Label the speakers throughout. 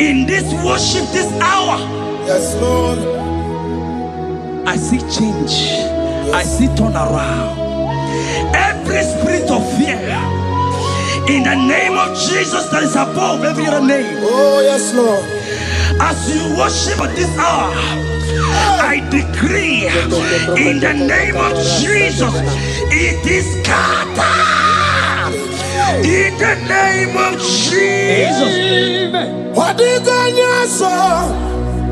Speaker 1: In this worship, this hour,
Speaker 2: Yes, Lord.
Speaker 1: I see change.
Speaker 2: Yes.
Speaker 1: I see turnaround. Every spirit of fear, in the name of Jesus that is above every other name.
Speaker 2: Oh, yes, Lord.
Speaker 1: As you worship at this hour, I decree in the name of Jesus, it is scattered. In the name of Jesus.
Speaker 2: What do you got, sir?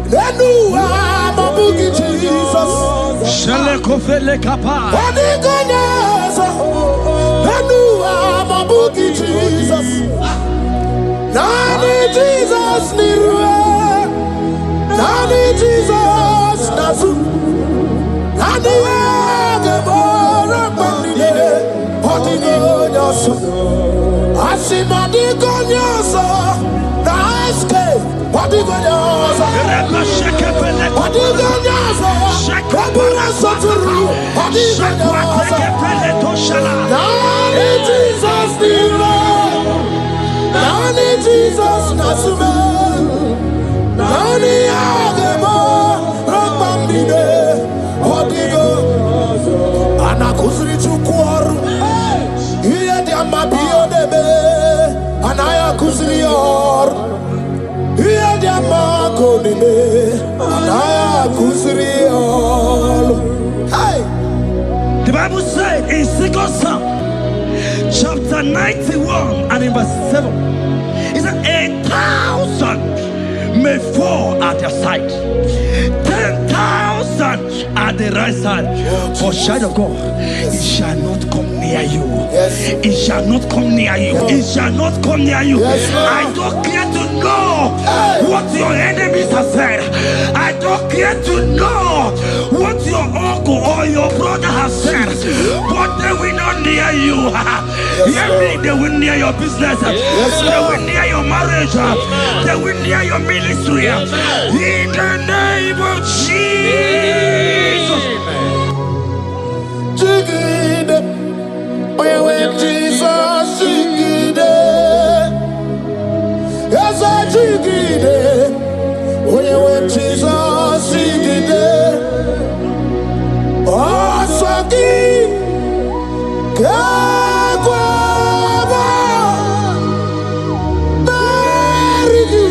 Speaker 2: Then you are my boogie, Jesus.
Speaker 1: Shalekofele kapa.
Speaker 2: What do you got, sir? Then you are my boogie, Jesus. Nani Jesus, Nirua. Nani Jesus, Nazu. Nani Agamora, Bandide. What do you got, sir? I see my digonyosa, the escape. What do you got? What do you got? Nani Jesus, Nani Jesus, Nasume. Nani Agemo, Rambambide. What do you got? Anakuzri Chukwaru. Mabio debe, anaya kuzrior. Here the mako debe, anaya kuzrior. Hey,
Speaker 1: the Bible said in 2 Psalm, chapter 91 and in verse 7, it said 1,000 may fall at your side, 10,000 at the right side, but child of God, it shall not come near you. It shall not come near you. It shall not come near you. I don't care to know what your enemies have said. I don't care to know what your uncle or your brother has said, but they will not near you. Hear me, they will near your business. They will near your marriage. They will near your ministry. In the name of Jesus.
Speaker 2: when Jesus jigide, yes I jigide. When Jesus jigide, oh saki, kagwaba, berigi,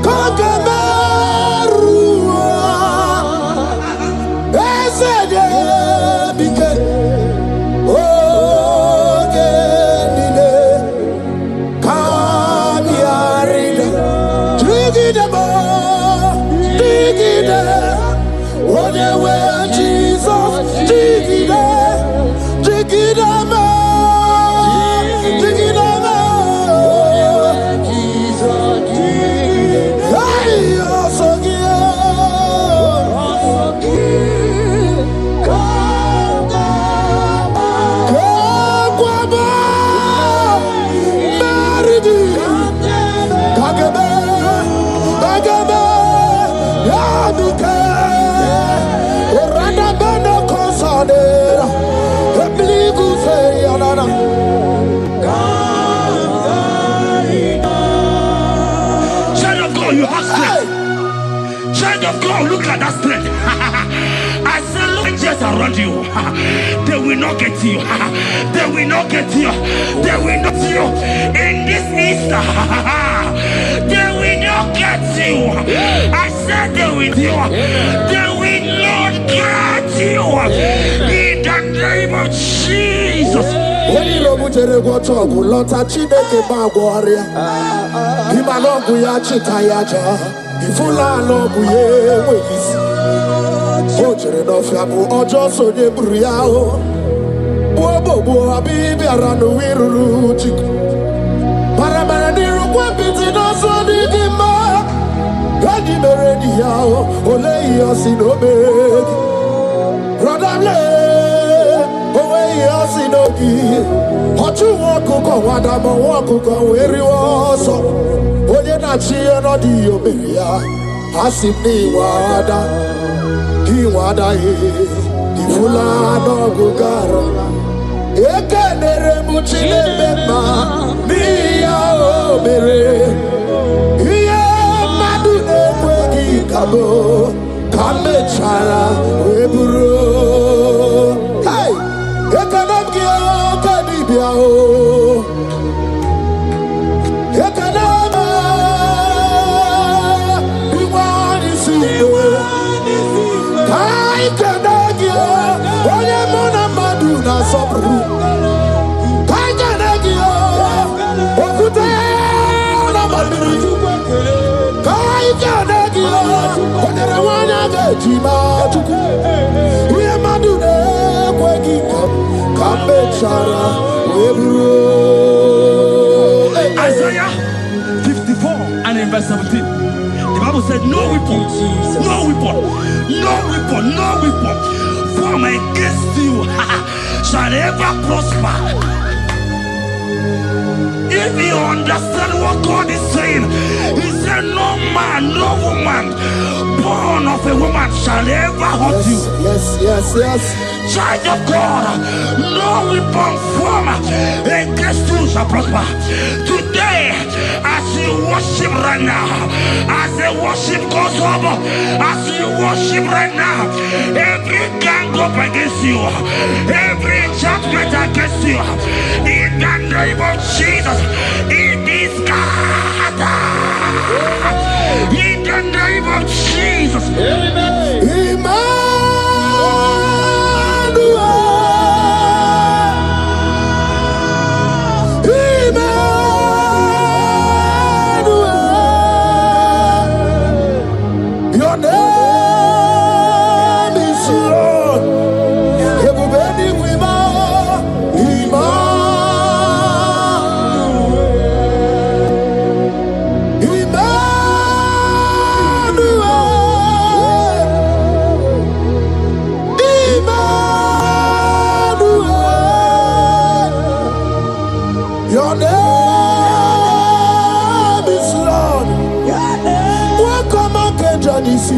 Speaker 2: kagabarua, esede bike.
Speaker 1: Look at that strength. I say, look just around you. They will not get you. They will not get you. They will not get you. In this Easter, they will not get you. I said they will do. They will not get you. In the name of Jesus.
Speaker 2: When you go to the water, go lot of Chineke Bagwaria. Imanogu ya chitayaja. Ifula logu ye wekisi. Ojere no fiabu ojo so de buriao. Bobo abibi aranu wiruru chiku. Paramana diru kwa biti no so di gima. Gadi meredi yao ole yosi no begi. Rodable owe yosi no gi. Ochu wako kwa wadamo wako kwa weri woso. Oye na chiye no di oberia. Asini wada. Iwada ifula no gugaro ekenere muchile bema miya obere iye Kabo, Kamechara, Weburo. Hey, Ekanabia, Kadibia, Ekanaba, Iwani Sido, Kai Kanagia, Oyamona Maduna Sopru, Kai Kanagia, Okute, Namadu, Kai Kanagia, Onerewana Gajima, we are Maduna, Wagika, Kamechara, Weburo.
Speaker 1: Isaiah 54 and in verse 17. The Bible said, no weapon, no weapon, no weapon, no weapon formed against you shall ever prosper. If you understand what God is saying, He said, no man, no woman born of a woman shall ever hurt you.
Speaker 2: Yes.
Speaker 1: Child of God, no weapon formed against you shall prosper. Today, as you worship right now, as the worship goes over, as you worship right now, every gang up against you, every judgment against you, in the name of Jesus, it is scattered. In the name of Jesus.
Speaker 2: Amen. Your name is Lord. Everybody we bow. Your name is Lord. Welcome again, Johnny C.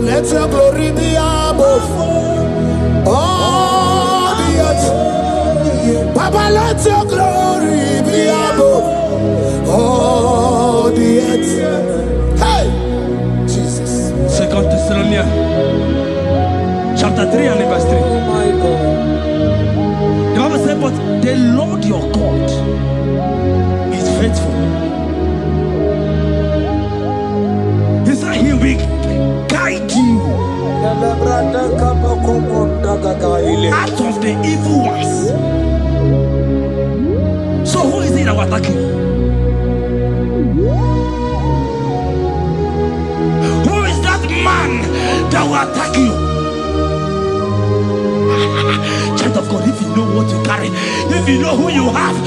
Speaker 2: Let your glory be above all the earth. Papa, let your glory be above all the earth. Hey, Jesus.
Speaker 1: 2 Thessalonians chapter 3 and verse 3. The Bible said, but the Lord your God is faithful. He said He will guide you out of the evil ones. So who is it that will attack you? Who is that man that will attack you? Child of God, if you know what you carry, if you know who you have,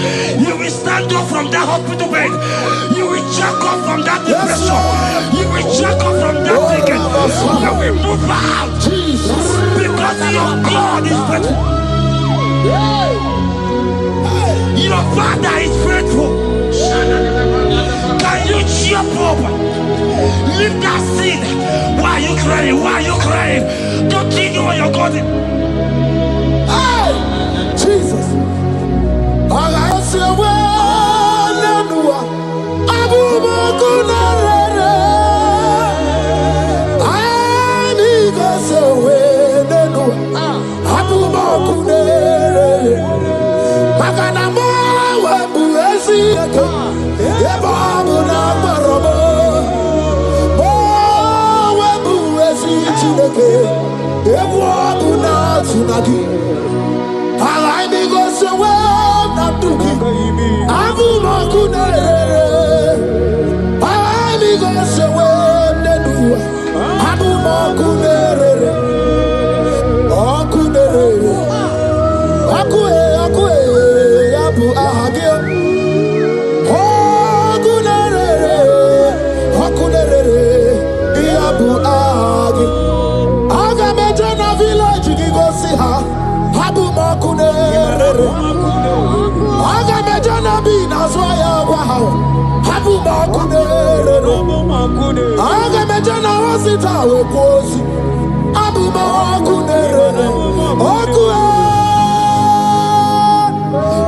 Speaker 1: you will stand up from that hospital bed. You will jack up from that depression. You will jack up from that ticket. You will move out. Because your God is faithful. Your Father is faithful. Can you jump up? Leave that seed. Why are you crying? Why are you crying? Don't you know what you're going?
Speaker 2: Jesus. All I say, Abuja, village Aga mejana bi na swaya wow. Habu makunere. Aga mejana wasita we kosi. Abu makunere. Okue.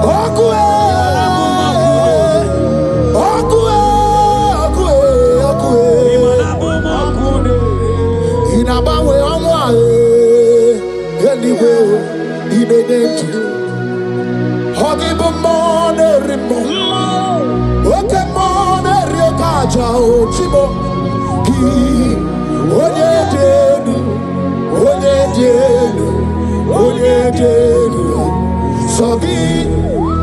Speaker 2: Okue. Okue. Okue. Inabawe amwa. Anyway, inedenti. Hogibu mone rimo. Oke mone riokaja ochimo. Ki onye denu, onye denu, onye denu. Sogi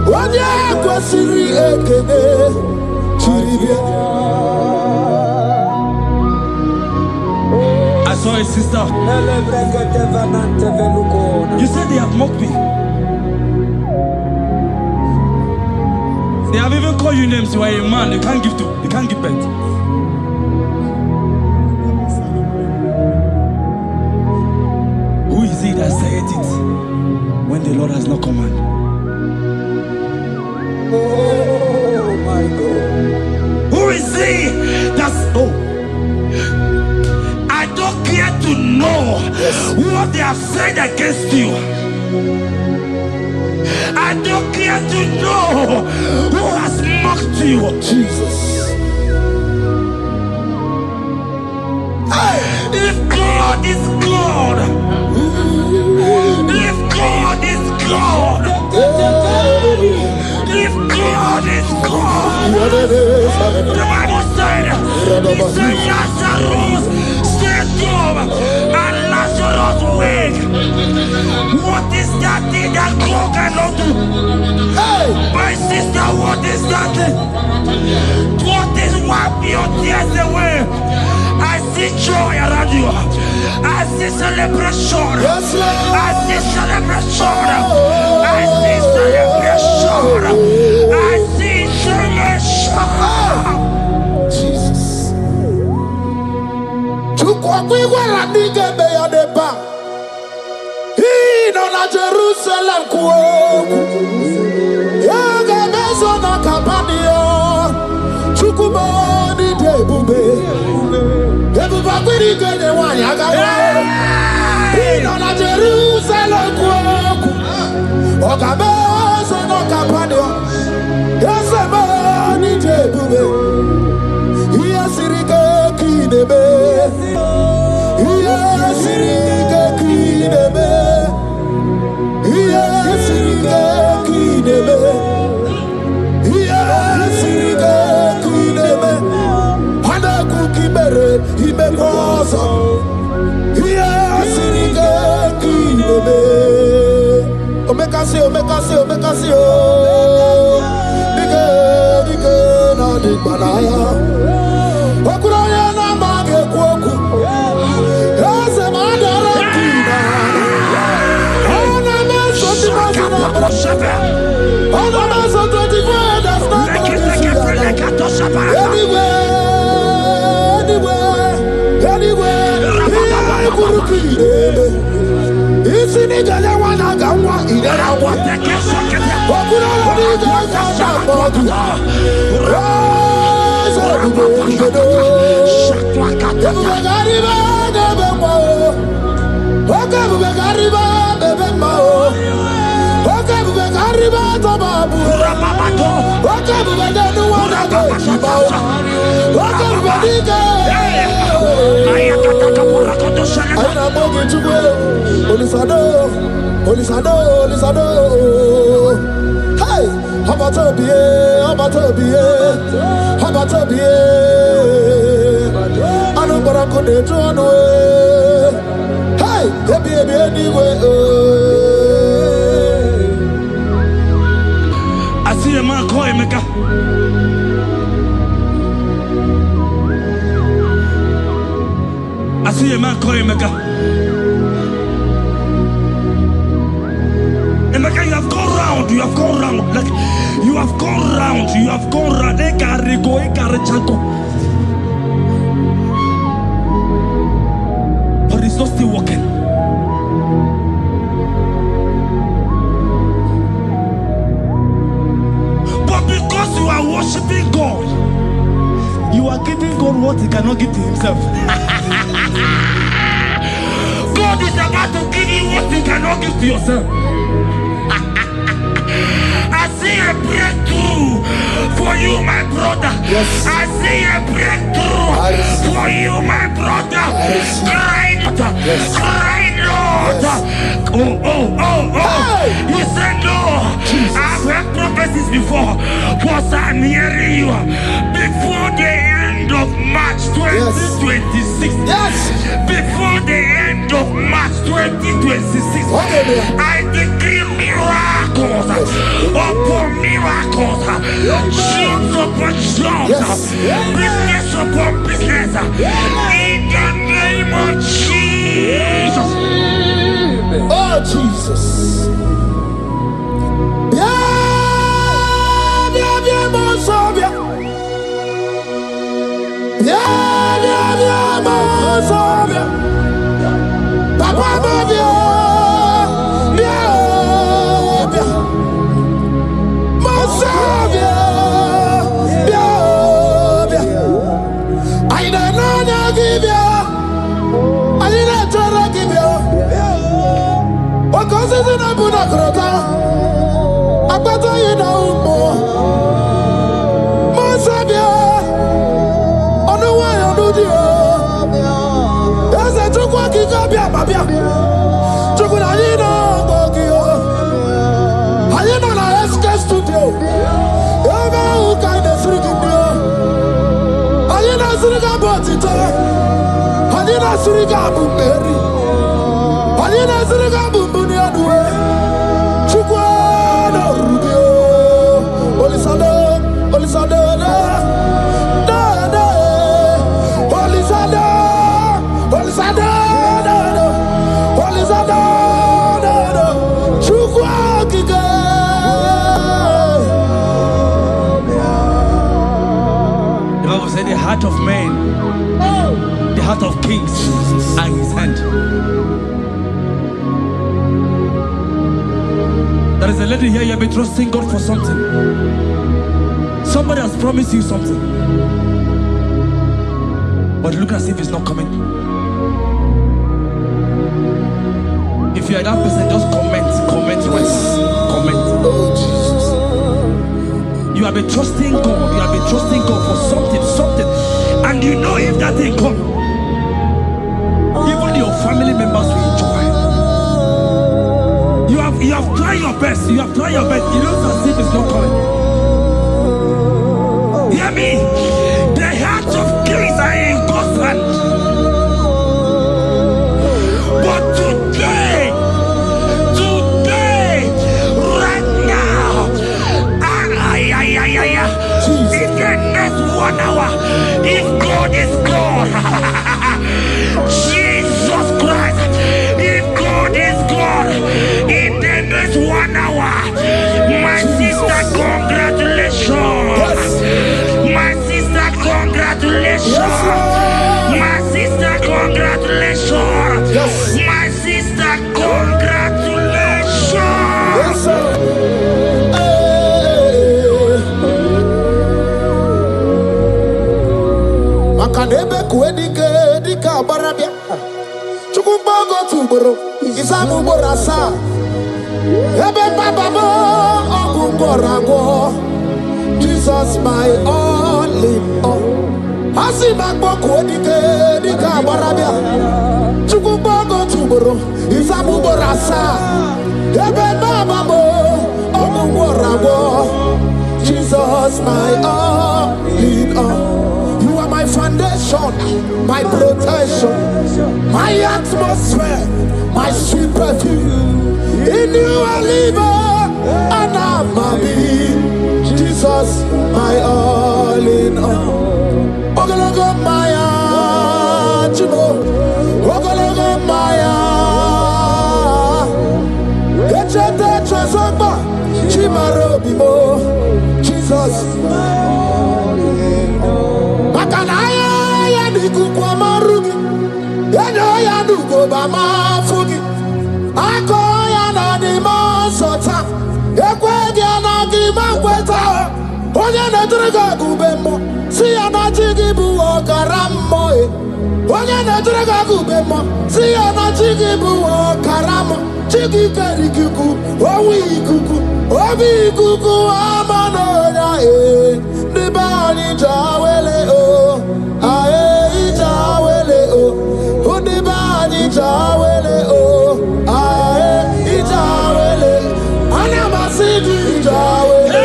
Speaker 2: onye kwesiri ekene chiribia.
Speaker 1: I saw a sister. You said they have mocked me. They have even called you names. You are a man. You can't give birth. Who is it that said it when the Lord has not commanded?
Speaker 2: Oh my God.
Speaker 1: Who is he that's I don't care to know what they have said against you. I don't care to know who has mocked you.
Speaker 2: Jesus.
Speaker 1: If God is God, if God is God, if God is God, the Bible said, he said Lazarus stayed up and Lazarus wake. What is that thing that God cannot do? My sister, what is that thing? What is wipe your tears away? I see joy around you. I see celebration.
Speaker 2: Yes, Lord.
Speaker 1: I see celebration. I see celebration. I see celebration.
Speaker 2: Jesus. Tukwakwigwala nigebe ya deba. Ino na Jerusalem kuoku. Yaga mezo na kapanio. Chukumoni debube. Debuba kwirike ne wanyaga wa. Ino na Jerusalem kuoku. Oga mezo na kapanio. Yasemani debube. Iyasirike kinebe. Iyasirike kinebe. Iyasirike kinebe. Iyasirike kinebe. Hana kukibere imekosa. Iyasirike kinebe. Omekasi, omekasi, omekasi o. Dike, dike na dikbanaya. Okuroya na mage kwoku. Ese madara kina. Ona meso timazina. Ona meso 24 that's not anywhere. Kurukire. Isi ni jale wana gawa idera wate kesake. Okuroya ni jale bodu. Hey, how about I know what I'm going to do. Hey, baby, anyway.
Speaker 1: I see a man call him. I see a man call him. Emeka, you have gone round. Like you have gone round. But it's not still working. what he cannot give to himself. God is about to give you what you cannot give to yourself. I see a breakthrough for you, my brother.
Speaker 2: Yes.
Speaker 1: I see a breakthrough for you, my brother. Cry,
Speaker 2: Yes.
Speaker 1: cry, Lord.
Speaker 2: Yes.
Speaker 1: Oh.
Speaker 2: Hey.
Speaker 1: He said, no.
Speaker 2: Jesus.
Speaker 1: I've heard prophecies before, but I'm hearing you. Before the end of March 2026.
Speaker 2: Yes.
Speaker 1: Before the end of March 2026.
Speaker 2: Okay,
Speaker 1: I decree miracles upon miracles. Jobs upon jobs.
Speaker 2: Yes.
Speaker 1: Business upon business. In the name of Jesus.
Speaker 2: Oh, Jesus.
Speaker 1: The heart of man, the heart of kings are in his hand. There is a lady here, you have been trusting God for something. Somebody has promised you something, but look as if it's not coming. If you are that person, just comment once. Comment.
Speaker 2: Oh, Jesus.
Speaker 1: You have been trusting God. You have been trusting God for something, and you know if that thing come, even your family members will enjoy. You have tried your best. You have tried your best. You know as if it's not coming. Hear me? The hearts of kings are in God's hand. But today, right now, in the next 1 hour, if God is God, Jesus Christ, if God is God, in the next 1 hour, my sister, congratulations. My sister, congratulations. My sister, congratulations. My sister, congratulations.
Speaker 2: Yes, sir. Makanebe kuedike dika barabia. Chukumbago tuboro. Isamu borasa. Ebe bababo okumborago. Jesus my all in all. Asimagbo kuedike dika barabia. Chukumbago tuboro. Isamu borasa. Ebe bababo okumborago. Jesus my all in all. My foundation, my protection, my atmosphere, my sweet perfume. In you I live and I'm a being. Jesus, my all in all. Lokogoma, Chibo. Lokogoma, Echete Chazamba, Chimaro Bibo. Jesus, my all in all. Makanaya ya diku kwa marugi, yano ya dugo ba mafugi. Ako ya na di masota, ekwe ya na di makweta. Onye na driga gubemo, See ya na chigi bu okaramo. Onye na draga gubemo. See ya na chigi bu okaramo. Chigi karikuku, owi kuku, obi kuku amano ya Nibani jawele o, ae jawele o. Nibani jawele o, ae jawele. Anamasidi jawele.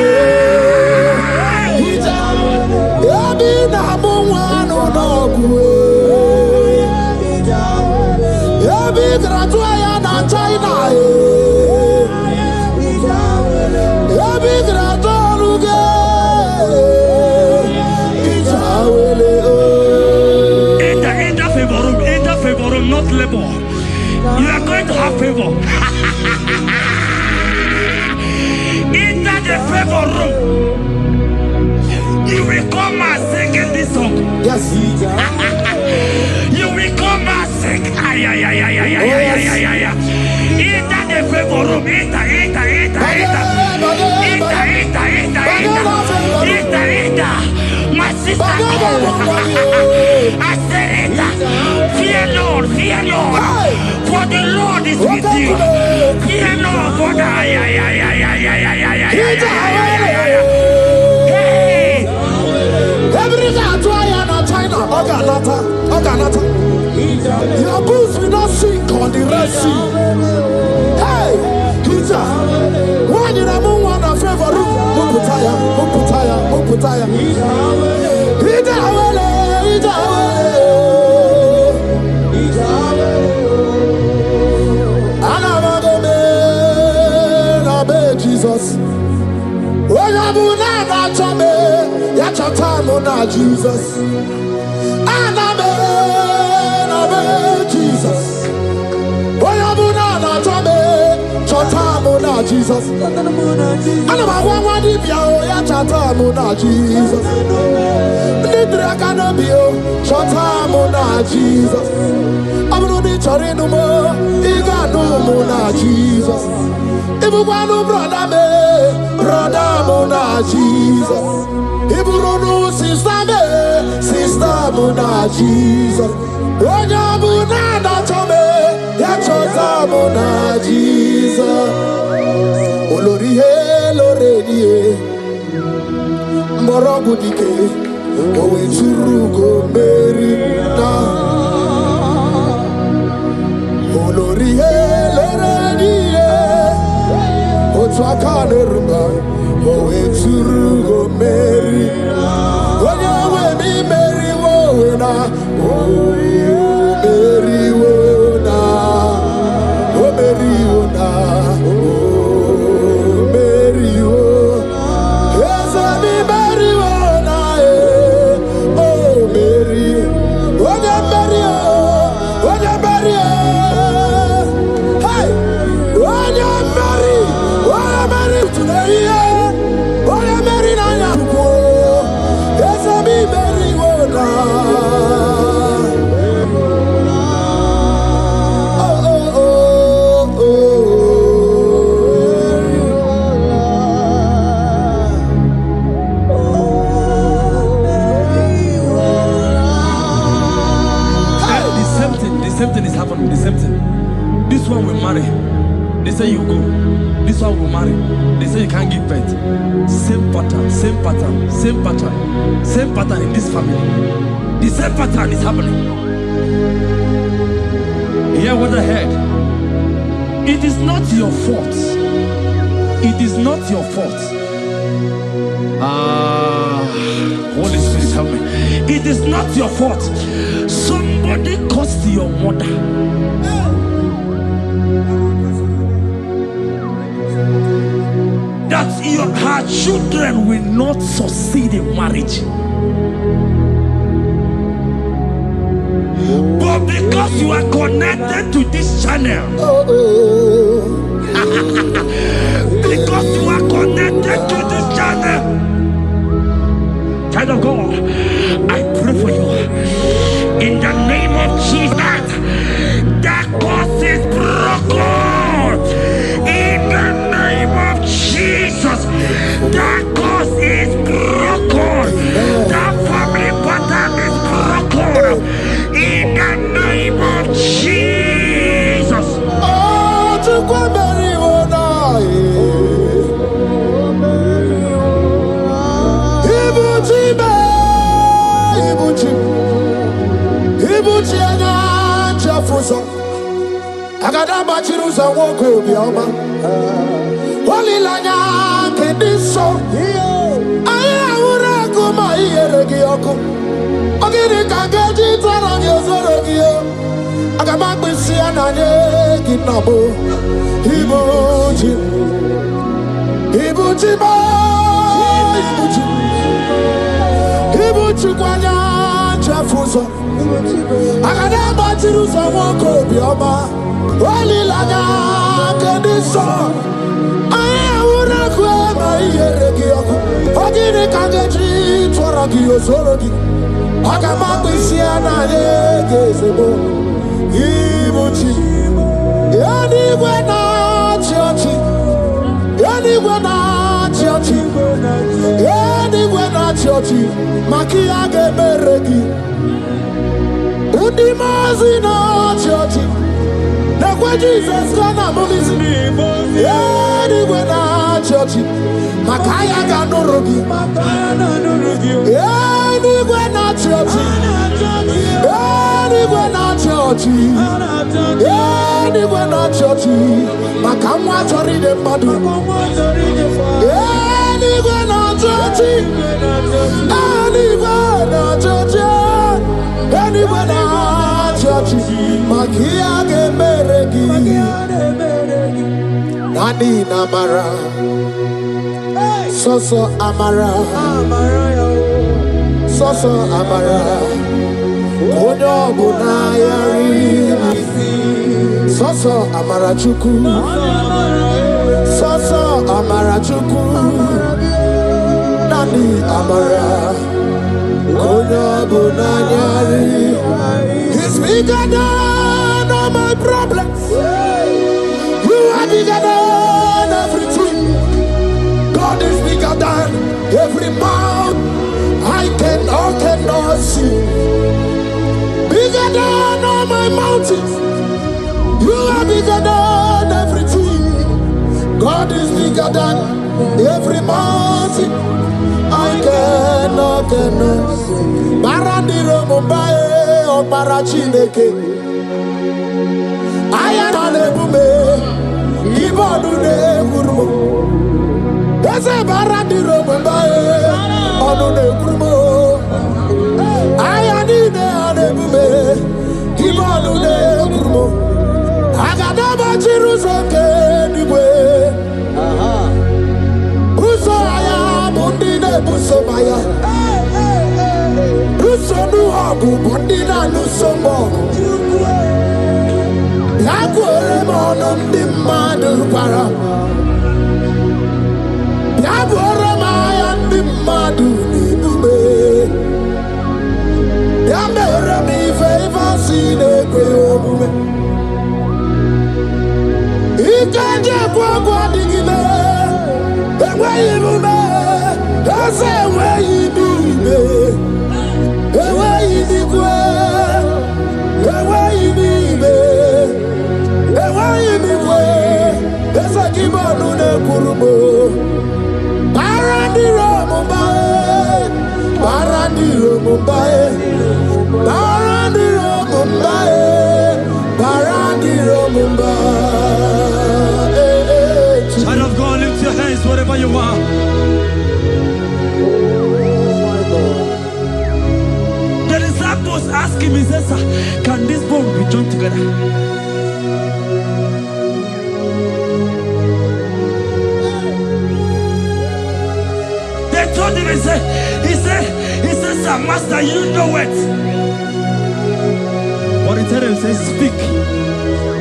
Speaker 2: Yabi na mungwano nogwe. Yabi graduaya na China. Yabi gradualuge.
Speaker 1: Enter favor room, not labor. You are going to have favor. Enter the favor room. You will come and sing this song.
Speaker 2: Yes.
Speaker 1: You will come and sing. Enter the favor room. Enter. My sister, I said it. Fear Lord. For the Lord is with you. Fear Lord. For the
Speaker 2: Oganata. Your boots will not sink on the Red Sea. Hey, Peter, when you are one of favor room, Uputaya. Jesus. When you are chame, Yachatamo Jesus. Anabe Jesus. Oyabuna chame, Chatamo na Jesus. Anaba wadi biao ya Chatamo na Jesus. Nidra kanabio, Chatamo na Jesus. Abudi charinumo, iganumo na Jesus. Ibuwanu brother mo na Jesus. Iburunu sister mo na Jesus. Onyabuna na chome, ya chota mo na Jesus. Olorihe lorediye, morogu dike, owe churugo meri na. Olorihe lorediye, otwakane rumba, owe churugo meri na. Onyawe mi meri wo na, meri wo na, meri wo na, meri wo. Yes, mi meri wo na, meri. Onya meri hey, onya meri today. Onya meri na yapo. Yes, mi meri wo na.
Speaker 1: The same thing is happening. The same thing. This one will marry. They say you go. This one will marry. They say you can't give birth. Same pattern in this family. The same pattern is happening. Hear what I heard. It is not your fault. It is not your fault. Holy Spirit, help me. It is not your fault. Somebody caused your mother. That her children will not succeed in marriage. But because you are connected to this channel, because you are connected to this channel, child of God, I pray for you in the name of Jesus. That curse is broken in the name of Jesus. That curse is broken. That Jesus.
Speaker 2: Oh, to go bury Ibuchi anya Jefuso Agada bachiruza woko bioma Wali lanya kediso Aya ura kuma iyeregi yoko Ogiri kageji twarangi ozorogi yo Agabakbisi ananye kinabo Ibuchi Ibuchi ba Ibuchi Ibuchi kwanya Jefuso Agada bachiruza woko bioma Wali lanya kediso Aya ura kuma iyeregi yoko Ogiri kageji twarangi ozorogi Agabakbisi ananye kinabo Ibuchi Yanigwe na chiochi Yanigwe na chiochi Yanigwe na chiochi Makia geberegi Undimazi na chiochi Nekwe Jesus kana mulisi Yanigwe na chiochi Makaya ganorogi Yanigwe na chiochi Yanigwe na chiochi Yanigwe na chiochi Makamwa chori de madu Yanigwe na chiochi Yanigwe na chiochi Yanigwe na chiochi Makia gemeregi Nani namara Soso amara Soso amara Onyo bunayari Soso amara chuku Soso amara chuku Nani amara Onyo bunayari He's bigger than all my problems. You are bigger than everything. God is bigger than every mountain I cannot see. Bigger than all my mountains. You are bigger than everything. God is bigger than every mountain I cannot see. Barandiro Mumbai or Barachineke. I am an ebume. Ibodune Gurmo. There's a Barandiro Mumbai or the Gurmo. I am in an ebume. Ibodune Gurmo. Agadaba Jerusalem anyway. Buso aya bundine buso maya. Buso nu habu bundina nu sombo. Yakwere mono ndi madu para. Yakwere maya ndi madu ni bube. Yamere mi favor sine kwe obume. Ikanje kwa digile Ewe ibume Ese ewe ibibe Ewe ibikwe Ewe ibibe Ewe ibikwe Ese kibonu ne kurubo Barandiro mumbae Barandiro mumbae Barandiro mumbae Barandiro mumbae.
Speaker 1: Child of God, lift your hands wherever you are. The disciples asked him, he says, "Sir, can this bone be joined together?" They told him, he said, "Sir, Master, you know it." But he told him, he says, "Speak.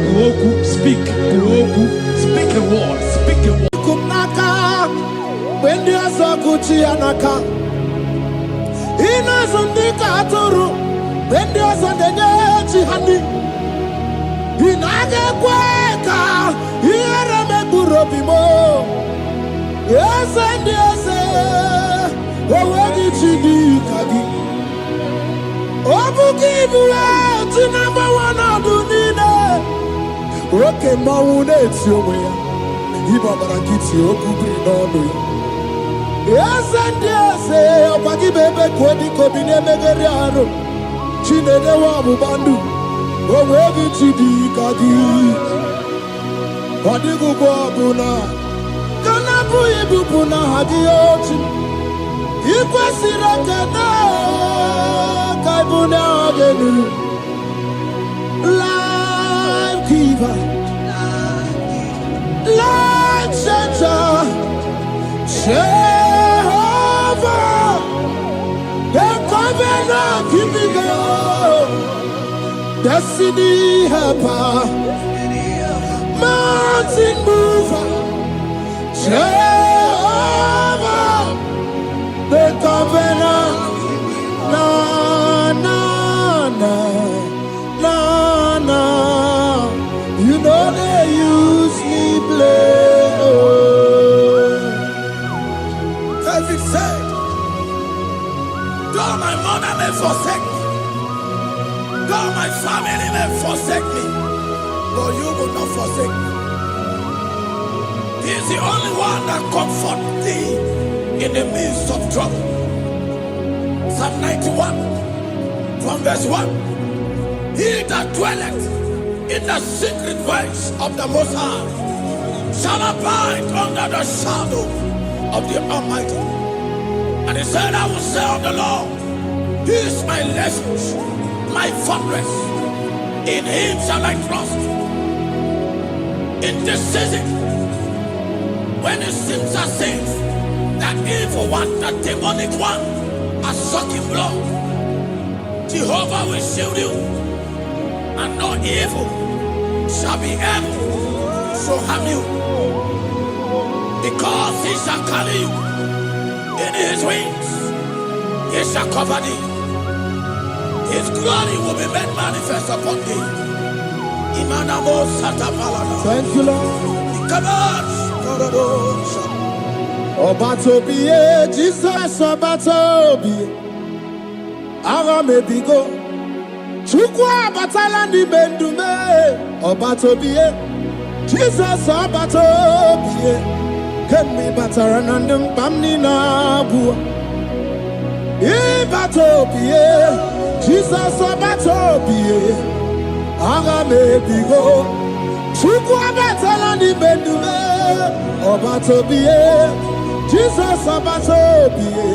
Speaker 1: Kuoku, speak. Kuoku, speak a word. Speak a word."
Speaker 2: Kumnaka, when you are so good, Yanaka. Inazundika aturu, when you are so the honey. Inage kweka, iyere megurobimo. Yes, and yes, already chidi kagi. Obuki bula, tinamba wana du Chineke mmanwụ na-eti onwe ya ịgbabara nkịtị okwu biri n'ọnụ ya eze ndị eze ọkwa gị bụ ebe ka dịka obi na-emegharị arụ Chinedewe ọgbụgba ndụ o nweghị chi dị ka gị ọ dịghị ugbo ọbụla ka na-abụghị ibupụ n'aha gị ochi ị kwesịrị ekele ka ịbụ n'aha gị elu life giver life changer Jehovah the covenant keeping God destiny helper mountain mover Jehovah the covenant na na na na na you know they use me play
Speaker 1: David said, though my mother may forsake me, though my family may forsake me, but you will not forsake me. He is the only one that comforts thee in the midst of trouble. Psalm 91, from verse 1. He that dwelleth in the secret place of the Most High shall abide under the shadow of the Almighty. And he said, I will say of the Lord, He is my refuge, my fortress. In Him shall I trust. In this season, when it seems as if that evil one, that demonic one, are sucking blood, Jehovah will shield you, and no evil shall be able to harm you, because He shall carry you in His wings. He shall cover thee. His glory will be made manifest upon thee.
Speaker 2: Thank you, Lord. Obatobiye, Jesus Obatobiye. Ara mebigo. Chukwa batala ni bendume. Obatobiye, Jesus Obatobiye. Kemi bataranandum pamni na bua. Ibatobiye, Jesus Obatobiye. Ara mebigo. Chukwa batala ni bendume. Obatobiye, Jesus Obatobiye,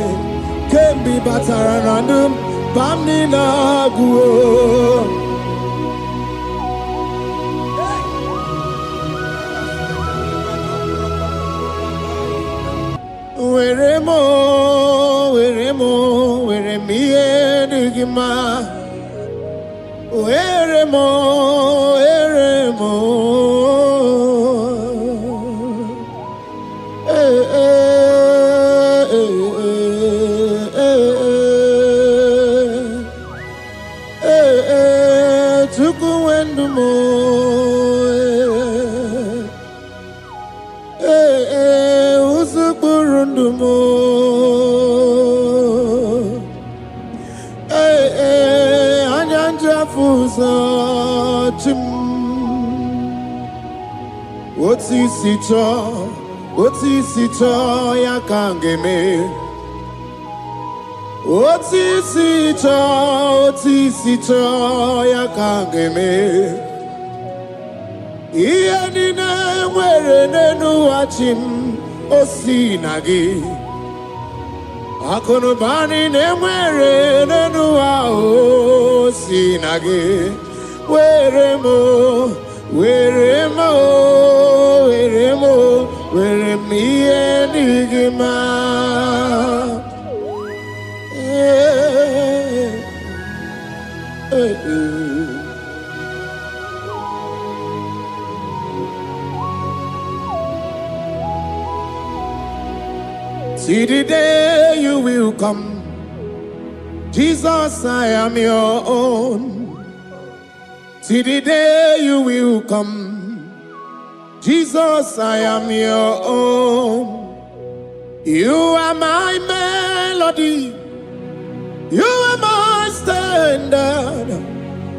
Speaker 2: Kembi Bataranandum, Bamni Naguo. Weremo, weremiye digima. Weremo. Otisito ya kangeme. Otisito ya kangeme. Iye nina nwere nenu achim osinagi. Akonubani nemwere nenu osinagi. Weremo. Weremiye digima. See the day you will come, Jesus, I am your own. See the day you will come, Jesus, I am your own. You are my melody, you are my standard.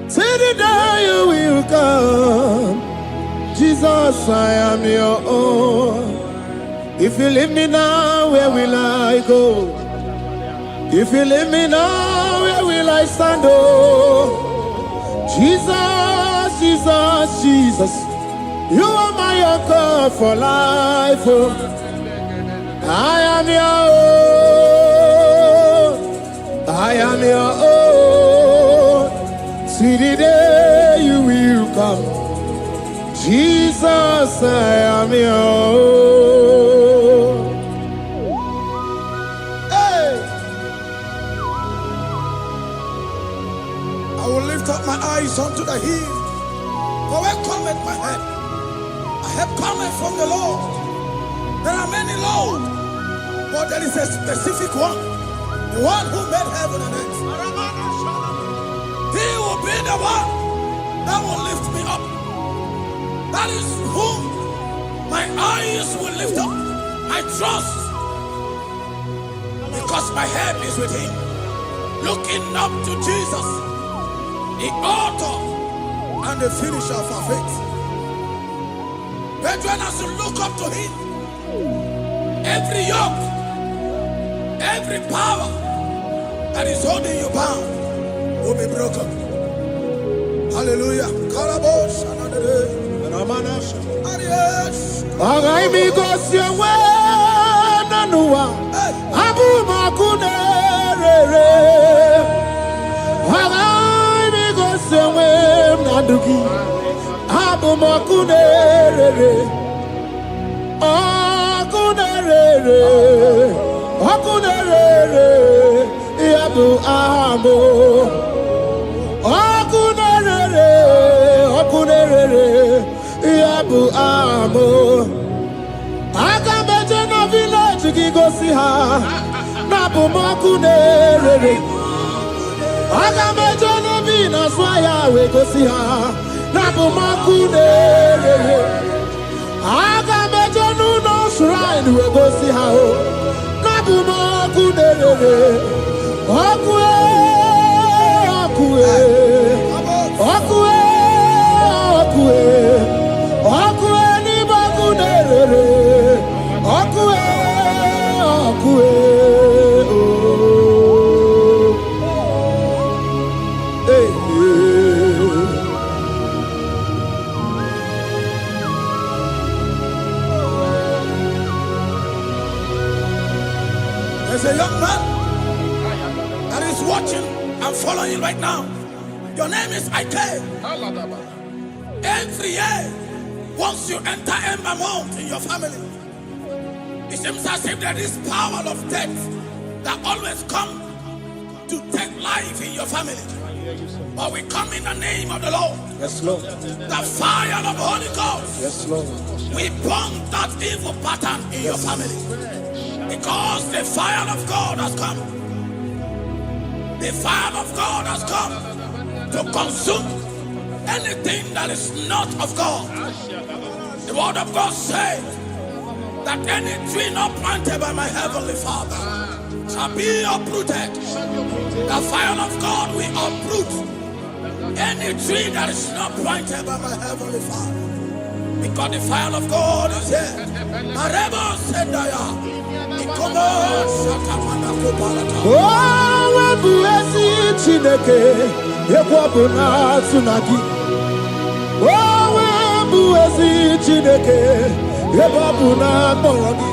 Speaker 2: See the day you will come, Jesus, I am your own. If you leave me now, where will I go? If you leave me now, where will I stand? Oh, Jesus, Jesus, Jesus, you are my anchor for life. Oh, I am your own. I am your own. See the day you will come. Jesus, I am your own. Hey!
Speaker 1: I will lift up my eyes unto the hill. For where cometh my help? My help cometh from the Lord. There are many Lord, but there is a specific one. The one who made heaven and earth. He will be the one that will lift me up. That is whom my eyes will lift up. I trust, because my help is with him. Looking up to Jesus, the author and the finisher of our faith. Brethren, as you look up to him, every yoke, every power that is holding you bound will be broken. Hallelujah. Karabosh, another
Speaker 2: Agaimi gosyewe nanua Abu makunere Agaimi gosyewe nanduki Abu makunere Akunere Yabu amo Akunere Yabu amo Agameje na village gigosi ha Nabu makunere Agameje na vina swaya we gosi ha Nabu makunere Agameje no shrine we gosi ha Nabu makunere
Speaker 1: There's a young man that is watching and following right now. Your name is Ike. Every year, once you enter a month in your family, it seems as if there is power of death that always come to take life in your family. But we come in the name of the Lord.
Speaker 2: Yes, Lord.
Speaker 1: The fire of the Holy Ghost.
Speaker 2: Yes, Lord.
Speaker 1: We burn that evil pattern in your family. Because the fire of God has come. The fire of God has come to consume anything that is not of God. The word of God says that any tree not planted by my heavenly Father shall be uprooted. The fire of God will uproot any tree that is not planted by my heavenly Father. Because the fire of God is here. Marebo Sendaya.
Speaker 2: Oh, webuezi Chineke, ekwabuna tsunagi. Oh, webuezi Chineke, ekwabuna korogi.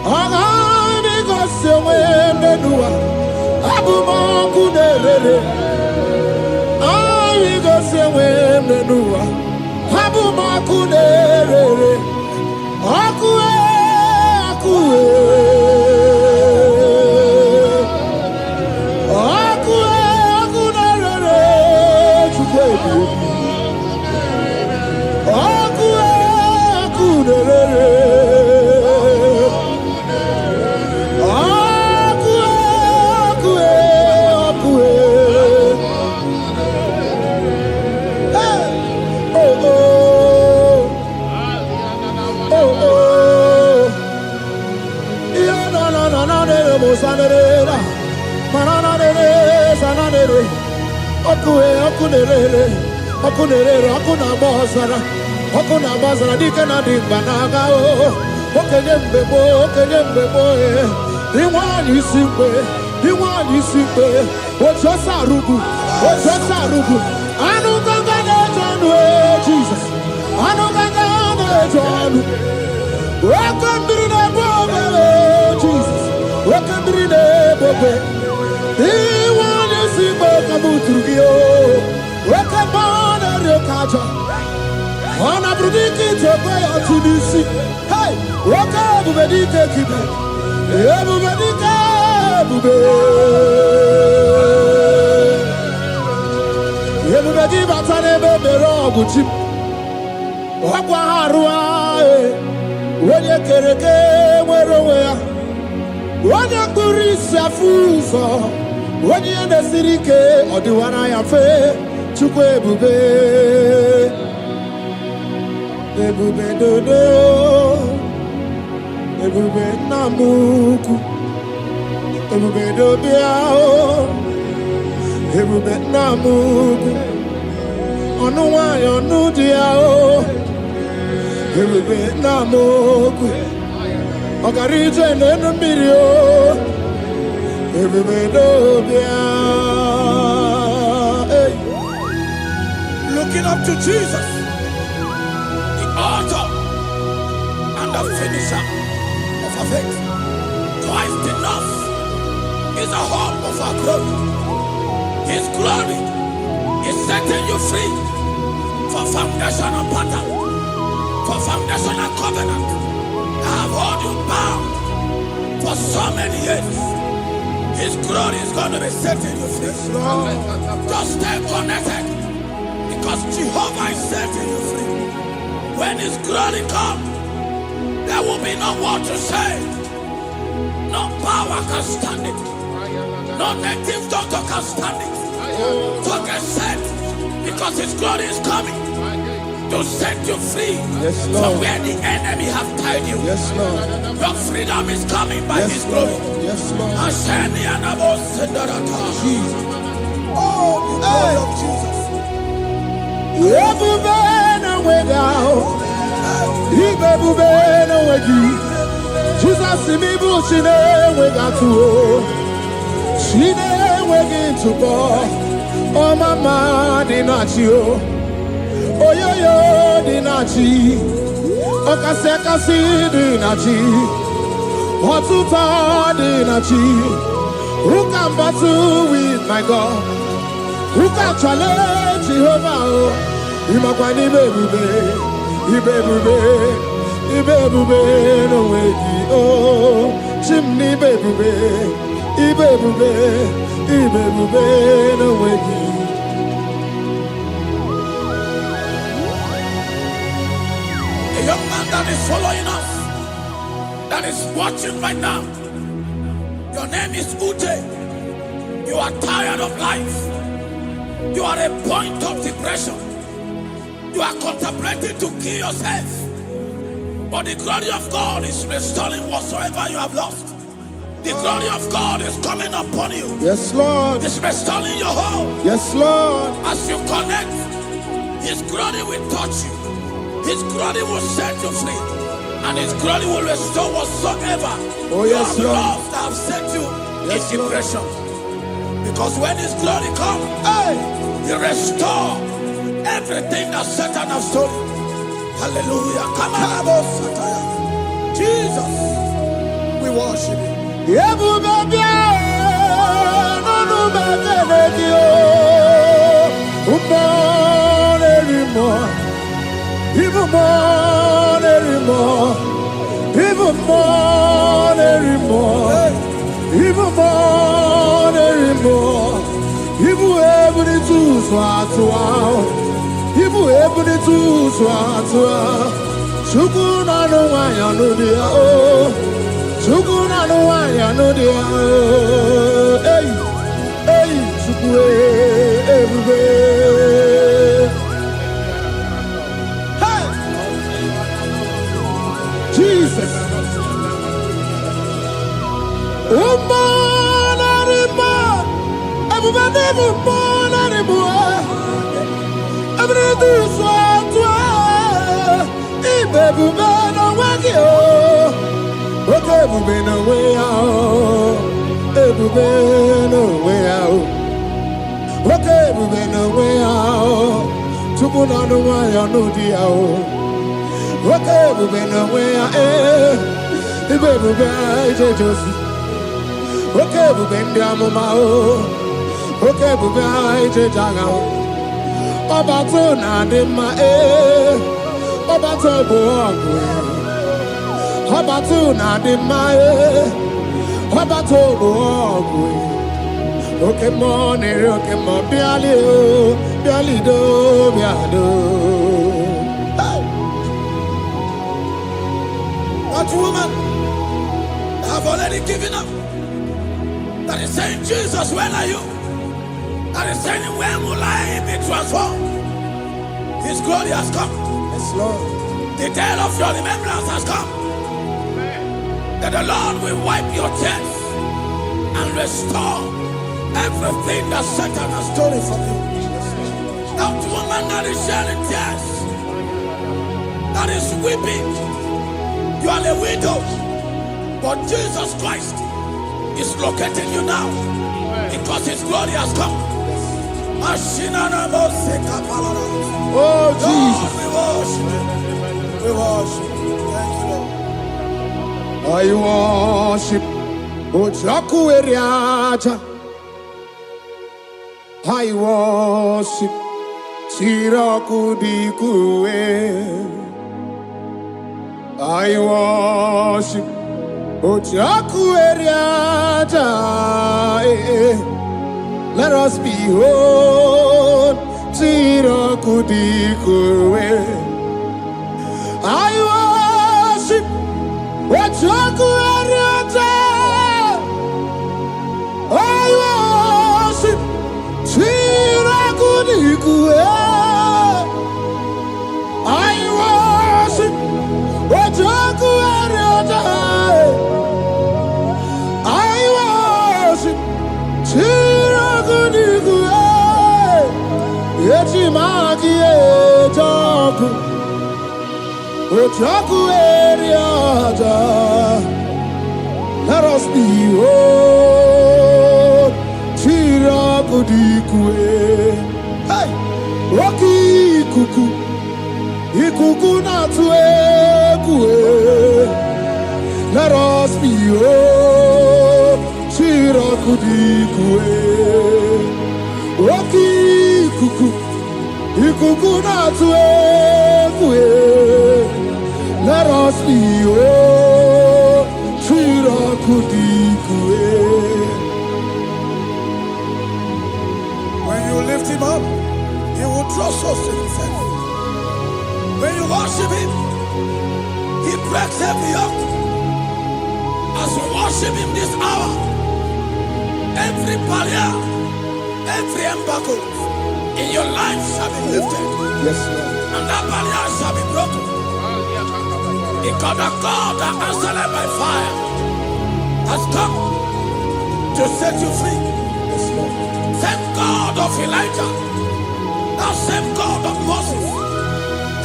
Speaker 2: Agami gosewe menua, abuma kunerere. Agami gosewe menua, abuma kunerere. Akue. Okuna bazara dike na dimba naga o. Okenye mbebo Iwani simpe Ochosa rugu Anu ganga ne jonu Jesus Anu ganga ne jonu Wakambiri ne bobe Jesus Wakambiri ne bobe Iwani simpe kabuturugio Wakambana rekaja Ona brudiki tokwe atudisi Hey Wakabu bedike kibe Ebu bedike Ebu bedi batane bebero guchim Wakwa harua Wenye kereke mwerowe Wenye kurisa fuso Wenye ende sirike Odiwana ya fe Chukwe ebube Ebube dodo Ebube namuku Ebube dobiao Ebube namuku Onuwa yonu diao Ebube namuku Ogarije nenu mirio Ebube dobiao
Speaker 1: Looking up to Jesus, author and the finisher of our faith. Christ in us is the hope of our glory. His glory is setting you free for foundational pattern, for foundational covenant. I have held you bound for so many years. His glory is going to be setting you free. Just stay connected because Jehovah is setting you free. When His glory comes, there will be no word to say. No power can stand it. No native doctor can stand it. So get set, because His glory is coming to set you free from where the enemy have tied you.
Speaker 2: Yes, Lord.
Speaker 1: Your freedom is coming by His glory.
Speaker 2: Yes, Lord.
Speaker 1: Jesus. Oh, the glory of Jesus.
Speaker 2: Jesus imibu chine wegatu chine wegintu bo o mama dinachi o oyoyo dinachi o kasekasi dinachi otuta dinachi who can battle with my God, who can challenge Jehovah? Imakwani bebube Ibebube no wegi oh chimney bebube Ibebube no wegi.
Speaker 1: A young man that is following us, that is watching right now. Your name is Ute. You are tired of life. You are a point of depression. You are contemplating to kill yourself. But the glory of God is restoring whatsoever you have lost. The glory of God is coming upon you.
Speaker 2: Yes, Lord.
Speaker 1: It's restoring your home.
Speaker 2: Yes, Lord.
Speaker 1: As you connect, His glory will touch you. His glory will set you free. And His glory will restore whatsoever
Speaker 2: you have
Speaker 1: lost that have set you in depression. Because when His glory comes, He restores everything that Satan has stolen. Hallelujah. Come on, Jesus, we worship You.
Speaker 2: Ibu ebuni tu swa Chukuna no wanya no dia oh Chukuna no wanya no dia oh Hey chukwe ebube Hey Jesus Umana rima Ebube nebumana rima Every do so to no way no way out. No way out. No way out. Tukuna no way out. No dia. No way out. Josi. Ndiamama. Jaga. Obato na dema Obato boagwe Obato na dema Obato boagwe Okay mo biali do biado. What woman have already given up? That is saying, Jesus, where are you? That is saying, when will I be transformed? His glory has come. Yes, Lord. The day of your remembrance has come. That the Lord will wipe your tears and restore everything that Satan has stolen from you. That woman that is shedding tears, that is weeping, you are a widow, but Jesus Christ is locating you now because His glory has come. Oh, Jesus. We worship. Thank you, Lord. I worship. Ojaku eriaja. I worship. Siraku dikue. I worship. Ojaku eriaja. Let us behold, Tiraku dikue. I worship, Ojaku eriaja. I worship, Tiraku dikue. I worship, Ojaku eriaja. I worship, Tiraku dikue. Eti magi ejaku, Ojaku eriaja. Let us behold, Tiraku dikue. Hey, Rocky kuku, ikuku na tuekue. Let us behold, Tiraku dikue. Rocky kuku, ikuku na tuekue. Let us behold, Tiraku dikue. When you lift Him up, He will draw souls to Himself. When you worship Him, He breaks every yoke. As we worship Him this hour, every barrier, every embargo in your life shall be lifted. Yes, Lord. And that barrier shall be broken. Because the God that answered by fire has come to set you free. Yes, Lord. Same God of Elijah, that same God of Moses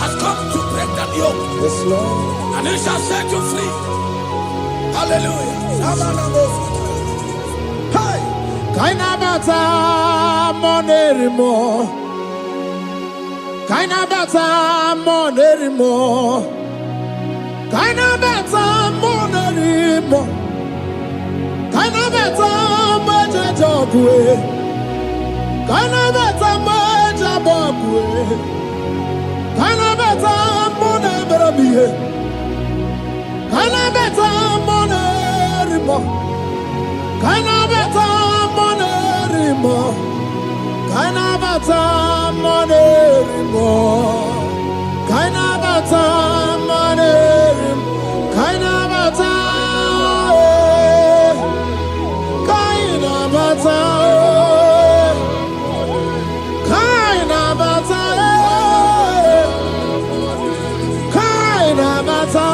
Speaker 2: has come to break that yoke. Yes, Lord. And He shall set you free. Hallelujah. Hey! Kainabata monerimo. Kainabata monerimo. Kainabata monerimo. Kainabata majajokwe. Kainabata majabokwe. Kainabata monebrabie. Kainabata monerimo. Kainabata monerimo. Kainabata monerimo. Kainabata monerimo. Kainabata. Kainabata. Kainabata. Kainabata.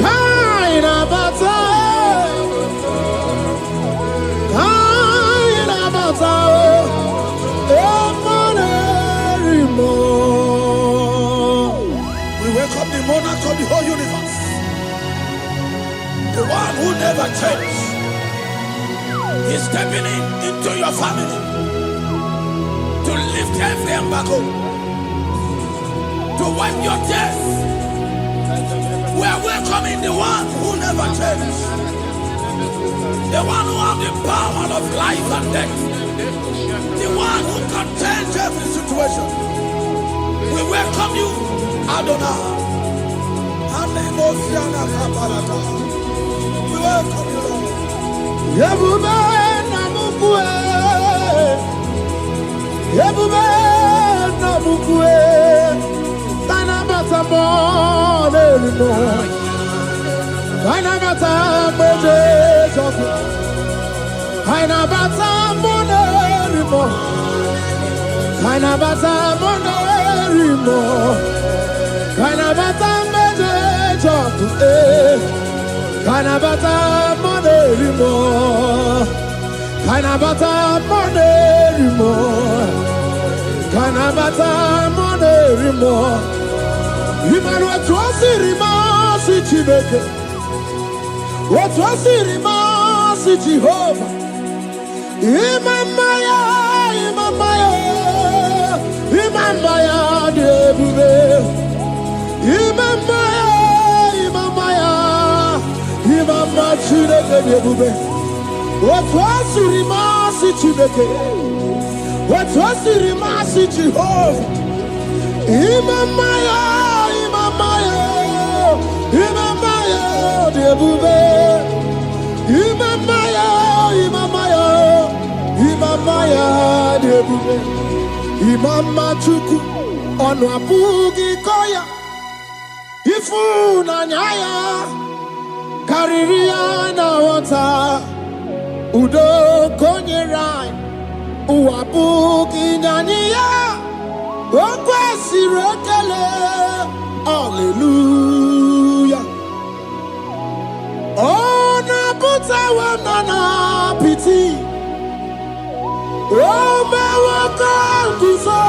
Speaker 2: Kainabata. Kainabata.
Speaker 1: whole universe, the one who never changes, is stepping into your family to lift every embargo, to wipe your tears. We are welcoming the one who never changes, the one who has the power of life and death, the one who can change every situation. We welcome you, Adonai. We welcome you, Lord.
Speaker 2: Yebube namukwe, Yebube namukwe, Tanabata monerimo, Tanabata monerimo, Tanabata monerimo, Tanabata monerimo, Tanabata monerimo. Kanabata monerimo, Kanabata monerimo, Kanabata monerimo. Imanu atwasirima si Chineke, atwasirima si Jehovah. Imamaya, Imamaya, Imamaya debube, Imamaya, Imamaya. Imama Chineke debube. Atwasirima si Chineke, atwasirima si Jehovah. Imamaya, Imamaya, Imamaya debube. Imamaya, Imamaya, Imamaya debube. Imama Chuku onu abugi koya. Ifu na nyaya. Kariria na wata udo konyerai uwabuki nyaniya okwesirekele hallelujah. Ona buta wanana piti ome waka kuso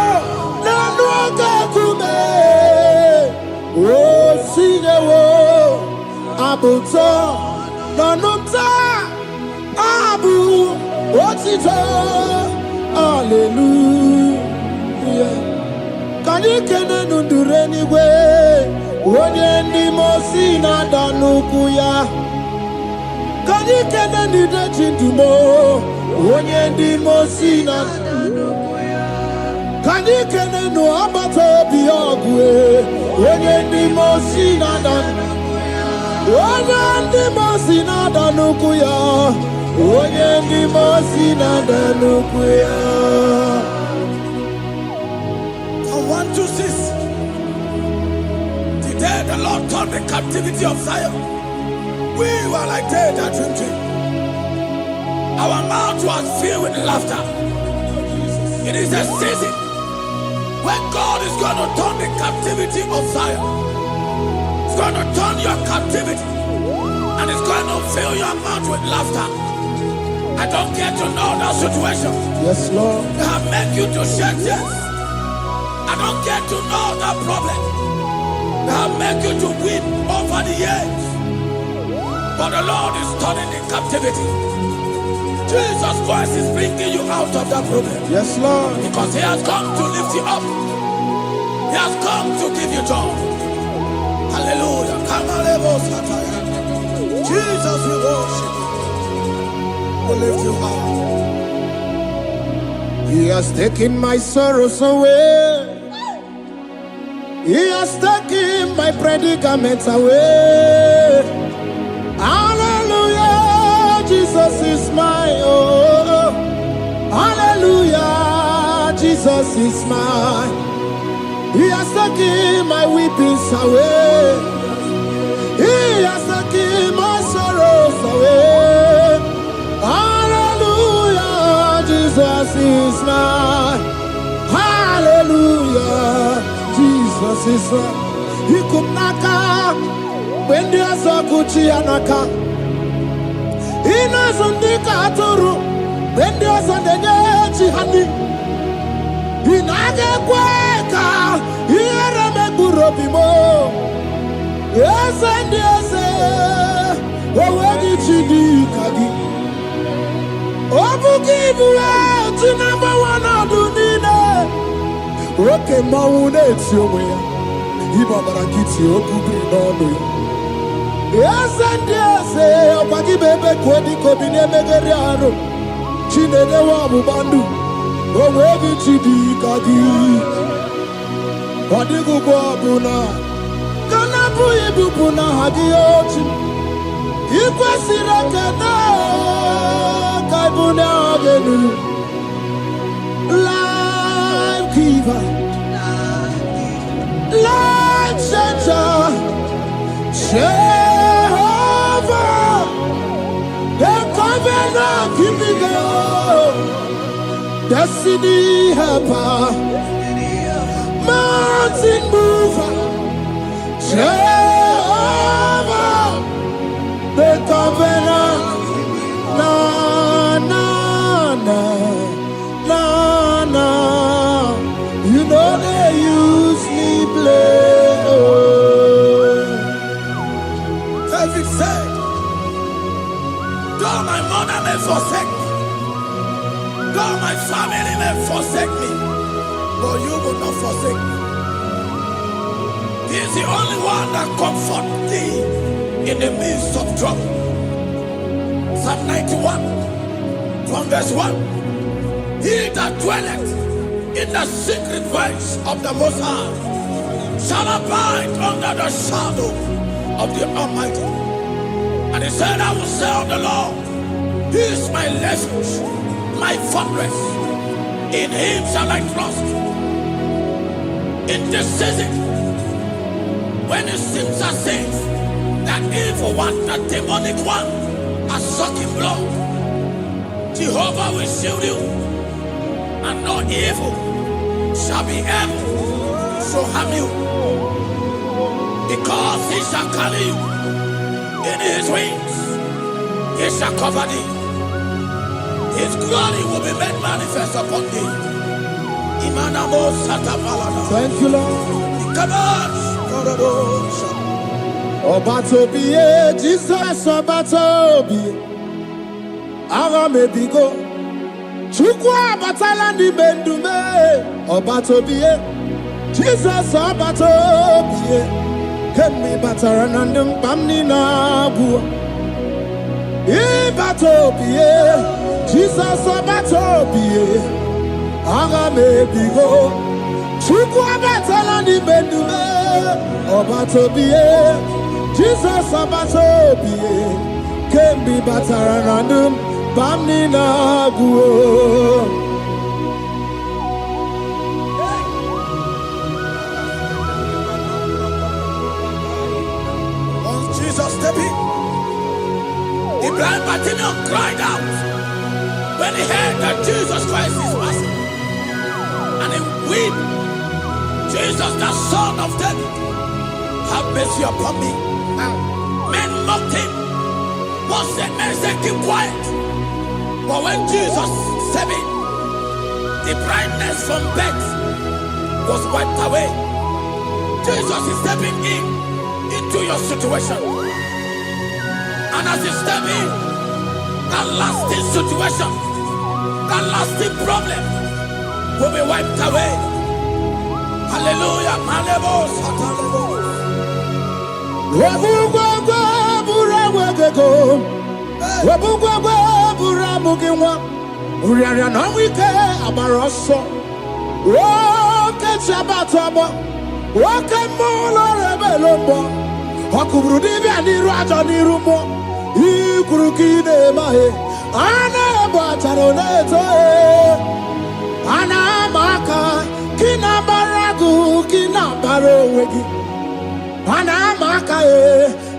Speaker 2: nanu akakume osinewo Abuja, Nanumta, Abu, Otito, hallelujah. Can you do anyway? When you mosina danukuya. Can you do the chintumo? When you mosina. Can you do abato biogwe? When you mosina danukuya. Onye mosina danukuya, onye mosina danukuya.
Speaker 1: From 1 to 6, the day the Lord turned the captivity of Zion, we were like they that dream. Our mouth was filled with laughter. It is a season when God is going to turn the captivity of Zion. It's going to turn your captivity, and it's going to fill your mouth with laughter. I don't get to know that situation.
Speaker 2: Yes, Lord.
Speaker 1: They have made you to shed tears. I don't get to know that problem. They have made you to weep over the years. But the Lord is turning the captivity. Jesus Christ is bringing you out of that problem.
Speaker 2: Yes, Lord.
Speaker 1: Because He has come to lift you up. He has come to give you joy. Hallelujah. Jesus, we worship you. We lift you high.
Speaker 2: He has taken my sorrows away. He has taken my predicaments away. Hallelujah. Jesus is mine. Oh, hallelujah. Jesus is mine. He has taken my weepings away. He has taken my sorrows away. Hallelujah, Jesus is mine. Hallelujah, Jesus is mine. He could naka when there's a Gucci anaka. He knows on the Katuru when there's a Neji honey. He naga kweka. He Yes, and yes, oh, where did you do, Kagi? Oh, give you out to number one, I do need it. Okay, Maune, it's your way. Ibabara kiti okubri n'ọnụ. Yes, and yes, ọgbagi bebe kwedi kobi n'emegeri arụ. Chinede wa ọgbụgbandu, onwe gị chidi ka gị. Ọ dịgụgwọ ọbụna, ka na-abụ ibubu na ha gị ochi. I kwesịrị ekene ka ịbụ na ha gị life giver. Life changer, Jehovah, the covenant keeping God, destiny helper, mountain mover, Jehovah, the covenant, na na na na na, you know they use me play. David said, though my mother may forsake me, though my family may forsake me, but you will not forsake me. He is the only one that comforts thee in the midst of trouble. Psalm 91, from verse 1. He that dwelleth in the secret place of the Most High shall abide under the shadow of the Almighty. And he said, I will say of the Lord, He is my refuge, my fortress. In Him shall I trust. In this season, when it seems as if that evil one, that demonic one, are sucking blood, Jehovah will shield you, and no evil shall be able to harm you, because He shall carry you in His wings. He shall cover thee. His glory will be made manifest upon thee. Thank you, Lord. Obatobiye, Jesus Obatobiye. Aramebigo. Chukwa batala ni bendume. Obatobiye. Jesus Obatobiye. Kemi bataranandum pamni na bua. Ibatobiye. Jesus Obatobiye. Aramebigo. Chukwa batala ni bendume. Obatobiye. Jesus Obatobiye. Kemi bataranandum pamni na bua. The blind Bartimaeus cried out when he heard that Jesus Christ is passing, and he wept. Jesus, the Son of David, have mercy upon me. Men mocked him. One said, men said, keep quiet. But when Jesus said it, the blindness from birth was wiped away. Jesus is stepping into your situation. And as you step in, that lasting situation, that lasting problem will be wiped away. Hallelujah. Ana bataroneto ana maka kina baragu kina barowegi ana maka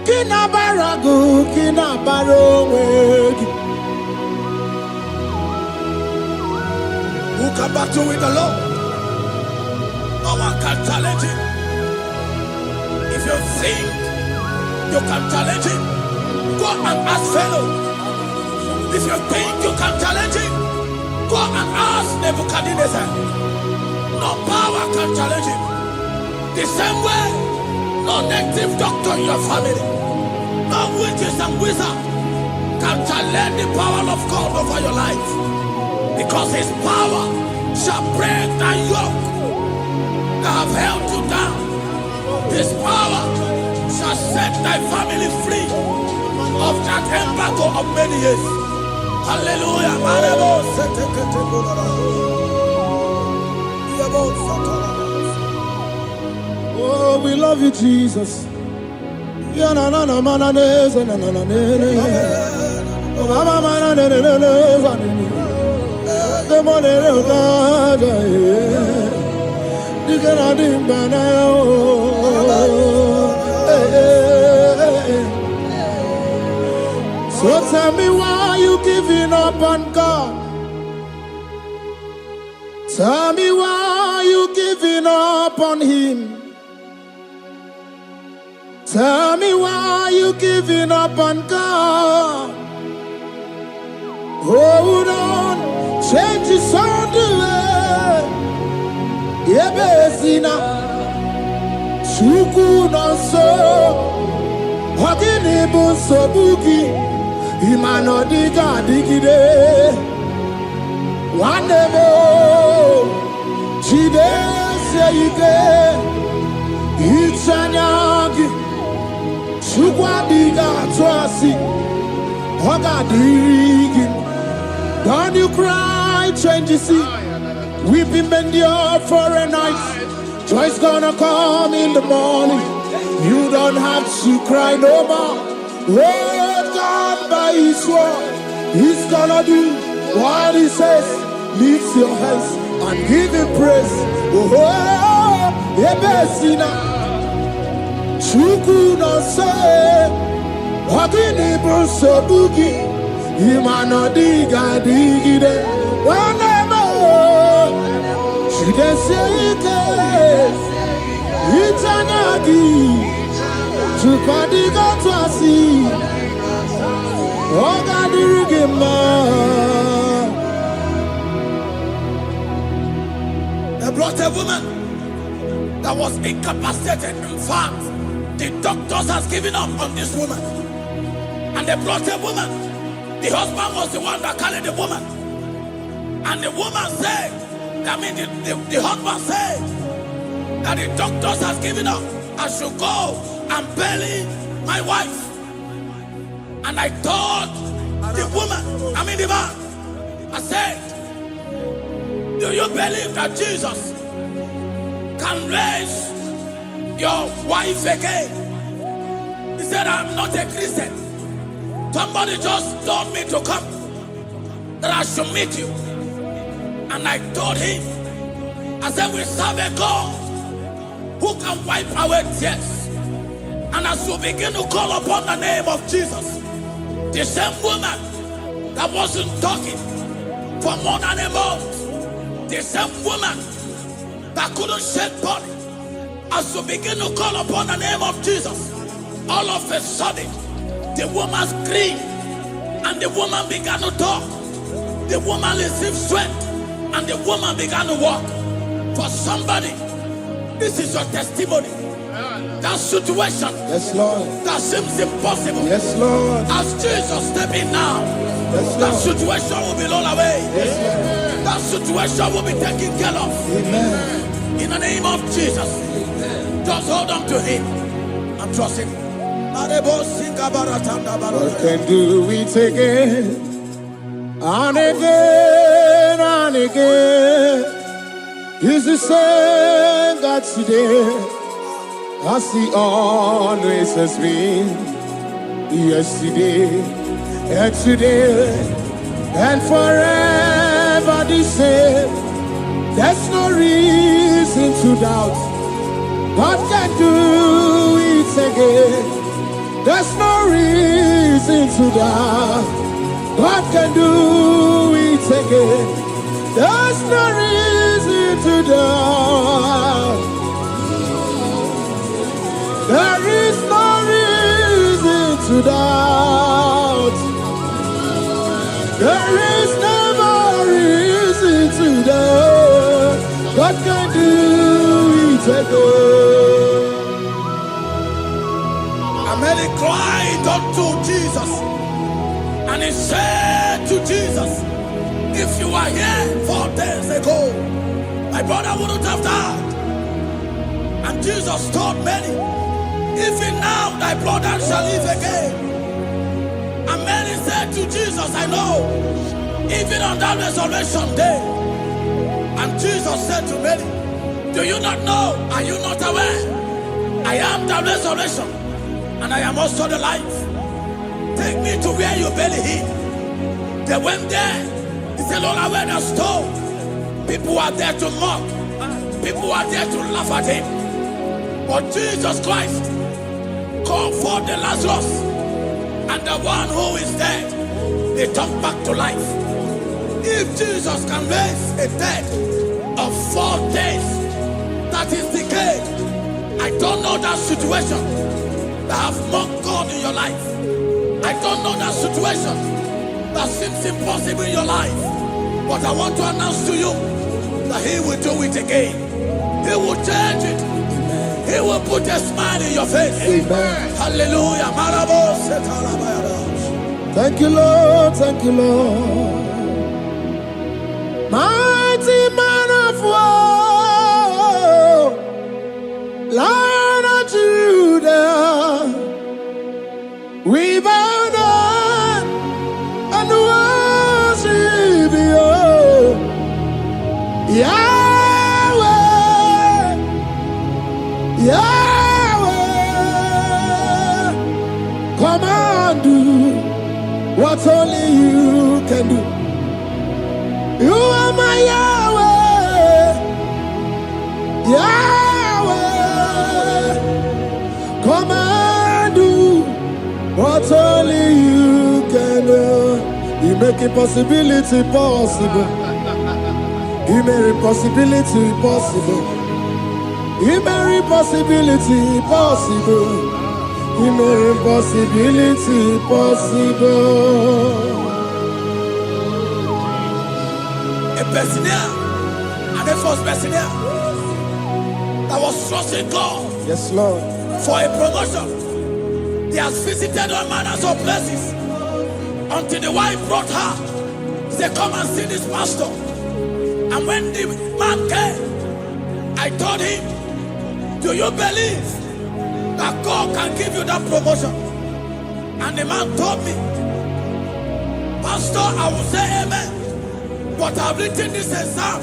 Speaker 2: kina baragu kina barowegi. Who can battle with the Lord? No one can challenge him. If you think you can challenge him, go and ask fellow. If you think you can challenge him, go and ask Nebuchadnezzar. No power can challenge him. The same way
Speaker 1: No native doctor in your family, no witches and wizards can challenge the power of God over your life, because his power shall break that yoke that have held you down. His power shall set thy family free of that embargo of many years. Hallelujah.
Speaker 2: Oh, we love you, Jesus. So tell me, why you giving up on God? Tell me, why you giving up on him? Tell me, why you giving up on God? Hold on, change is on the way. Yebesina, Suku no so, Hagini bunso buki, Imano diga digide, Wandebo, Chide seyike, Ichanyagi, Sukwa diga twasi, Hoga digin. Don't you cry, change you see. Weeping endure for a night. Joy's gonna come in the morning. You don't have to cry no more. Hold God by his word. He's gonna do what he says. Lift your hands and give him praise. Oh, Ebesina. Chuku no say. Wakini bruso bugi. Imano diga digide. Whenever she dey say it, Itanyagi, Chukadiga twasi, Oga dirigima.
Speaker 1: They brought a woman that was incapacitated. In fact, the doctors has given up on this woman. And they brought a woman. The husband was the one that carried the woman. And the woman said, the husband said that the doctors has given up. I should go and bury my wife. And I told the woman, the man, I said, do you believe that Jesus can raise your wife again? He said, I'm not a Christian. Somebody just told me to come, that I should meet you. And I told him, I said, we serve a God who can wipe away tears. And as we begin to call upon the name of Jesus, the same woman that wasn't talking for more than a month, the same woman that couldn't shed blood, as we begin to call upon the name of Jesus, all of a sudden, the woman screamed and the woman began to talk. The woman received strength and the woman began to walk. For somebody, this is your testimony. That situation,
Speaker 2: yes, Lord,
Speaker 1: that seems impossible,
Speaker 2: yes, Lord,
Speaker 1: as Jesus step in now,
Speaker 2: yes,
Speaker 1: that situation will be rolled away.
Speaker 2: Yes,
Speaker 1: that situation will be taken care of.
Speaker 2: Amen.
Speaker 1: In the name of Jesus, just hold on to him and trust him. God
Speaker 2: can do it again and again and again. He's the same God today as he always has been. Yesterday and today and forever the same. There's no reason to doubt. God can do it again. There's no reason to doubt. God can do it again. There's no reason to doubt. There is no reason to doubt. There is never reason to doubt. God can do it again.
Speaker 1: he cried unto Jesus, and he said to Jesus, if you were here 4 days ago, my brother wouldn't have died. And Jesus told many, even now thy brother shall live again. And many said to Jesus, I know, even on that resurrection day. And Jesus said to many, do you not know? Are you not aware? I am the resurrection, and I am also the life. Take me to where you believe. They went there. He said, Lord, I went a stone. People are there to mock. People are there to laugh at him. But Jesus Christ called for the Lazarus, and the one who is dead, they come back to life. If Jesus can raise a dead of 4 days, that is decayed, I don't know that situation that have mocked God in your life. I don't know that situation that seems impossible in your life. But I want to announce to you that he will do it again. He will change it. He will put a smile in your face.
Speaker 2: Amen.
Speaker 1: Hallelujah.
Speaker 2: Thank you, Lord. Thank you, Lord. Mighty man of war, Lion of Judah, we bow down and worship you, Yahweh, Yahweh. Come and do what only you can do. You are my Yahweh, Yahweh. Come and do what only you can do. You make impossibility possible. You make impossibility possible. You make impossibility possible. You make impossibility possible.
Speaker 1: A Bessenia, and the first Bessenia that was trusting God,
Speaker 2: Yes, Lord.
Speaker 1: for a promotion. He has visited all manners of places until the wife brought her. He said, come and see this pastor. And when the man came, I told him, do you believe that God can give you that promotion? And the man told me, Pastor, I will say amen, but I've written this exam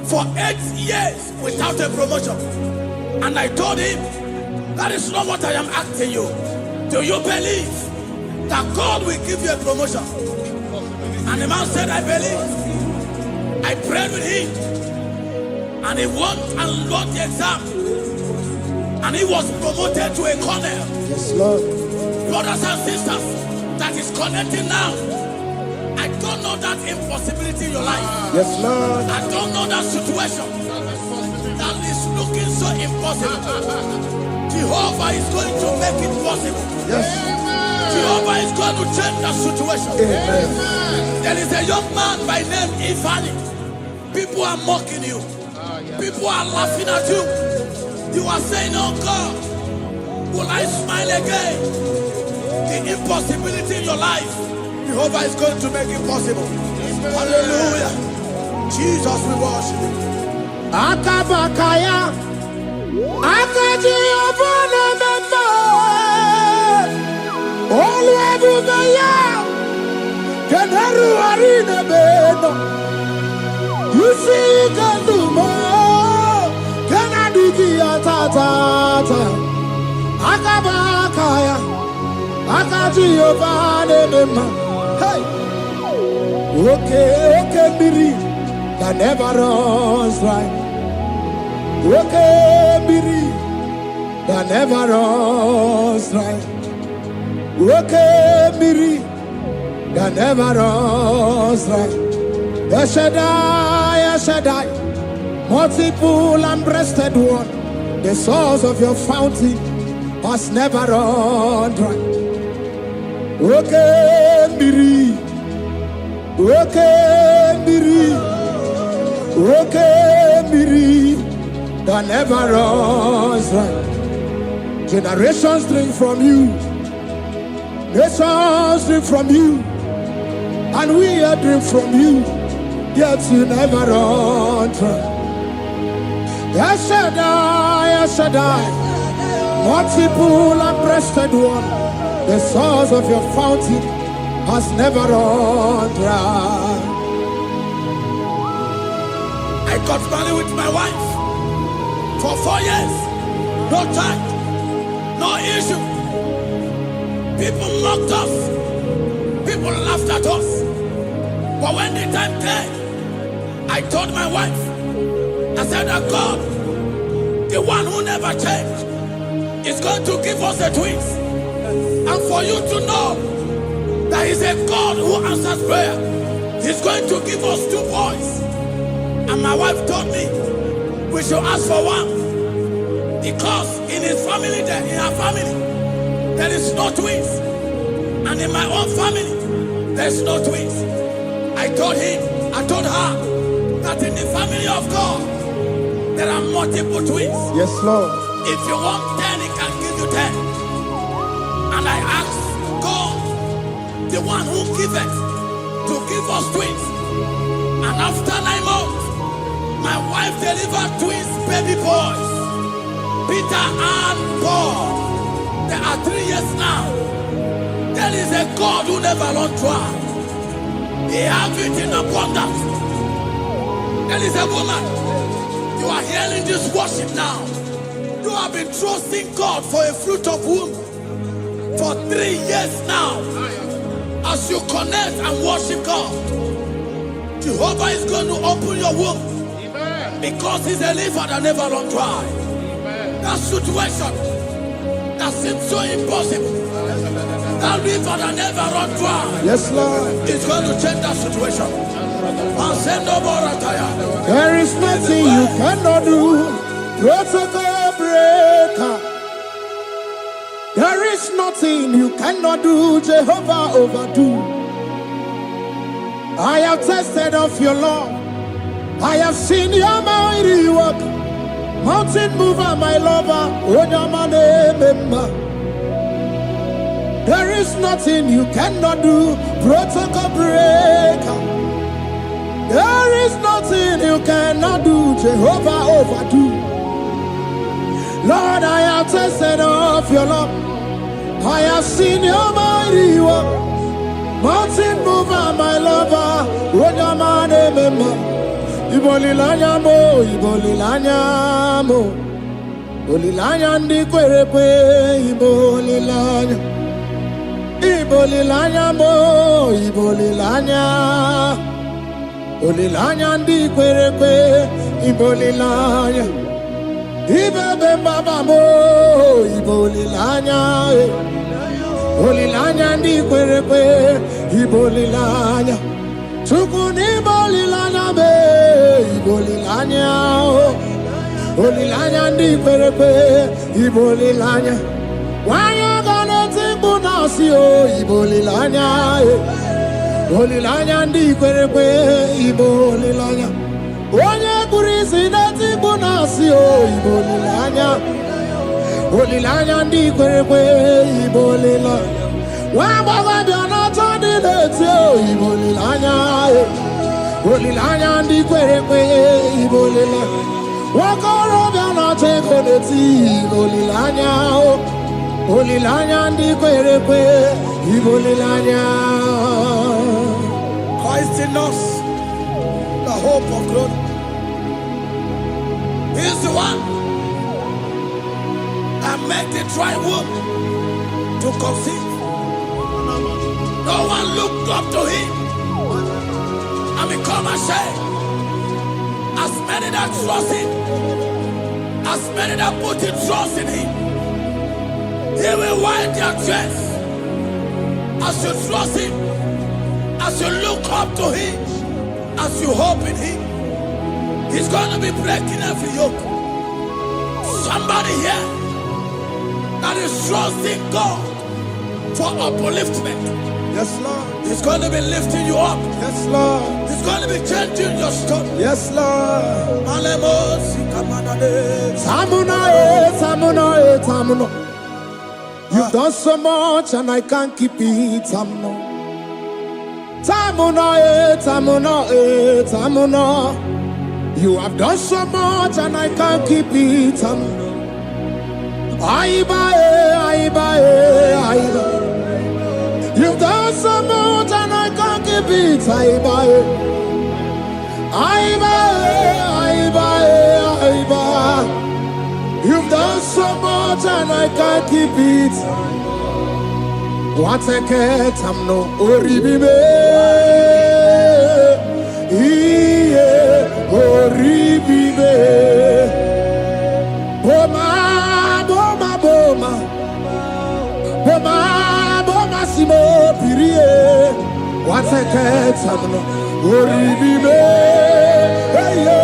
Speaker 1: for 8 years without a promotion. And I told him, that is not what I am asking you. Do you believe that God will give you a promotion? And the man said, I believe. I prayed with him, and he won and wrote the exam, and he was promoted to a colonel.
Speaker 2: Yes, Lord.
Speaker 1: Brothers and sisters that is connecting now, I don't know that impossibility in your life.
Speaker 2: Yes, Lord.
Speaker 1: I don't know that situation that is looking so impossible. Jehovah is going to make it possible.
Speaker 2: Yes.
Speaker 1: Jehovah is going to change the situation.
Speaker 2: Amen.
Speaker 1: There is a young man by name Ifani. People are mocking you. People are laughing at you. You are saying, oh God, will I smile again? The impossibility in your life, Jehovah is going to make it possible. Hallelujah. Jesus, we worship you.
Speaker 2: Akabakaya, Akaji Obana Memba, Olwebugaya, Kenaru Arina Beno. You see, you can do more. Kenadiki Atata, Akabakaya, Akaji Obana Memba. Hey, okay, Biri. That never runs dry. Okay, Biri, that never runs dry. Okay, Biri, that never runs dry. Shaddai, multiple and breasted one, the source of your fountain has never run dry. Okay, Biri, okay, Biri. Okay, Miri, that never runs dry. Generations drink from you, Nations drink from you, and we are drink from you, yet you never run dry. Yes, Shaddai, multiple and breasted one, the source of your fountain has never run dry.
Speaker 1: I got married with my wife for 4 years. No child, no issue. People mocked us. People laughed at us. But when the time came, I told my wife, I said that God, the one who never changed, is going to give us a twins. And for you to know that He's a God who answers prayer, He's going to give us 2 boys. And my wife told me we should ask for one, because in his family, in her family, there is no twins, and in my own family, there is no twins. I told her that in the family of God, there are multiple twins.
Speaker 2: Yes, Lord.
Speaker 1: If you want 10, He can give you 10. And I asked God, the one who giveth, to give us twins. And after 9 months, my wife delivered twins, baby boys, Peter and Paul. There are 3 years now. There is a God who never runs dry. He has it in abundance. There is a woman. You are hearing this worship now. You have been trusting God for a fruit of womb for 3 years now. As you connect and worship God, Jehovah is going to open your womb. Because He's a river that never runs dry. That situation that seems so impossible, that river that never runs dry,
Speaker 2: yes, Lord,
Speaker 1: is going to change that situation.
Speaker 2: There is nothing you cannot do. Protocol breaker. There is nothing you cannot do. Jehovah overdo. I have tested of your love. I have seen your mighty work. Mountain mover, my lover. There is nothing you cannot do. Protocol breaker. There is nothing you cannot do. Jehovah overdo. Lord, I have tasted of your love. I have seen your mighty work. Mountain mover, my lover. Ibolilanya mo, ibolilanya mo. Bolilanya ndi kwerepe, ibolilanya. Ibolilanya mo, ibolilanya. Bolilanya ndi kwerepe, ibolilanya. Ibebe baba mo, ibolilanya. Bolilanya ndi kwerepe, ibolilanya. Tukuni bolilanya be, ibolilanya. Bolilanya ndi kwerepe, ibolilanya. Wanya gane tibu nasi o, ibolilanya. Bolilanya ndi kwerepe, ibolilanya. Wanya kurisi na tibu nasi o, ibolilanya. Bolilanya ndi kwerepe, ibolilanya. Wamba biana tandi leti o, ibolilanya. Bolilanya ndi kwerepe, ibolilanya. Wakoro biana teko leti, ibolilanya. Bolilanya ndi kwerepe, ibolilanya.
Speaker 1: Christ in us, the hope of glory. He is the one that made the dry womb to conceive. No one looked up to Him and become ashamed. As many that trust Him, as many that put in trust in Him, He will wipe their tears. As you trust Him, as you look up to Him, as you hope in Him, He's going to be breaking every yoke. Somebody here that is trusting God for upliftment.
Speaker 2: Yes, Lord.
Speaker 1: He's going to be lifting you up.
Speaker 2: Yes, Lord.
Speaker 1: He's going to be changing your story.
Speaker 2: Yes, Lord.
Speaker 1: Malemos, Kamanade.
Speaker 2: Tamuna, Tamuna, Tamuna. You've done so much and I can't keep it. You have done so much and I can't keep it. You've done so much and I can't keep it. You've done so much and I can't keep it. What a cat, I'm no oribibe. Oribibe. Boma, boma, boma. Boma, boma, simo, pirie. What a cat, I'm no oribibe. Hey, yo.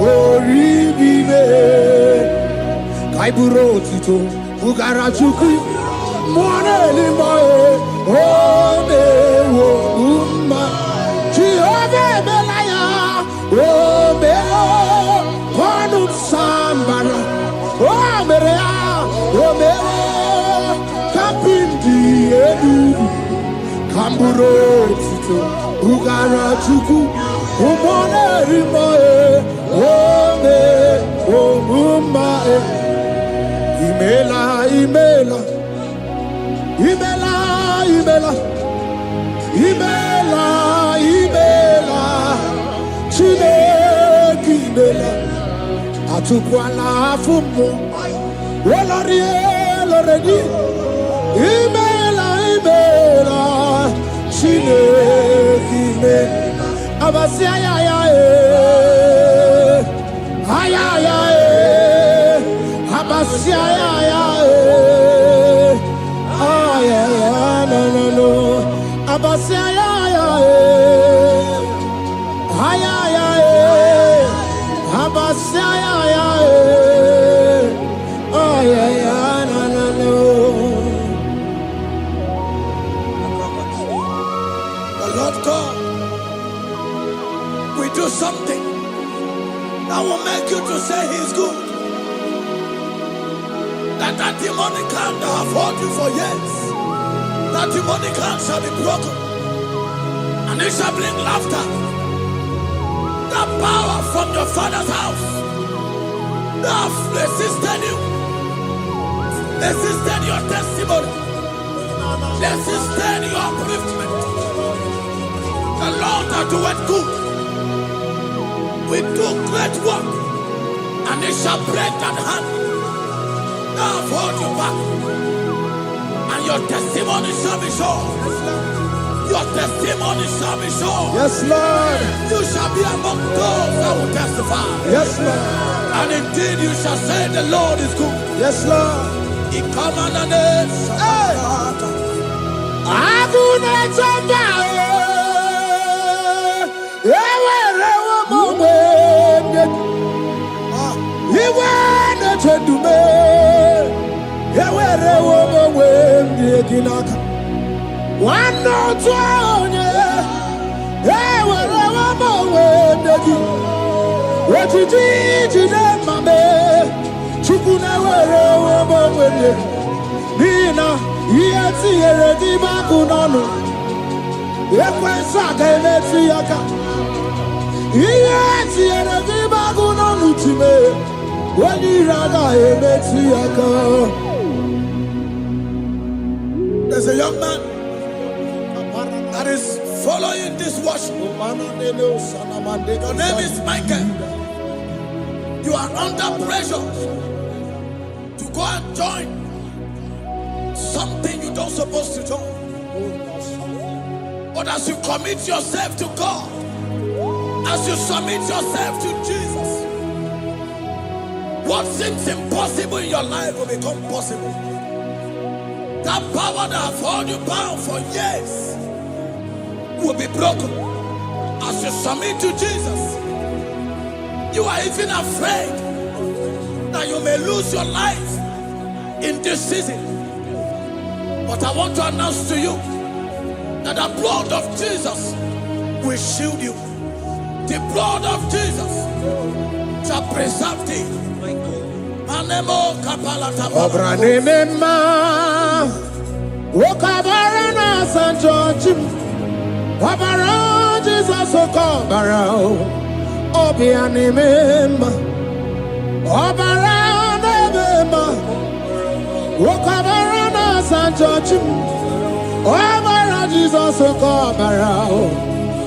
Speaker 2: Oribibe. Kaiburo tito. Ugarachuku, Mone Limae, Ome Woma, Chiove Belaya, Ome Panu Sambara, Omerea, Ome Kapindi Edu, Kamburo Tito, Ugarachuku, Mone Limae, Ome Woma. Imela, Imela, Imela, Imela, Imela, Imela, Chineki Imela, Atukwala Fumo, Olarie, Loredi, Imela, Imela, Chineki Imela, Abasia, Ayaya, Abasia, no. Abasia, Abasia, no. The Lord God will do something that will make you to say He's good. That demonic hand that have held you for years, that demonic hand shall be broken, and it shall bring laughter. That power from your father's house that have resisted you, resisted your testimony, resisted your upliftment. The Lord that doeth good will do great work, and it shall break that hand. I've hold you back, and your testimony shall be sure. Your testimony shall be sure.
Speaker 3: Yes, Lord.
Speaker 2: You shall be among those that will testify.
Speaker 3: Yes, Lord.
Speaker 2: And indeed you shall say the Lord is good.
Speaker 3: Yes, Lord.
Speaker 2: He come on the name. There's a young man that is following this worship. Your name is Michael. You are under pressure to go and join something you don't supposed to join. But as you commit yourself to God, as you submit yourself to Jesus, what seems impossible in your life will become possible. That power that has held you bound for years will be broken. As you submit to Jesus, you are even afraid that you may lose your life in this season. But I want to announce to you that the blood of Jesus will shield you. The blood of Jesus shall preserve thee. And Obranema, Wokabarana San George, Wabara Jesus Okobara, Obianimema, Obaranema, Wokabarana San George, Wabara Jesus Okobara,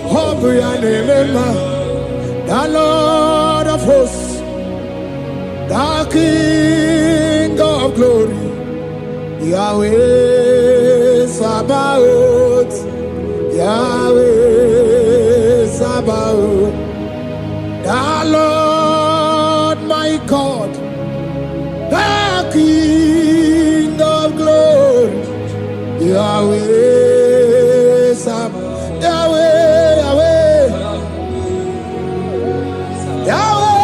Speaker 2: Obianimema, the Lord of hosts, the King of glory, Yahweh Sabaoth, Yahweh Sabaoth, the Lord my God, the King of glory, Yahweh Sabaoth, Yahweh, Yahweh, Yahweh.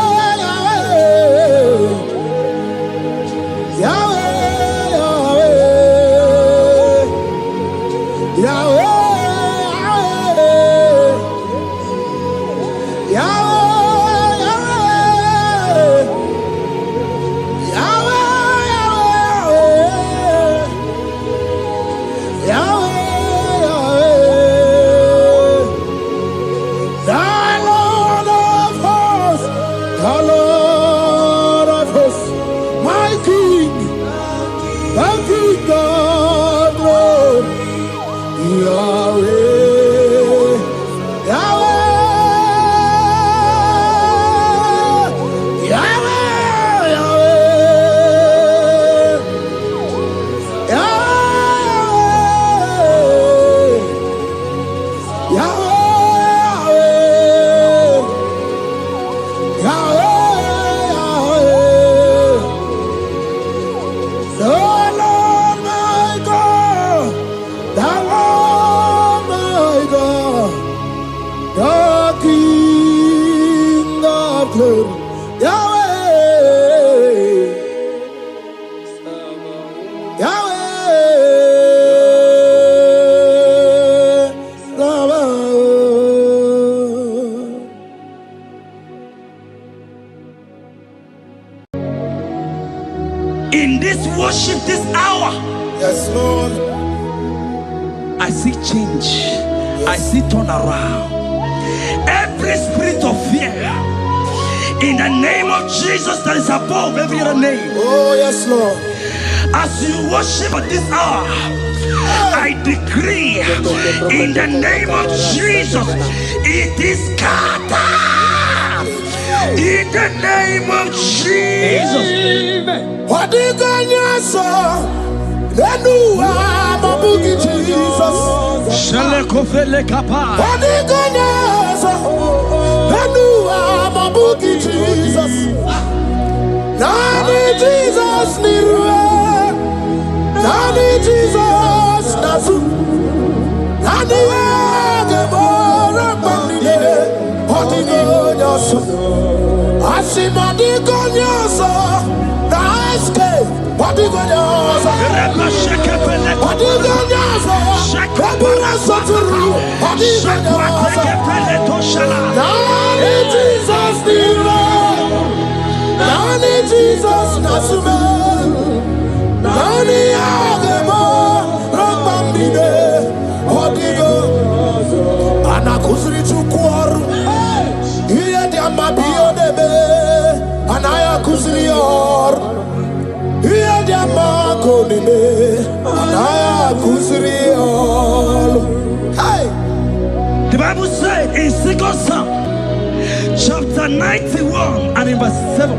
Speaker 1: In this worship, this hour,
Speaker 2: yes, Lord,
Speaker 1: I see change. I see turnaround. Every spirit of fear, in the name of Jesus that is above every other name.
Speaker 2: Oh, yes, Lord.
Speaker 1: As you worship at this hour, I decree in the name of Jesus, it is scattered. In the name of Jesus.
Speaker 2: What you gonna say? Then you are Babuki Jesus.
Speaker 1: Shalekofele kapa.
Speaker 2: What you gonna say? Then you are Babuki Jesus. Nani Jesus niruwe. Nani Jesus nasu. Nani wagemora bandide. What you gonna say? Asimadi gonna say. What do you want to
Speaker 1: The Bible said in 2 Psalm chapter 91 and in verse 7,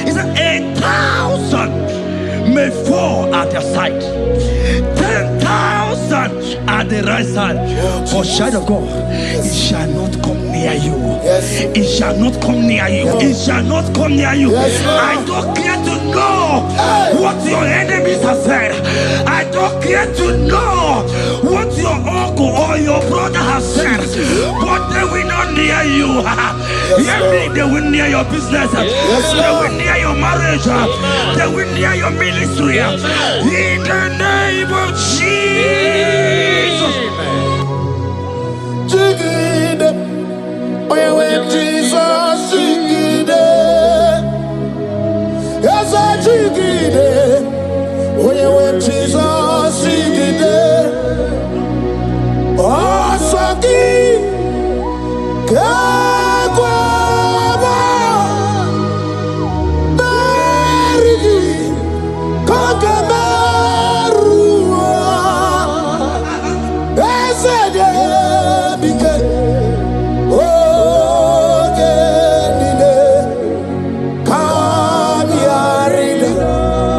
Speaker 1: it said 1,000 may fall at their side, 10,000 at the right side, for child of God, it shall not come near you. It shall not come near you. It shall not come near you. I don't care to know what your enemies have said. I don't care to know what your uncle or your brother has said, but they will not near you. They will near your business. They will near your marriage. They will near your ministry. In the name of Jesus.
Speaker 2: Jesus, Jesus igide osagi kakwaba berigi kagamerua ezede bike ogenine kamiarida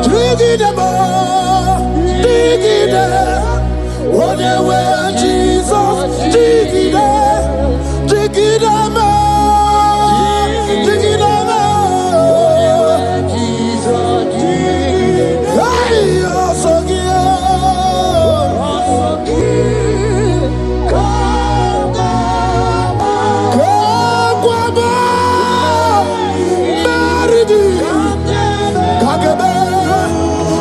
Speaker 2: digidema digide onewe Jesus digide digidema digidema Jesus digide hey osogie kakwaba maridi kagebe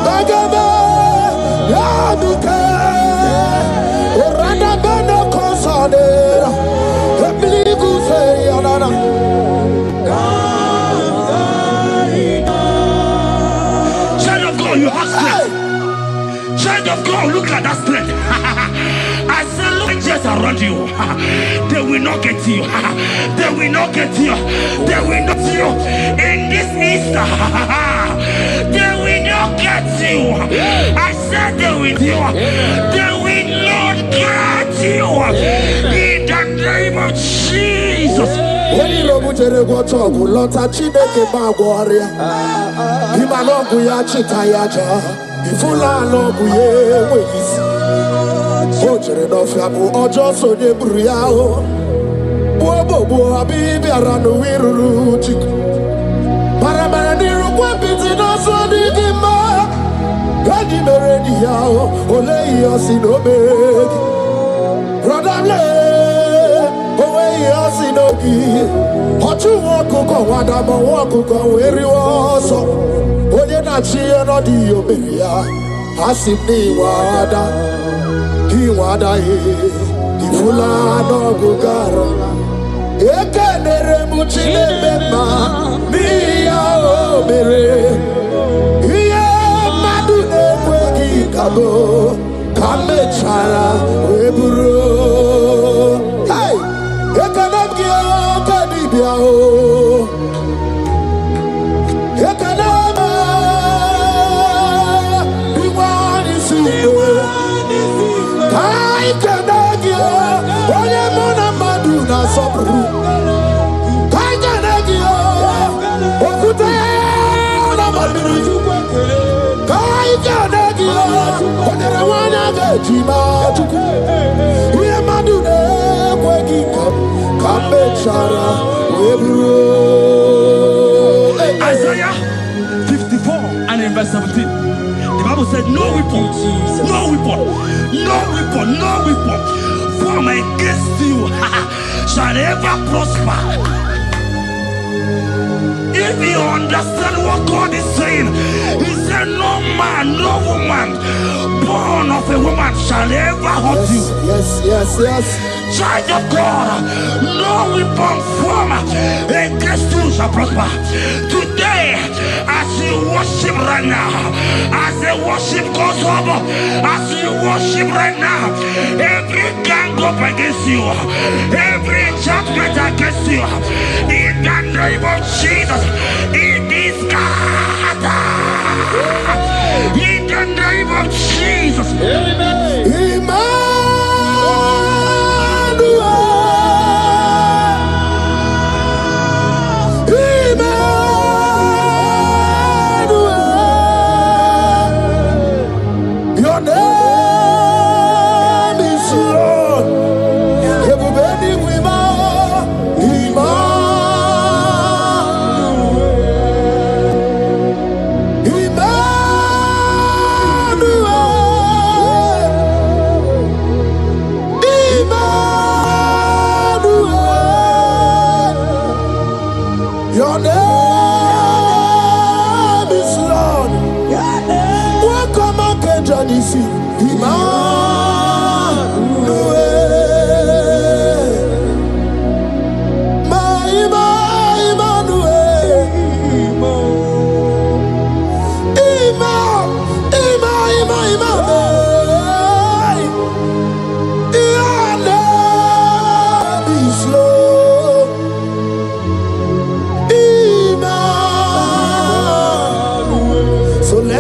Speaker 2: kagebe yaduke orada beno konsadera ebligu se yanana
Speaker 1: Child of God, you have strength. Child of God, look at that strength. I say, look just around you. They will not get you. They will not get you. They will not get you. In this Easter, they will not get you. I said they will you. They will not get you. In the name of Jesus.
Speaker 2: Oni robu jere gotogu lota Chineke magwaria Imanongu ya chita ya ja Ifula nongu ye wegisi Ojere nofya bu ojo sonye buru ya o Buobo abibi aranu wiruru chiku Paramara niru kwa piti no soni gima Gadi meredi ya o Ole iyo sinobegi Rodamle Yasinogi, Hotu Wakuko, Wadamo Wakuko, where you also. Oyena Chia no dio beria, Hasibni Wada, Kiwada, Ifula no Gugara, Ekanere Muchile Bema, Mia Obere, Ia Madune Wegi Kabo, Kame Chara, Weburu. Hey! Ekanamgia kadibiao Ekanama Iwani siwe Kai kanagia Onye mona madu na sobru Kai kanagia Okute na madu Kai kanagia Onye rawana gejima tuku Iye madu ne kwegika
Speaker 1: Isaiah 54 and in verse 17, the Bible said, no weapon, no weapon, no weapon, no weapon formed against you shall ever prosper. If you understand what God is saying, He said, no man, no woman born of a woman shall ever hurt you.
Speaker 2: Yes.
Speaker 1: Child of God, no weapon formed against you shall prosper. Today, as you worship right now, as the worship goes over, as you worship right now, every gang up against you, every judgment against you, in the name of Jesus, it is God. In the name of Jesus,
Speaker 2: Amen. Your name is Lord. Everybody we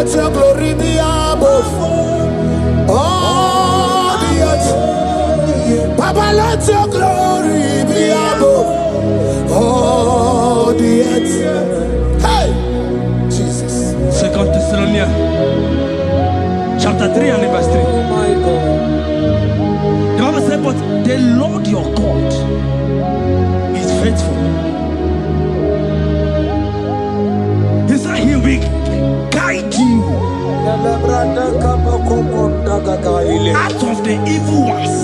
Speaker 2: let your glory be above all the earth. Papa, let your glory be above all the earth. Hey, Jesus.
Speaker 1: 2 Thessalonians chapter 3 and verse 3.
Speaker 3: Oh my God.
Speaker 1: The Bible said, but the Lord your God is faithful. He said he will guide you out of the evil ones.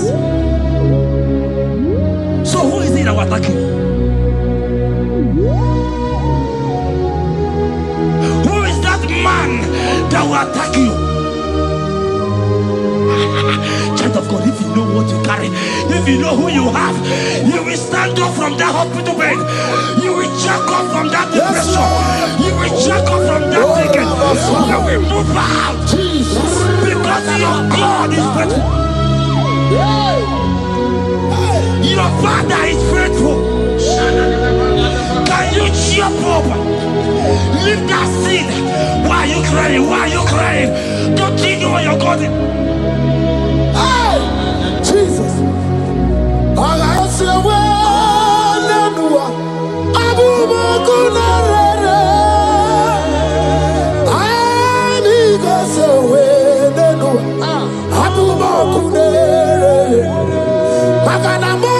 Speaker 1: So who is it that will attack you? Who is that man that will attack you? Child of God, if you know what you carry, if you know who you have, you will stand up from that hospital bed. You will jack up from that depression. You will jack up from that ticket. You will move out. Because your God is faithful. Your Father is faithful. Can you jump up? Leave that seed. Why are you crying? Why are you crying? Don't you know what you're going?
Speaker 2: Hey, Jesus. I say, well, Abuja, Kunarere. I need to say, well, Abuja, Kunarere. Magana mo,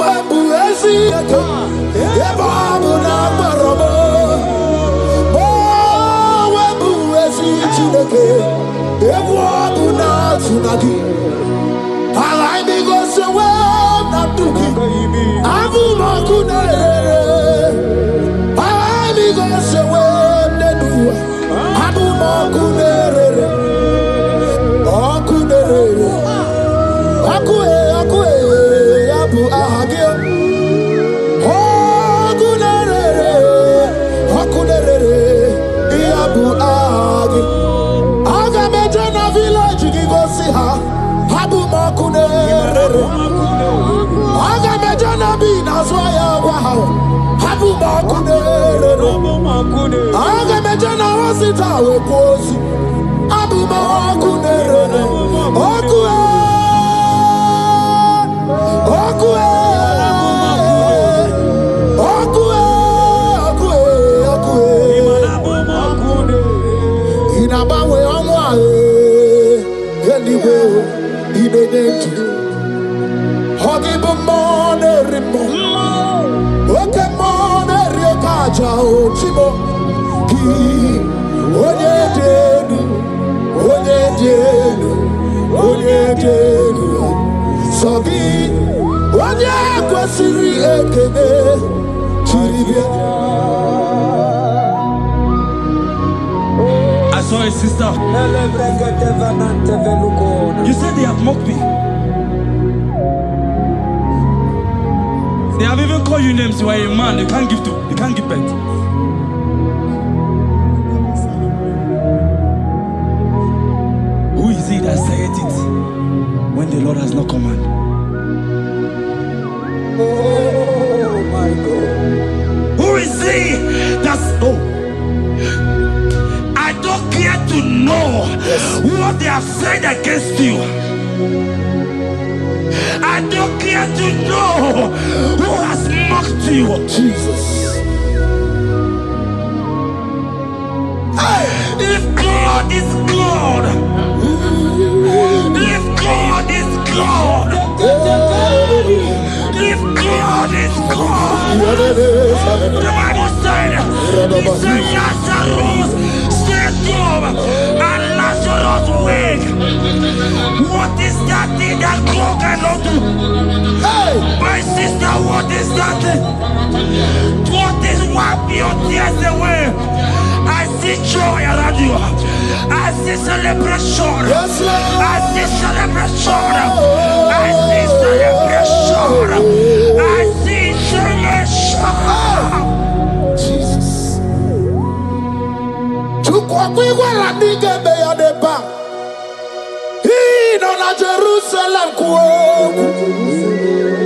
Speaker 2: webuesi, eba abuna marobo. Mo, webuesi, chineke, ewa abuna tunagi. I go so well, not to be. Abu Makunere. I go so well, Nedu. Abu Makunere. Akunere. Akue, Abu Ahagio. Akunere. Abu Ahagi. Agamejana village, you go see her. Abu Makunere. Agamejana be that's why Abu Makunere. Agamejana was it our posi. Abu Makunere. Okue. Inabawe amwa anyway. Hogibu mone rimo, oke mone riokaja ochimo. Onye denu, sogi, onye kwesiri ekene, chiribia.
Speaker 1: I saw a sister. You said they have mocked me. They have even called you names. You are a man. You can't give birth. Who is it that said it when the Lord has not commanded?
Speaker 3: Oh my God.
Speaker 1: Who is he that's I don't care to know what they have said against you. I don't care to know who has mocked you.
Speaker 2: Jesus.
Speaker 1: If God is God, if God is God, if God is God, the Bible said, he said Lazarus stayed up and Lazarus wake. What is that thing that God cannot do? Hey, my sister, what is that thing? What is wiping your tears away? I see joy around you. I see celebration.
Speaker 2: Yes, Lord.
Speaker 1: I see celebration. I see celebration. I see celebration.
Speaker 2: Jesus. Tukwakwiwala nigebe ya deba. Ino na Jerusalem kuoku.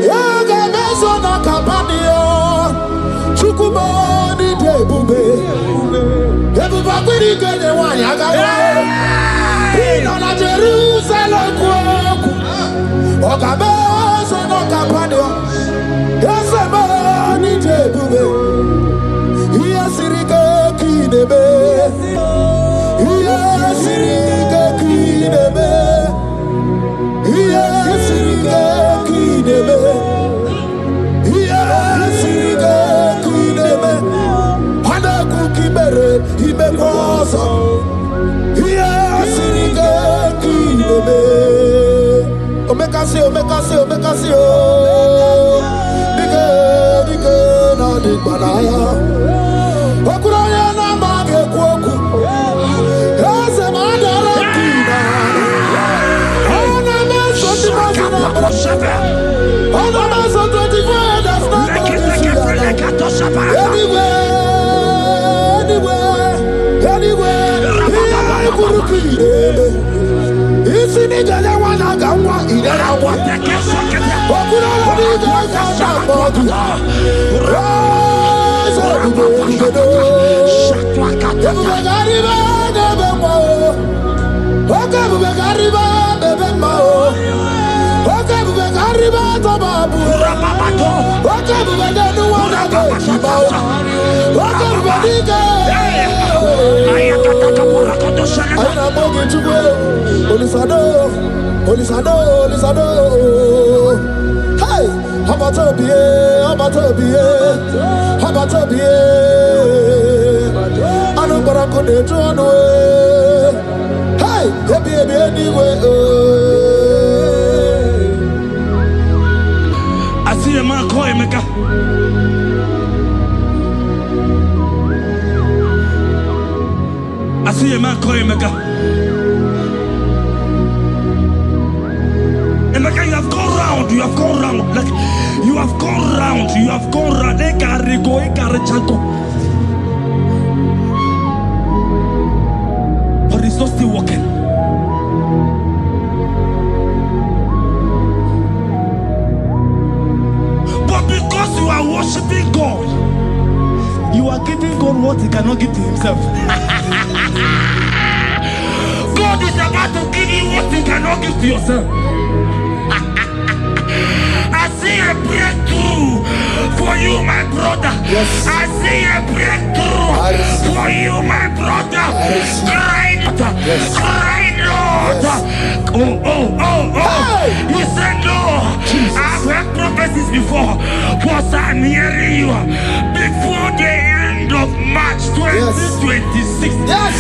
Speaker 2: Yaga mezo na kapadio. Chukuboni debube. Ebuba kwiri genye wanya gawa. Kapanio. Yes, a man in Jebube. Yes, Rika Kidebe. Yes, Rika Kidebe. Yes, Rika Kidebe. Yes, Rika Kidebe. Hana Kukibere, Ibekosa. Yes, Rika Kidebe. Omekasi, Omekasi, Omekasi, Dike, Dike, na Dikbanaya. Okuraya na Mage Kwoku. Yes, Madara Kina. Ona Maso Timazina. Ona Maso 24, that's not anywhere. Isini jale wana gawa idara wate okura wadi gaga bodu raza budo shatwa kata gariba bebe mo oka bebe gariba bebe mo oka bebe gariba to babu rabato oka bebe denu wana go chiba oka bebe diga ayata kapura kodo shana ana mogi chugwe Olisado, Olisado, Olisado. Hey, Habatobie, Habatobie, Habatobie. I know what I could do on the way. Hey, baby, anyway.
Speaker 1: I see a man call Mecca. I see a man call Mecca. You have gone round, you have gone round, like you have gone round, you have gone round. But it's not still working. But because you are worshiping God, you are giving God what He cannot give to Himself. God is about to give you what He cannot give to yourself. I see a breakthrough for you, my brother.
Speaker 2: Yes.
Speaker 1: I see a breakthrough for you, my brother. Cry, yes. Cry, Lord. Yes. Oh. Hey. You said no. Jesus. I've heard prophecies before, but I'm hearing you before the end of March 2026.
Speaker 2: Yes.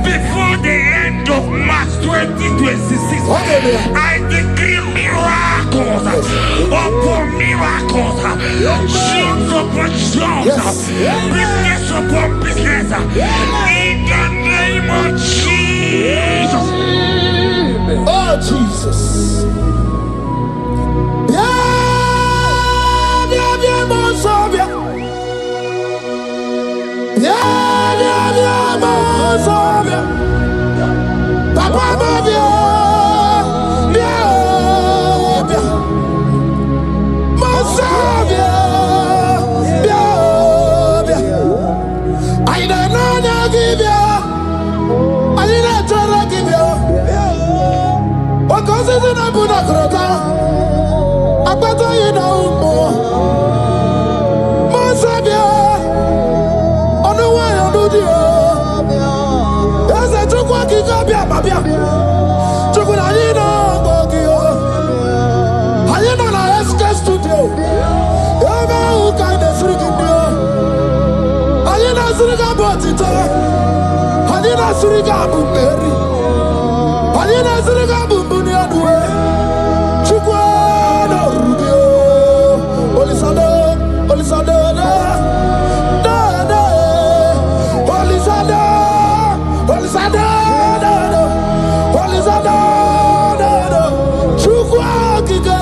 Speaker 1: Before the end of March 2026.
Speaker 2: Okay,
Speaker 1: I decree miracles upon miracles, jobs upon jobs, business upon business, in the name of Jesus.
Speaker 2: Oh, Jesus. Yeah, Monsovia. Yeah, Monsovia. Papa, Mavia. I don't know now, give you. I didn't try to give you. What goes in the Buddha? I better you know more. Monsavia. On the way, on the deal. There's a true walking up here, Babia. Chukulina, Bogio. I didn't know I escaped studio. Who kind of freaking deal? I didn't Suriga Botita. I didn't Suriga Bumberi. I didn't Suriga Bumbunia. Chukwano Rubio. Olisado, Olisado, Olisado, Olisado, Olisado, Chukwakiga.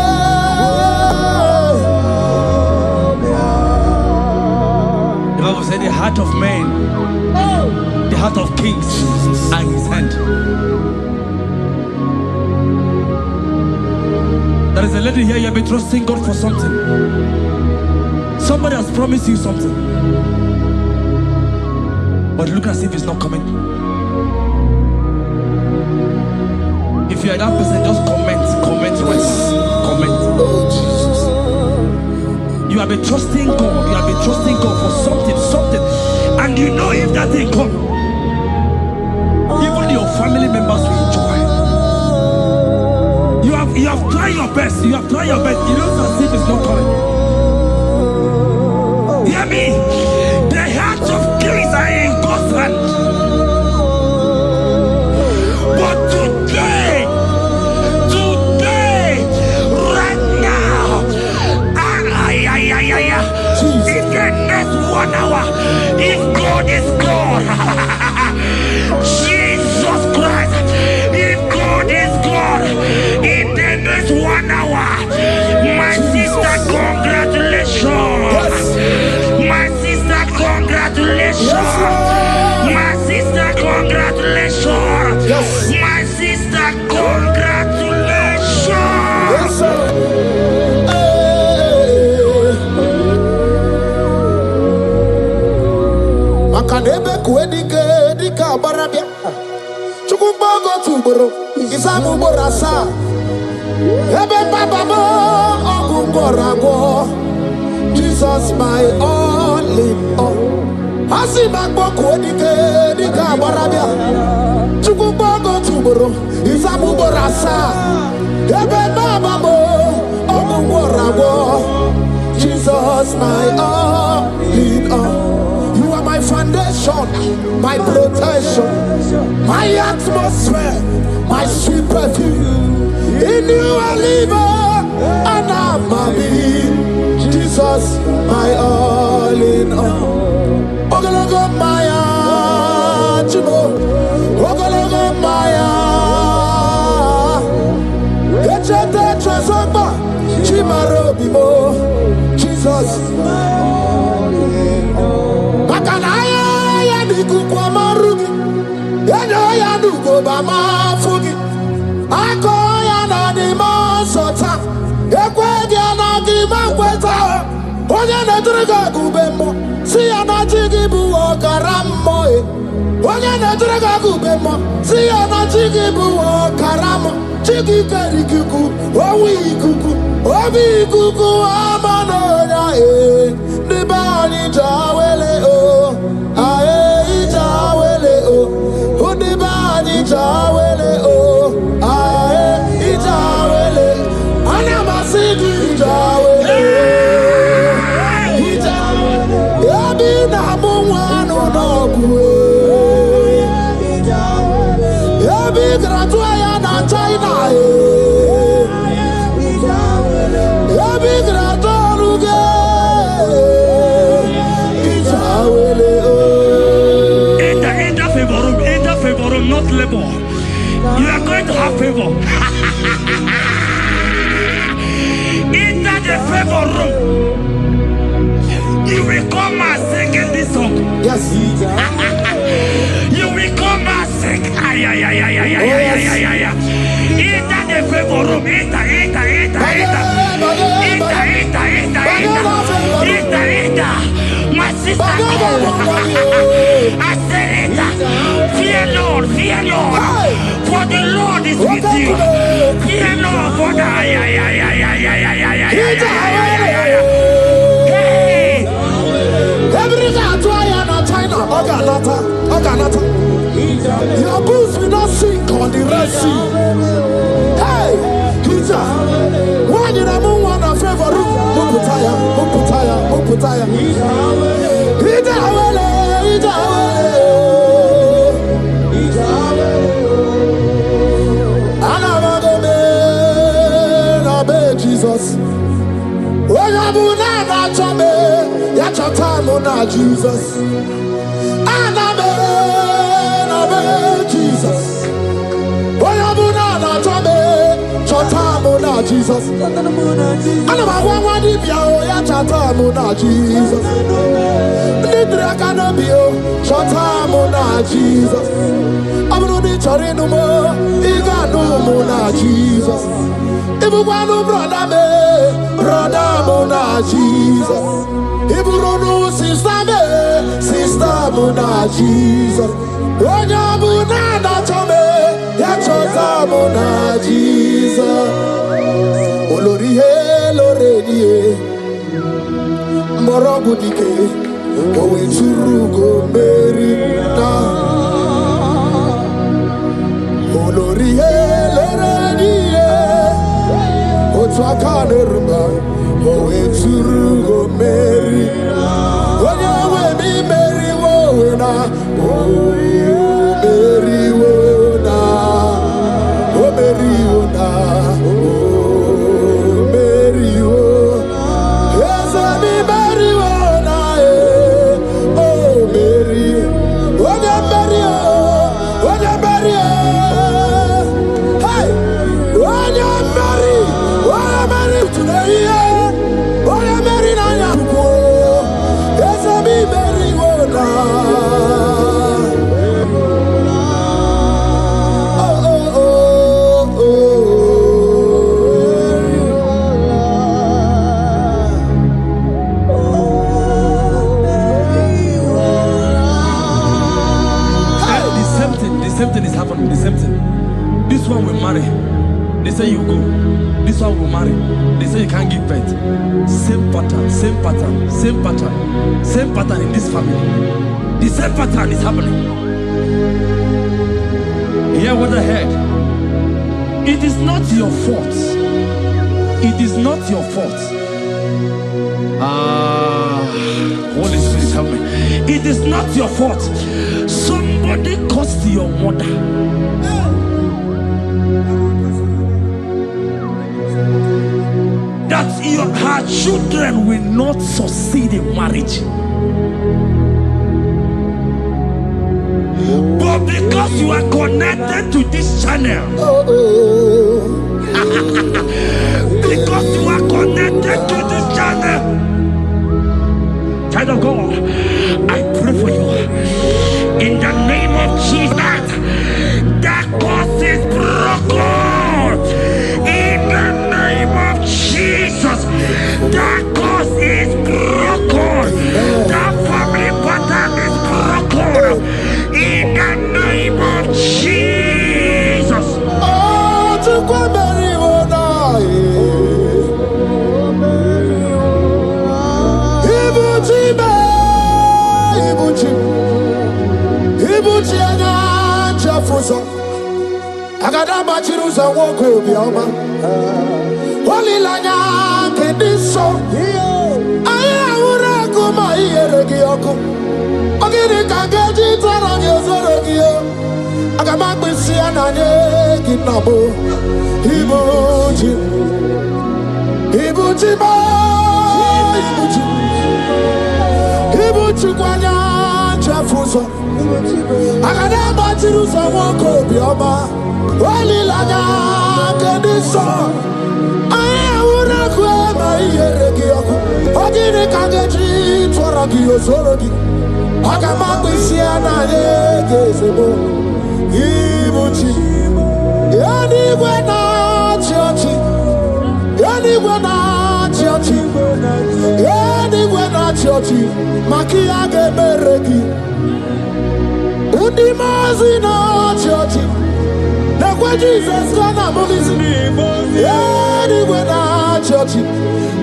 Speaker 1: The Bible said the heart of man, the heart of kings are in His hand. There is a lady here, you have been trusting God for something. Somebody has promised you something, but look as if it's not coming. If you are that person, just comment, comment.
Speaker 2: Oh, Jesus.
Speaker 1: You have been trusting God. You have been trusting God for something. And you know if that thing come, even your family members will enjoy. You have tried your best. You have tried your best. You know as if it's not coming. Hear me? The hearts of kings are in God's hand. But today, right now, in the next 1 hour, if God is God, Jesus Christ, if God is God, in the next 1 hour, my sister, congratulations. My sister, congratulations. My sister, congratulations. My sister, congratulations.
Speaker 2: Yes, sir. Makanebe kuedike dika barabia. Chukumbago tuboro isamu borasa. Ebe baba mo ogungorago. Jesus my all in all. Asibagbo kuedike dika barabia. Chukumbago tuboro isamu borasa. Ebe baba mo ogungorago. Jesus my all in all. My foundation, my protection, my atmosphere, my sweet perfume. In you I live and I'm a being. Jesus, my all in all. Lokogoma, Chibo. Lokogoma, Echete Trasoba, Chimarobimo. Jesus. Makanaya ya dikukwa marugi, yano ya nugo bama fugi. Ako ya na di masota, ekwe ya na di makweta. Onye netrega gubemo, si ya na chigi buwo karamo. Onye netrega gubemo, si ya na chigi buwo karamo. Chigi keri kuku, owi kuku, obi kuku amano ya Nibani jawele o, ae jawele o. Nibani jawele o, ae jawele. Anamasidi jawele. Yabi na mungwano nogwe. Yabi gratua ya na China Yabi gratua ruge.
Speaker 1: Enter favor room, not labor. You are going to have favor. Enter the favor room. You will come and sing in this song.
Speaker 2: Yes.
Speaker 1: You will come and sing. Enter the favor room. Enter. My sister, I said it. Fear Lord. For the Lord is with you. Fear Lord, for the Hey.
Speaker 2: Oganata. Your boots will not sink on the Red Sea. Hey, Peter, why did I move on a favor room? Muputaya. Jesus. When I'm not chame, yachatamuna Jesus. Jesus. When I'm not chame, chatamuna Jesus. And I'm one yachatamuna Jesus. Nidra canabio, chatamuna Jesus. I'm not charinumo, iganomuna Jesus. If you want to brother Mona Jesus. If you don't know sister Mona Jesus. When you're Mona Tome, you're Mona Jesus. Olori he, Loredi. Morogudike, Owe Turugo Merina, Olorie, Lorenie, Otwakanerba, Owe Turugo Merina, Owe mi Meri Wona, Meri Wona, Meri Wona, Meri Wona, yes, mi Meri Wona, oh Meri, Wona Meri, Wona Meri, hey, Wona Meri, Wona Meri today, Wona Meri na yaku, yes, mi Meri Wona.
Speaker 1: The same thing is happening. The same thing. This one will marry. They say you go. This one will marry. They say you can't give birth. Same pattern, same pattern, same pattern, same pattern in this family. The same pattern is happening. Hear what I heard. It is not your fault. It is not your fault. Holy Spirit, help me. It is not your fault. Somebody caused your mother. That her children will not succeed in marriage. But because you are connected to this channel, because you are connected to this channel, child of God, I pray for you in the name of Jesus. That cause is broken in the name of Jesus. That cause is broken. That family pattern is broken in the name of Jesus.
Speaker 2: Oh, to go marry one Ibuchi anya chafuso agada machiruza woko bioma walilanya kediso aya ura kuma iyeregi oku ogiri kangeji tara nyozorogi agama kwisi ananye kinabo Ibuchi ba Ibuchi kwanya chafuso agada machiruza woko bioma walilanya kediso aya ura kuma iyeregi oku ogiri kangeji tara nyozorogi agama kwisi ananye kezebo Ibuchi anywhere na church makia gebereki undi mazi na church na kwa Jesus kana movizi anywhere na church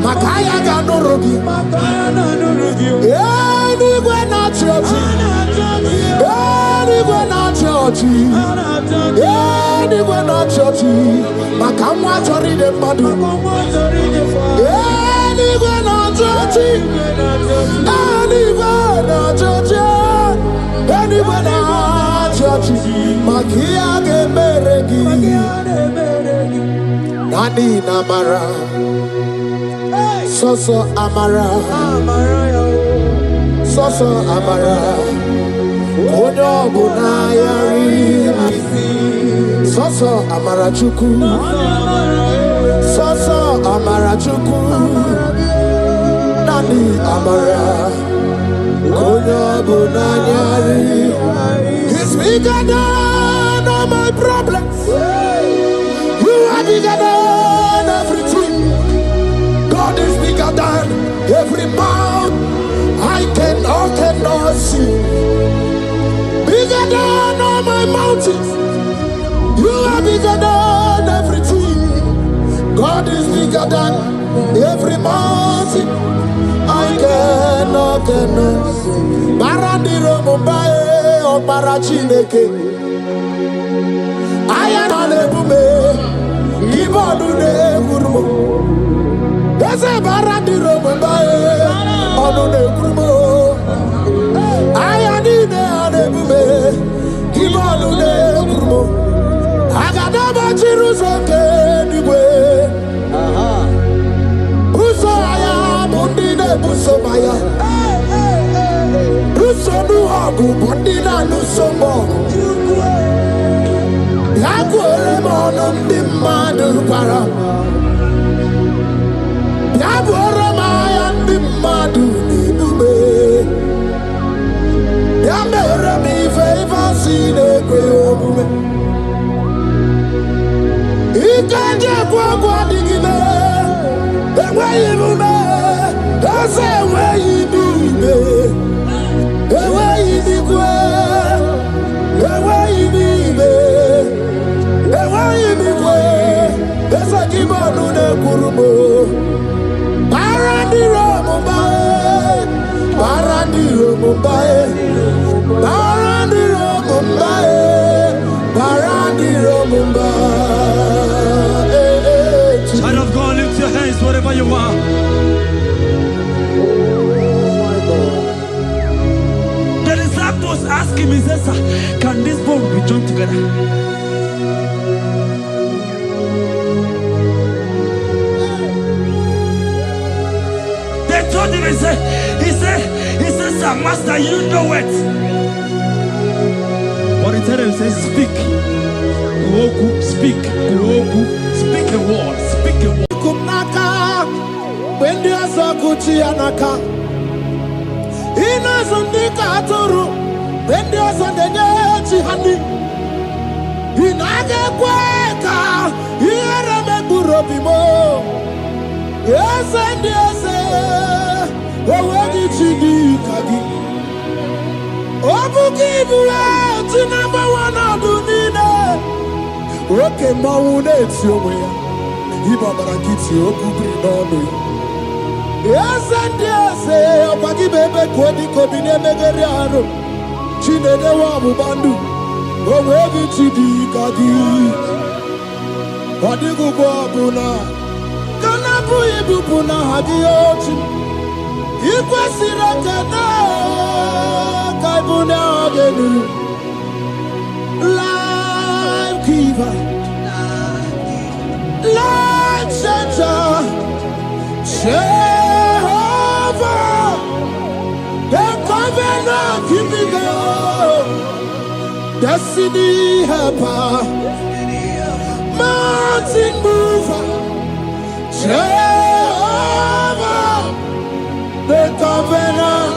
Speaker 2: makaya ganorogi anywhere na church anywhere na church anywhere na church makamwa chori de madu anywhere na church anywhere na church anywhere na church makia geberegi nani namara soso amara soso amara onyo bunayari soso amara chuku soso amara chuku nani amara onyo bunayari. He's bigger than all my problems. You are bigger than everything. God is bigger than every mountain I cannot see. Bigger than all my mountains. You are bigger than everything. God is bigger than every mountain I can Kenos, Barandiro Mumbai, or Barachineke. I am on a bume, give on the Gurmo. There's a Barandiro Mumbai, on the Gurmo. I am in the bume, give on the Gurmo. I got a Jerusalem anyway. Busaya, Bundina, Busomaya. Busonu Habu, Bundina, Nusomo. Yaguere Monum, the Madu Para. Yaguere Mayan, the Madu, Nibube. Yamere me favor, see the Gray. Ikaje kwa digime, ewe ibume, ase ewe ibibe, ewe ibikwe, ewe ibibe, ewe ibikwe, ese kibonu ne kurumo. Barandiro Mumbai, Barandiro Mumbai, Barandiro Mumbai, Barandiro Mumbai.
Speaker 1: Child of God, lift your hands wherever you are. The disciples asked him, he says, can this bone be joined together? They told him, he said, sir, master, you know it. But he told him, he says, speak. Speak. Speak a word. Speak a word.
Speaker 2: Kumnaka, when you are so good, Yanaka. Inazundika Turu, when you are so the honey. Inage Quaka, here a Burobimo. Yes, and yes, what did she do, Kagi? Obu give you out to number one of the Oke maune tsiomwe ibabara kiti okubri nono. Yes and yes, opagi bebe kodi kobine megeriano. Chinede wa bubandu, owevi chidi kadi. Wadigu kwa buna, kana buibu buna hadiyochi. Ikwe sirakana, kaibuna agenu. Giver, light changer, Jehovah, the covenant keeping God, destiny helper, mountain mover, Jehovah, the covenant,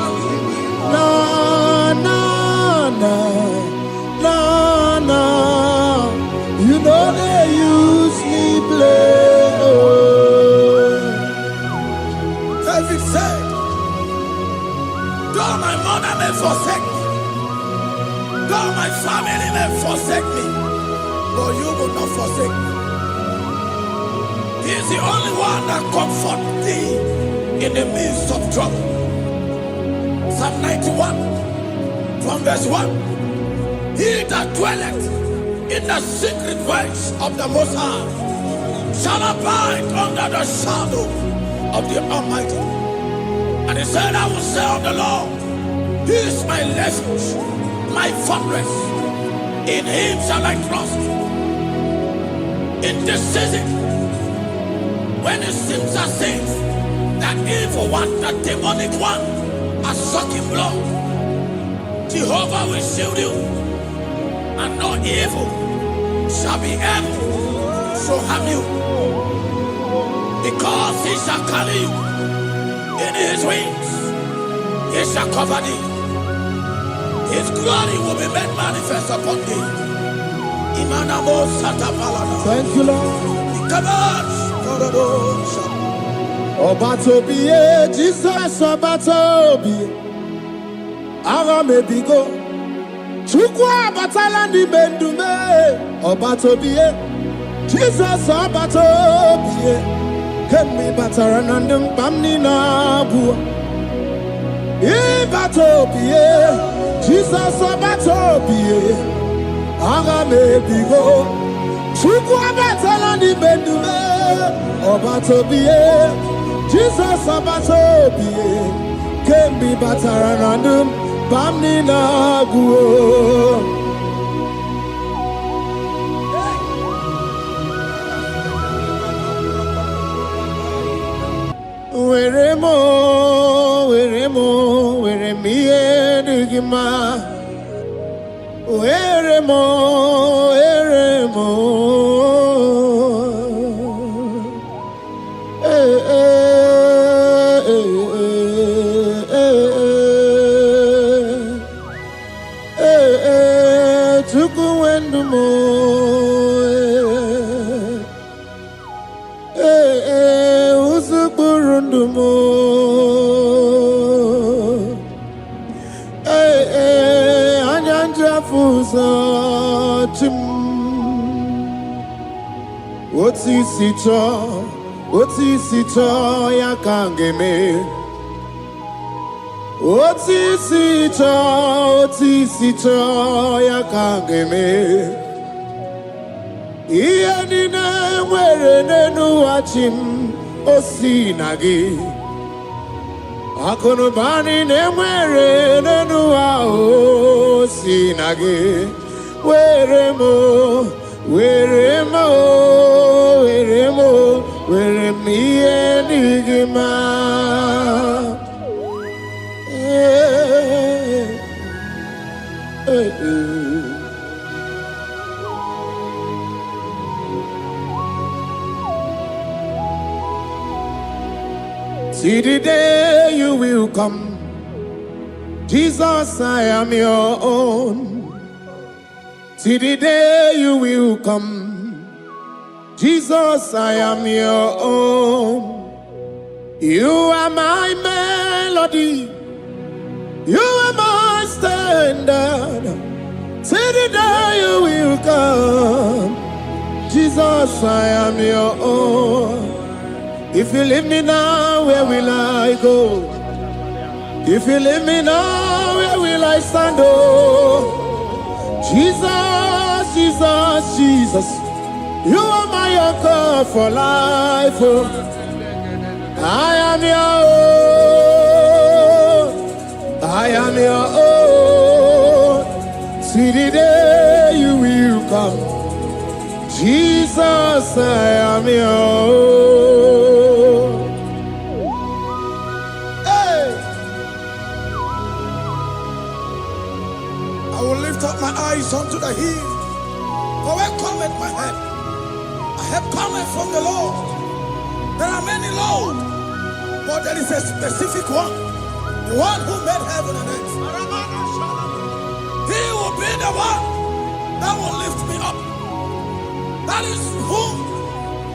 Speaker 2: you know they use me play. David said, though my mother may forsake me, though my family may forsake me, but you will not forsake me. He is the only one that comforts thee in the midst of trouble. Psalm 91 from verse 1. He that dwelleth in the secret place of the Most High shall abide under the shadow of the Almighty. And he said, I will say of the Lord, He is my refuge, my fortress. In Him shall I trust. In this season, when it seems as if that evil one, that demonic one, are sucking blood, Jehovah will shield you, and no evil shall be able to harm you, because He shall carry you in His wings. He shall cover thee. His glory will be made manifest upon thee. Thank you, Lord. Obatobiye, Jesus Obatobiye. Aramebigo. Chukwa batala ni bendume. Obatobiye. Jesus Obatobiye. Kemi bataranandum pamni na bua. Ibatopie, Jesus Obatopie, Agamebigo, Chuku Abatalani Bendume, Obatopie, Jesus Obatopie, Kembi Bataranandum, Bamnina Guo. Weremo, weremiye digima. Weremo. Tukuwendumo. Usukurundumo. Anyanja fusa chim. Otisito ya kangeme. Otisito ya kangeme. Iye nina mwere nenu achim osinagi. Akonubani ne mwere nenu osinagi. Weremo, weremiye nigima. See the day you will come, Jesus, I am your own. See the day you will come, Jesus, I am your own. You are my melody, you are my standard. See the day you will come, Jesus, I am your own. If you leave me now, where will I go? If you leave me now, where will I stand? Oh, Jesus, Jesus, Jesus, you are my anchor for life. Oh, I am your own. I am your own. See the day you will come, Jesus, I am your own. Hey,
Speaker 1: I will lift up my eyes unto the hill. For where cometh my help? My help cometh from the Lord. There are many Lord, but there is a specific one, the one who made heaven and earth. He will be the one that will lift me up. That is whom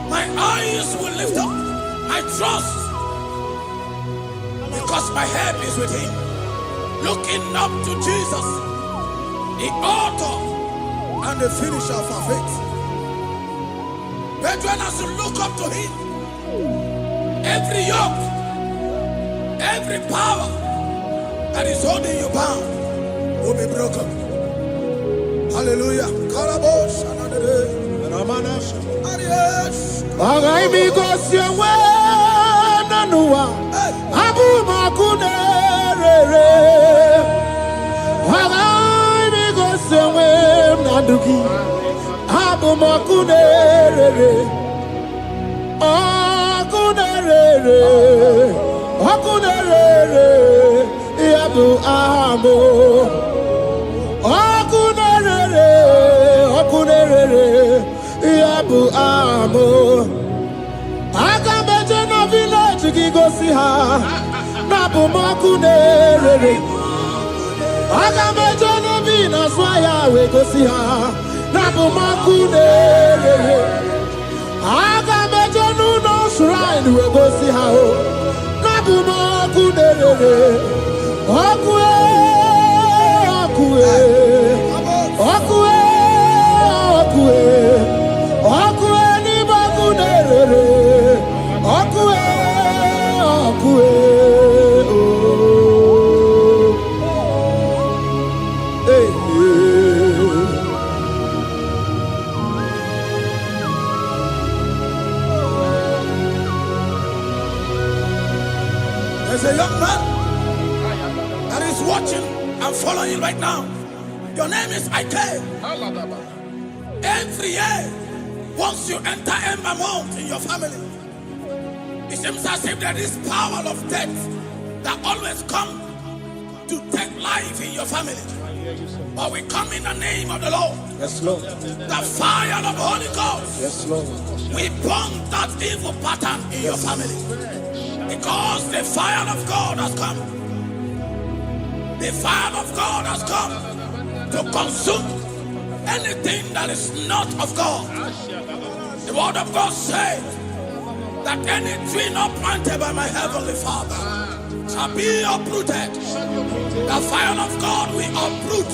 Speaker 1: my eyes will lift up. I trust, because my help is with him. Looking up to Jesus, the author and the finisher of our faith. Brethren, as you look up to him, every yoke, every power that is holding you bound will be broken. Hallelujah. this I came. Every year, once you enter a month in your family, it seems as if there is power of death that always come to take life in your family. But we come in the name of the Lord.
Speaker 2: Yes, Lord.
Speaker 1: The fire of the Holy Ghost.
Speaker 2: Yes, Lord.
Speaker 1: We burn that evil pattern in your family. Because the fire of God has come. The fire of God has come to consume anything that is not of God. The word of God says that any tree not planted by my heavenly Father shall be uprooted. The fire of God will uproot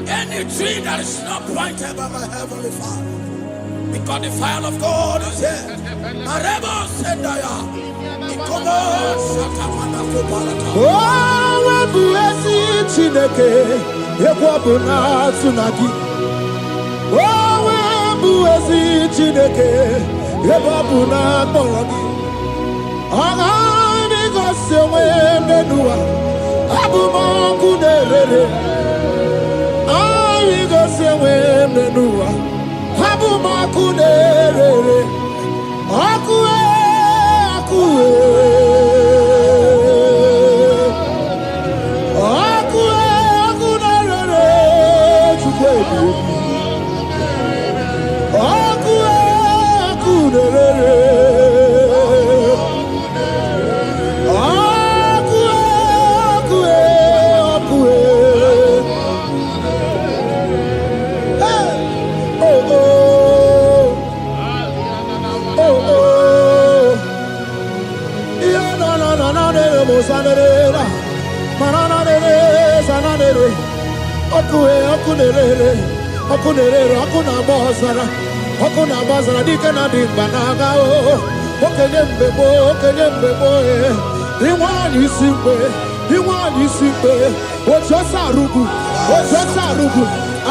Speaker 1: any tree that is not planted by my heavenly Father. Because the fire of God is here. Marebo Sendaya.
Speaker 2: Oh, Abuesi Chineke, Ekwabuna Tsunagi. Oh, Abuesi Chineke, Ekwabuna Tsunagi. Agami Gosewe Menua, Abuma Kuderere. Agami Gosewe Menua, Abuma Kuderere. Akue, Akue. Okuna bazara dikana dimbanaga o okenye mbebo iwani simbe ojosa rugu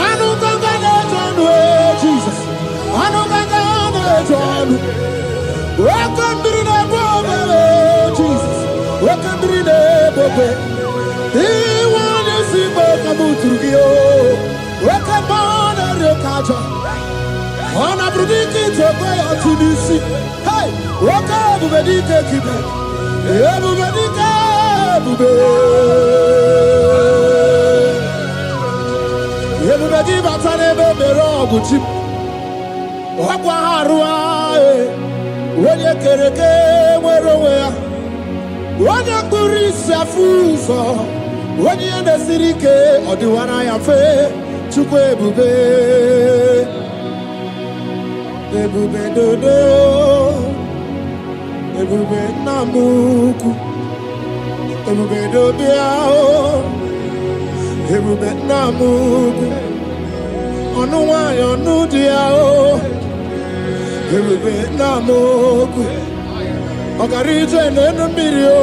Speaker 2: anu ganga nejonu Jesus anu ganga nejonu wakambiri na bobe Jesus wakambiri na bobe iwani simbe kabuturugio wakambana rekaja Ona brudiki tokwe atunisi. Hey, waka bubedike kibe. Bubedike bube. Bubedi batane bebero buchim. Wakwa harua. Wenye kereke mwerowea. Wenye kurisa fuso. Wenye nesirike odiwana yafe. Chukwe bube. Ebube dodo, ebube namuku, ebube dobiao, ebube namuku, onuwa yonudiao, ebube namuku, okarije nenu mirio,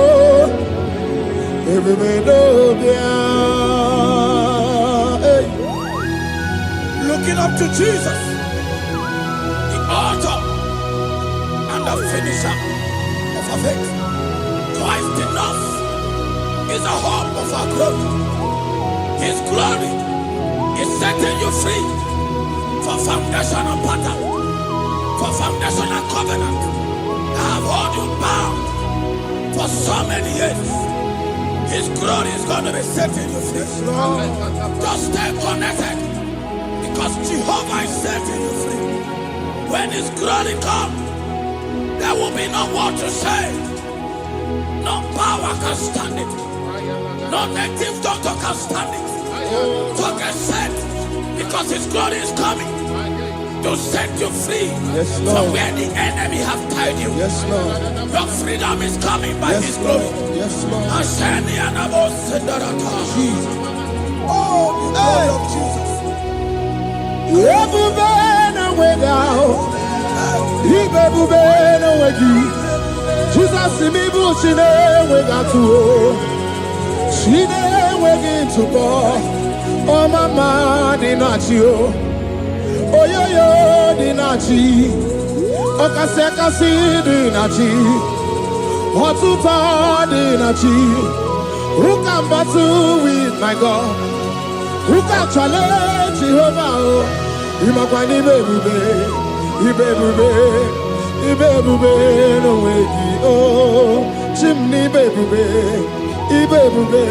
Speaker 2: ebube dobiao.
Speaker 1: Looking up to Jesus, author and the finisher of our faith. Christ in us is the hope of our glory. His glory is setting you free for foundational pattern, for foundational covenant that have held you bound for so many years. His glory is going to be setting you free. Just stay connected because Jehovah is setting you free. When His glory comes, there will be no word to say. No power can stand it. No native doctor can stand it. So get set, because His glory is coming to set you free from where the enemy have tied you.
Speaker 2: Yes, Lord.
Speaker 1: Your freedom is coming by His glory.
Speaker 2: Yes, Lord.
Speaker 1: Jesus. Oh, the glory of Jesus.
Speaker 2: Jesus imibu chine wegatu chine wegintu bo o mama dinachi o oyoyo dinachi o kasekasi dinachi otuta dinachi who can battle with my God Who can challenge Jehovah? Imakwani bebube, ibebube no way. Oh, chimney bebube, ibebube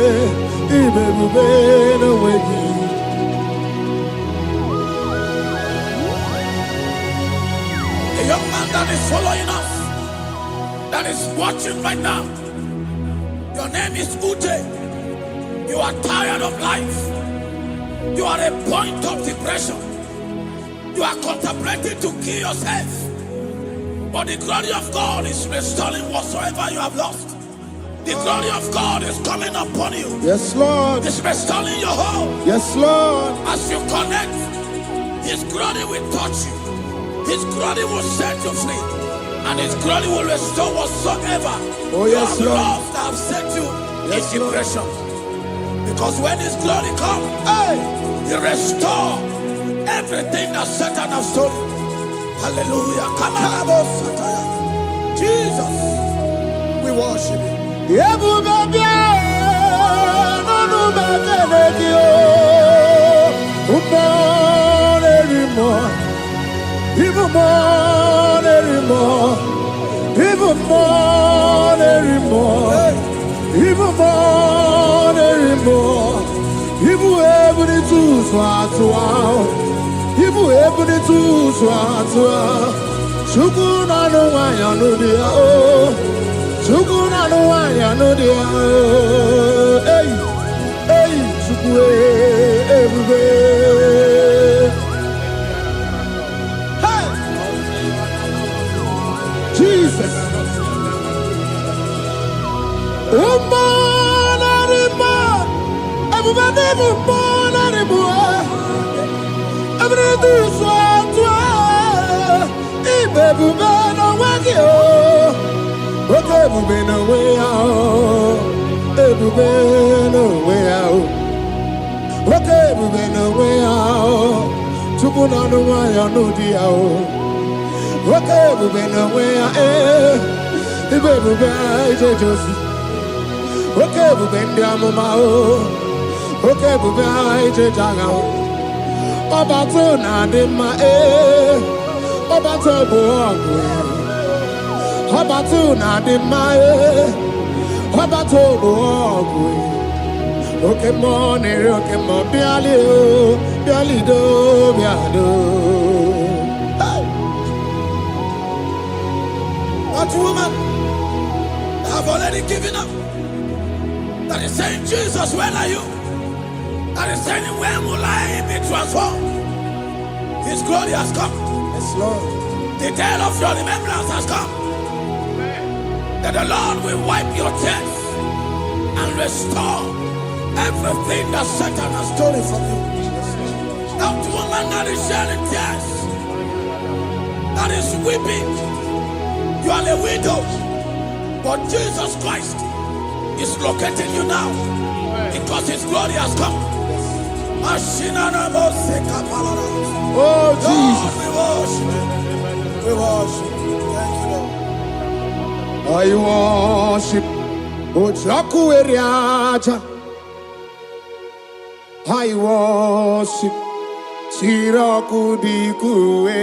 Speaker 2: no way.
Speaker 1: A young man that is following us, that is watching right now. Your name is Ute. You are tired of life. You are a point of depression. You are contemplating to kill yourself. But the glory of God is restoring whatsoever you have lost. The glory of God is coming upon you.
Speaker 2: Yes, Lord.
Speaker 1: It's restoring your home.
Speaker 2: Yes, Lord.
Speaker 1: As you connect, His glory will touch you. His glory will set you free. And His glory will restore whatsoever
Speaker 2: you have
Speaker 1: lost that have set you in depression. Because when His glory comes, He restores everything that Satan has stolen. Hallelujah. Come on, Jesus, we worship you. Jesus. That woman have already given up. That is saying, Jesus, where are you? That is saying, when will I be transformed? His glory has come.
Speaker 2: Yes, Lord.
Speaker 1: The day of your remembrance has come. That the Lord will wipe your tears and restore everything that Satan has stolen from you. That woman that is shedding tears, that is weeping. You are a widow, but Jesus Christ is locating you now because His glory has come.
Speaker 2: Oh, Jesus.
Speaker 1: We worship. Thank you, Lord.
Speaker 2: I worship Ojaku Eriaja. I worship Siraku Dikue.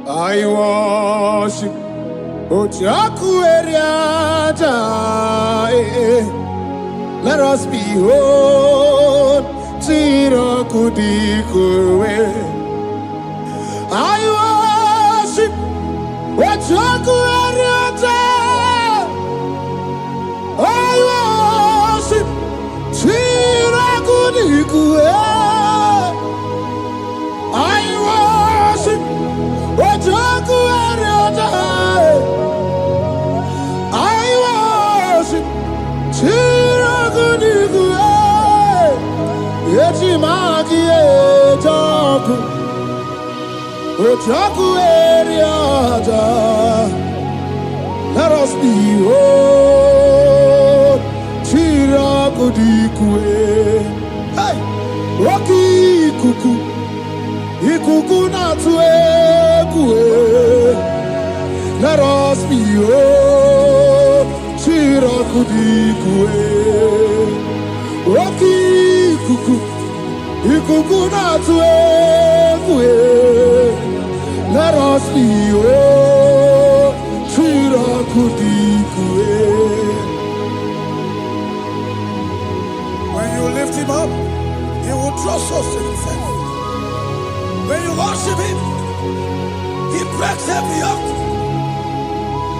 Speaker 2: I worship Ojaku Eriaja. Let us behold Siraku Dikue. I worship Ojaku Eriaja. I worship Siraku Dikue. I worship Ojaku Eriaja. I worship Siraku Dikue. Echimaki Ejaku Ojaku Eriaja. Let us behold Siraku Dikue. Hey, Rocky Kuku. Ikuku na tuekue. Let us behold Siraku Dikue. Oki kuku, ikuku na tuwe. Let us be Chira kudikue.
Speaker 1: When you lift him up, he will draw souls to himself. When you worship him, he breaks every yoke.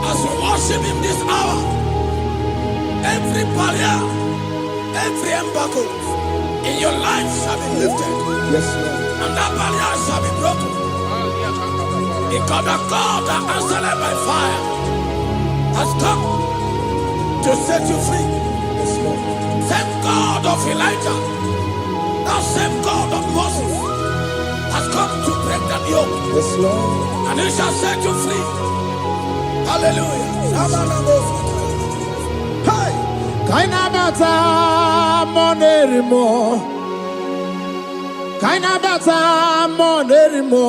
Speaker 1: As we worship him this hour, every barrier, every embargo in your life shall be lifted.
Speaker 2: Yes, Lord.
Speaker 1: And that barrier shall be broken. Because the God that answered by fire has come to set you free.
Speaker 2: Yes, Lord.
Speaker 1: Same God of Elijah, that same God of Moses has come to break that yoke.
Speaker 2: Yes, Lord.
Speaker 1: And he shall set you free. Hallelujah.
Speaker 2: Hey! Kainabata monerimo. Kainabata monerimo.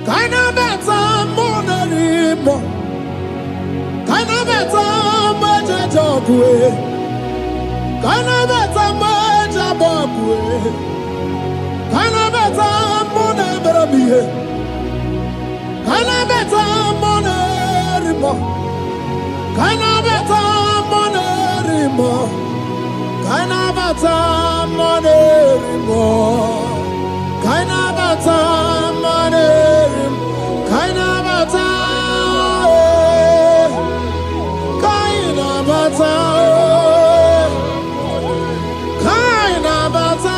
Speaker 2: Kainabata monerimo. Kainabata majajokwe. Kainabata majabokwe. Kainabata moneberamiye. Kainabata monerimo. Kainabata monerimo. Kainabata monerimo. Kainabata monerimo. Kainabata. Kainabata. Kainabata.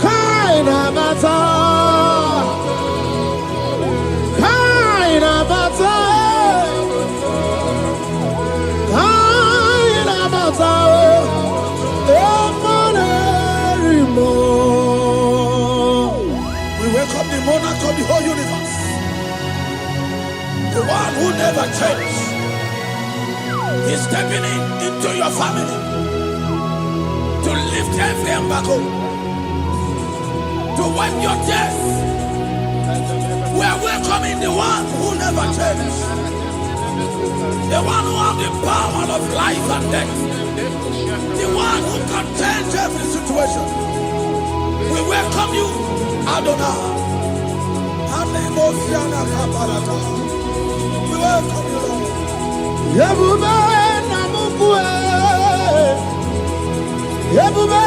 Speaker 2: Kainabata. Kainabata. Kainabata.
Speaker 1: We welcome the monarch of the whole universe, the one who never changed. He's stepping into your family to lift every embargo, to wipe your tears. We are welcoming the one who never changed, the one who has the power of life and death, the one who can change every situation. We welcome you, Adonai. We welcome you, Lord.
Speaker 2: Yebube namukwe. Yebube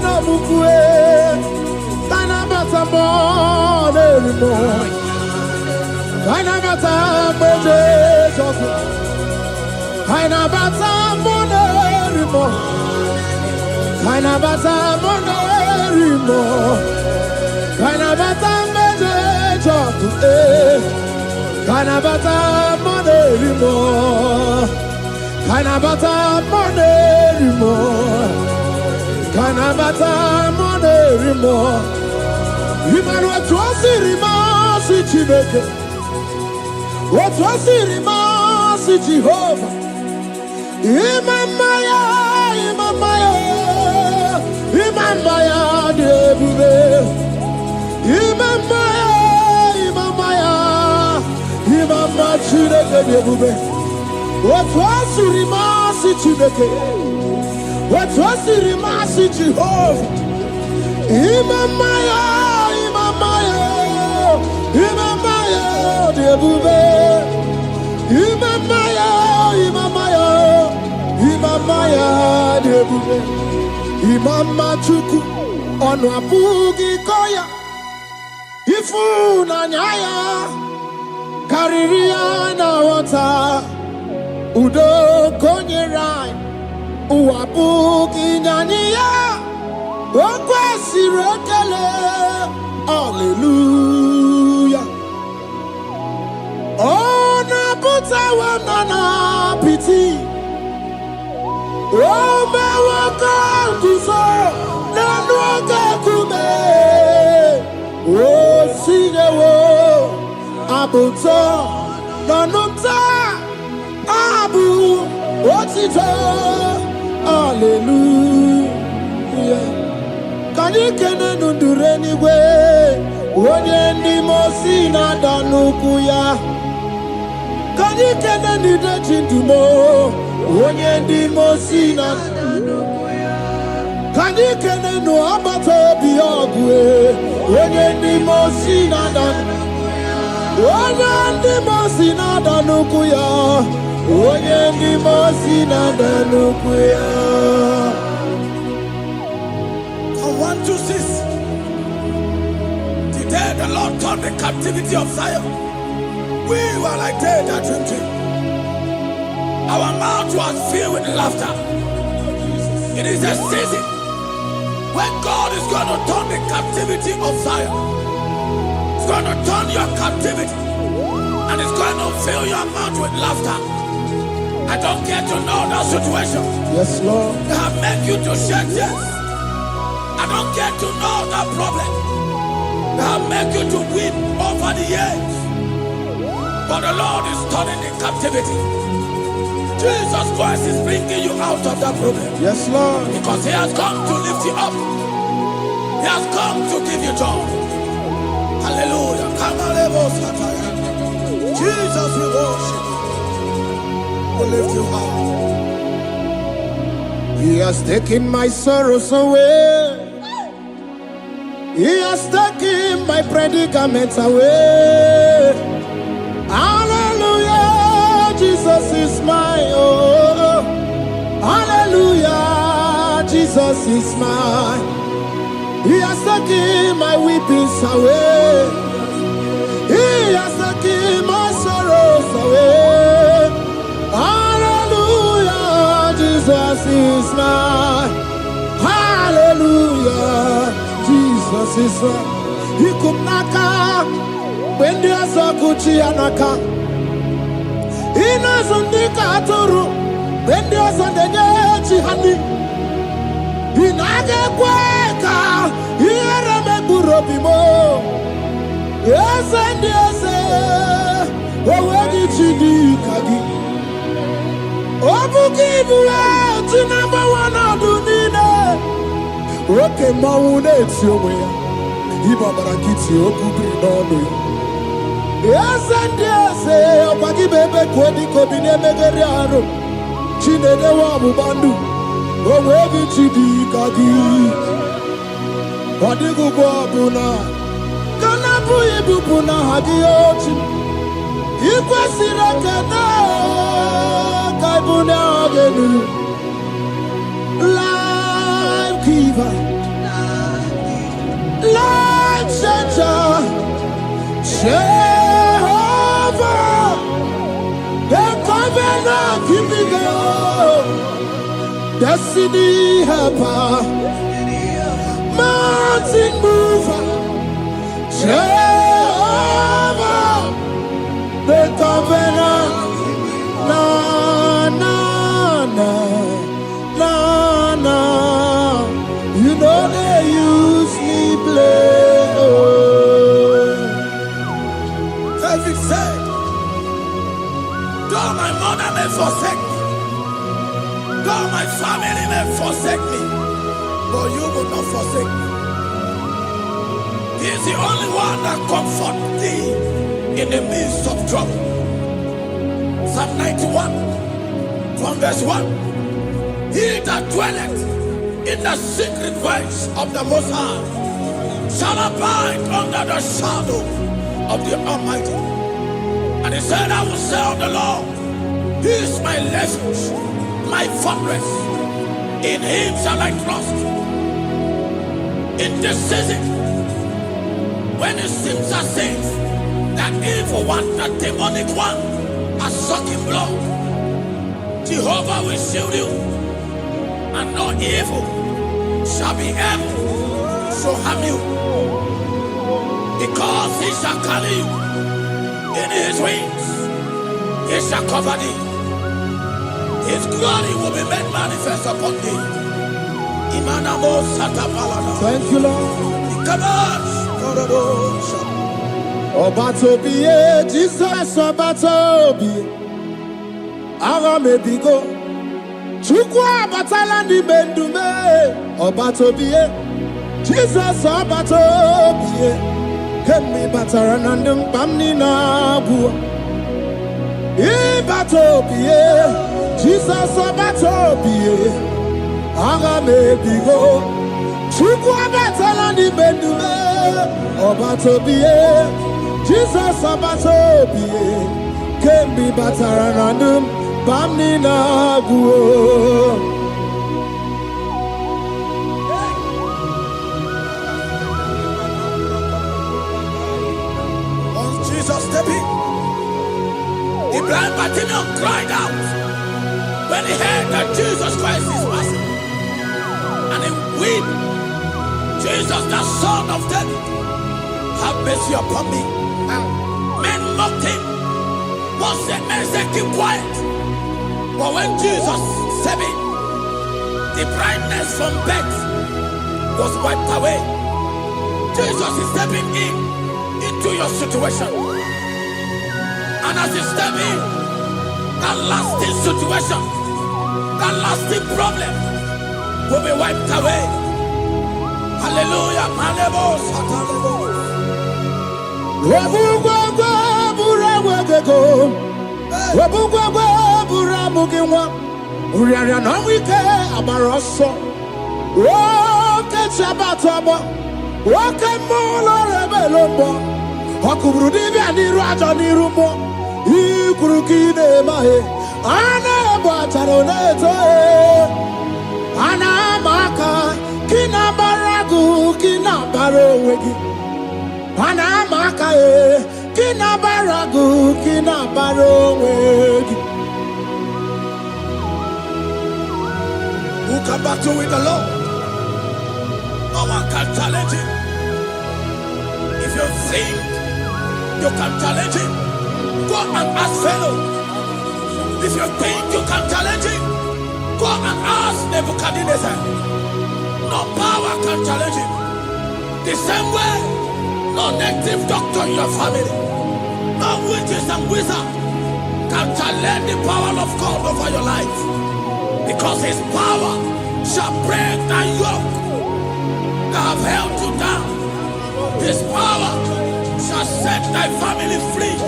Speaker 2: namukwe. Kainabata monerimo. Kainabata monerimo. Kainabata monerimo. Kainabata monerimo. Kainabata monerimo. Kainabata monerimo. Kainabata monerimo. Kainabata monerimo. Imanu atwasirima si Chineke. Atwasirima si Jehovah. Imamaya, imamaya, imamaya debube. Imamaya, imamaya, imamaya Chineke debube. Atwasirima si Chineke. Atwasirima si Jehovah. Imamaya, imamaya, imamaya debube. Imamaya, imamaya, imamaya debube. Imama chuku onu abugi koya. Ifu na nyaya kariria na wata. Udo konye rai uabugi nyaniya. Okwesi rekele. Hallelujah. Ona puta wanana piti. Ome waka kuso nanuaka kume. O sinewo abuto nanumta abu otito. Hallelujah. Kanikene nundureni we. Onye ndi mosi na danukuya. Kanikene nide chindumo. onye ndi mosina kanikene no abato bi ogwe onye ndi mosina dan onye ndi mosina danuku ya onye ndi mosina danuku ya.
Speaker 1: From 1 to 6, today the Lord turned the captivity of Zion. We were like they that dreamed. Our mouth was filled with laughter. It is a season when God is going to turn the captivity of Zion. It's going to turn your captivity, and it's going to fill your mouth with laughter. I don't get to know that situation.
Speaker 2: Yes, Lord.
Speaker 1: They have made you to shed tears. I don't get to know that problem. They have made you to weep over the years. But the Lord is turning the captivity. Jesus Christ is bringing you out of that problem.
Speaker 2: Yes, Lord.
Speaker 1: Because He has come to lift you up. He has come to give you joy. Hallelujah. Jesus will worship you. Will lift you up.
Speaker 2: He has taken my sorrows away. He has taken my predicaments away. Hallelujah, Jesus is mine. Oh, hallelujah, Jesus is mine. He has taken my weepings away. He has taken my sorrows away. Hallelujah, Jesus is mine. Hallelujah, Jesus is mine. He could not come. When there's a Gucci anaka, he knows on the Katuru. When there's a Neji honey, he naga quaka, he had a Burobimo. Yes, and yes, where did she do Kagi? Obu give you to number one of Dunina. Okay, Maune, it's your way. Ibabarakiti okubri n'ọnụ. Yes and yes, ọgbagi bebe kwedi kobine megeri arụ. Chinede wa bubandu, onwe gị chidi ka gị. Ọdịgụgụ ọbụna, kana bụ ibupụ na ha gị ochi. Ikwesịrị ekene ka ịbụ na ha gị. Life giver, life changer, Jehovah, the covenant keeping God, destiny helper, mountain mover, Jehovah, the covenant, na na na na na, you know they use me play.
Speaker 1: David said, though my mother may forsake me, though my family may forsake me, but you will not forsake me. He is the only one that comforts thee in the midst of trouble. Psalm 91, from verse 1. He that dwelleth in the secret place of the Most High shall abide under the shadow of the Almighty. And he said, I will say of the Lord, He is my refuge, my fortress. In Him shall I trust. In this season, when it seems as if that evil one, that demonic one, are sucking blood, Jehovah will shield you, and no evil shall be able to harm you. Because He shall carry you in His wings, He shall cover thee. His glory will be made manifest upon thee.
Speaker 2: Thank you, Lord. Obatobiye, Jesus Obatobiye. Aramebigo. Chukwa batala ni bendume. Obatobiye, Jesus Obatobiye. Kemi bataranandum pamni na bua. Ibatobiye, Jesus Obatobie, Aga Mebigo, Chuku Abatala ni Bendume, Obatobie, Jesus Obatobie, Kembi Bataranandum, Bamni Naguo.
Speaker 1: The blind Bartimaeus cried out when he heard that Jesus Christ is passing, and he wept. Jesus, the Son of David, have mercy upon me. Men mocked him. Once the men said, keep quiet. But when Jesus said it, the brightness from birth was wiped away. Jesus is stepping into your situation. And as you step in, that lasting situation, that lasting problem will be wiped away. Hallelujah.
Speaker 2: Ikurukide mahe ana bataroneto ana maka kina baragu kina barowegi ana maka kina baragu kina barowegi.
Speaker 1: Who can battle with the Lord? No one can challenge him. If you think you can challenge him, go and ask fellow. If you think you can challenge him, go and ask Nebuchadnezzar. No power can challenge him. The same way, no native doctor in your family, no witches and wizards can challenge the power of God over your life. Because his power shall break the yoke that have held you down. His power shall set thy family free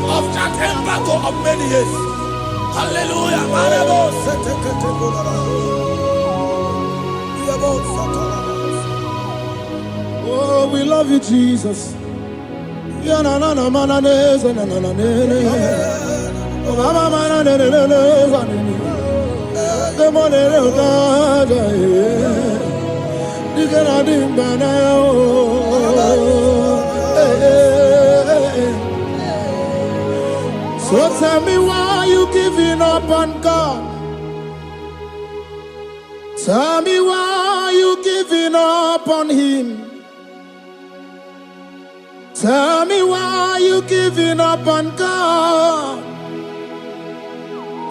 Speaker 1: of that embargo of many years. Hallelujah.
Speaker 2: Oh, we love you, Jesus. So tell me why you giving up on God. Tell me why you giving up on Him. Tell me why you giving up on God.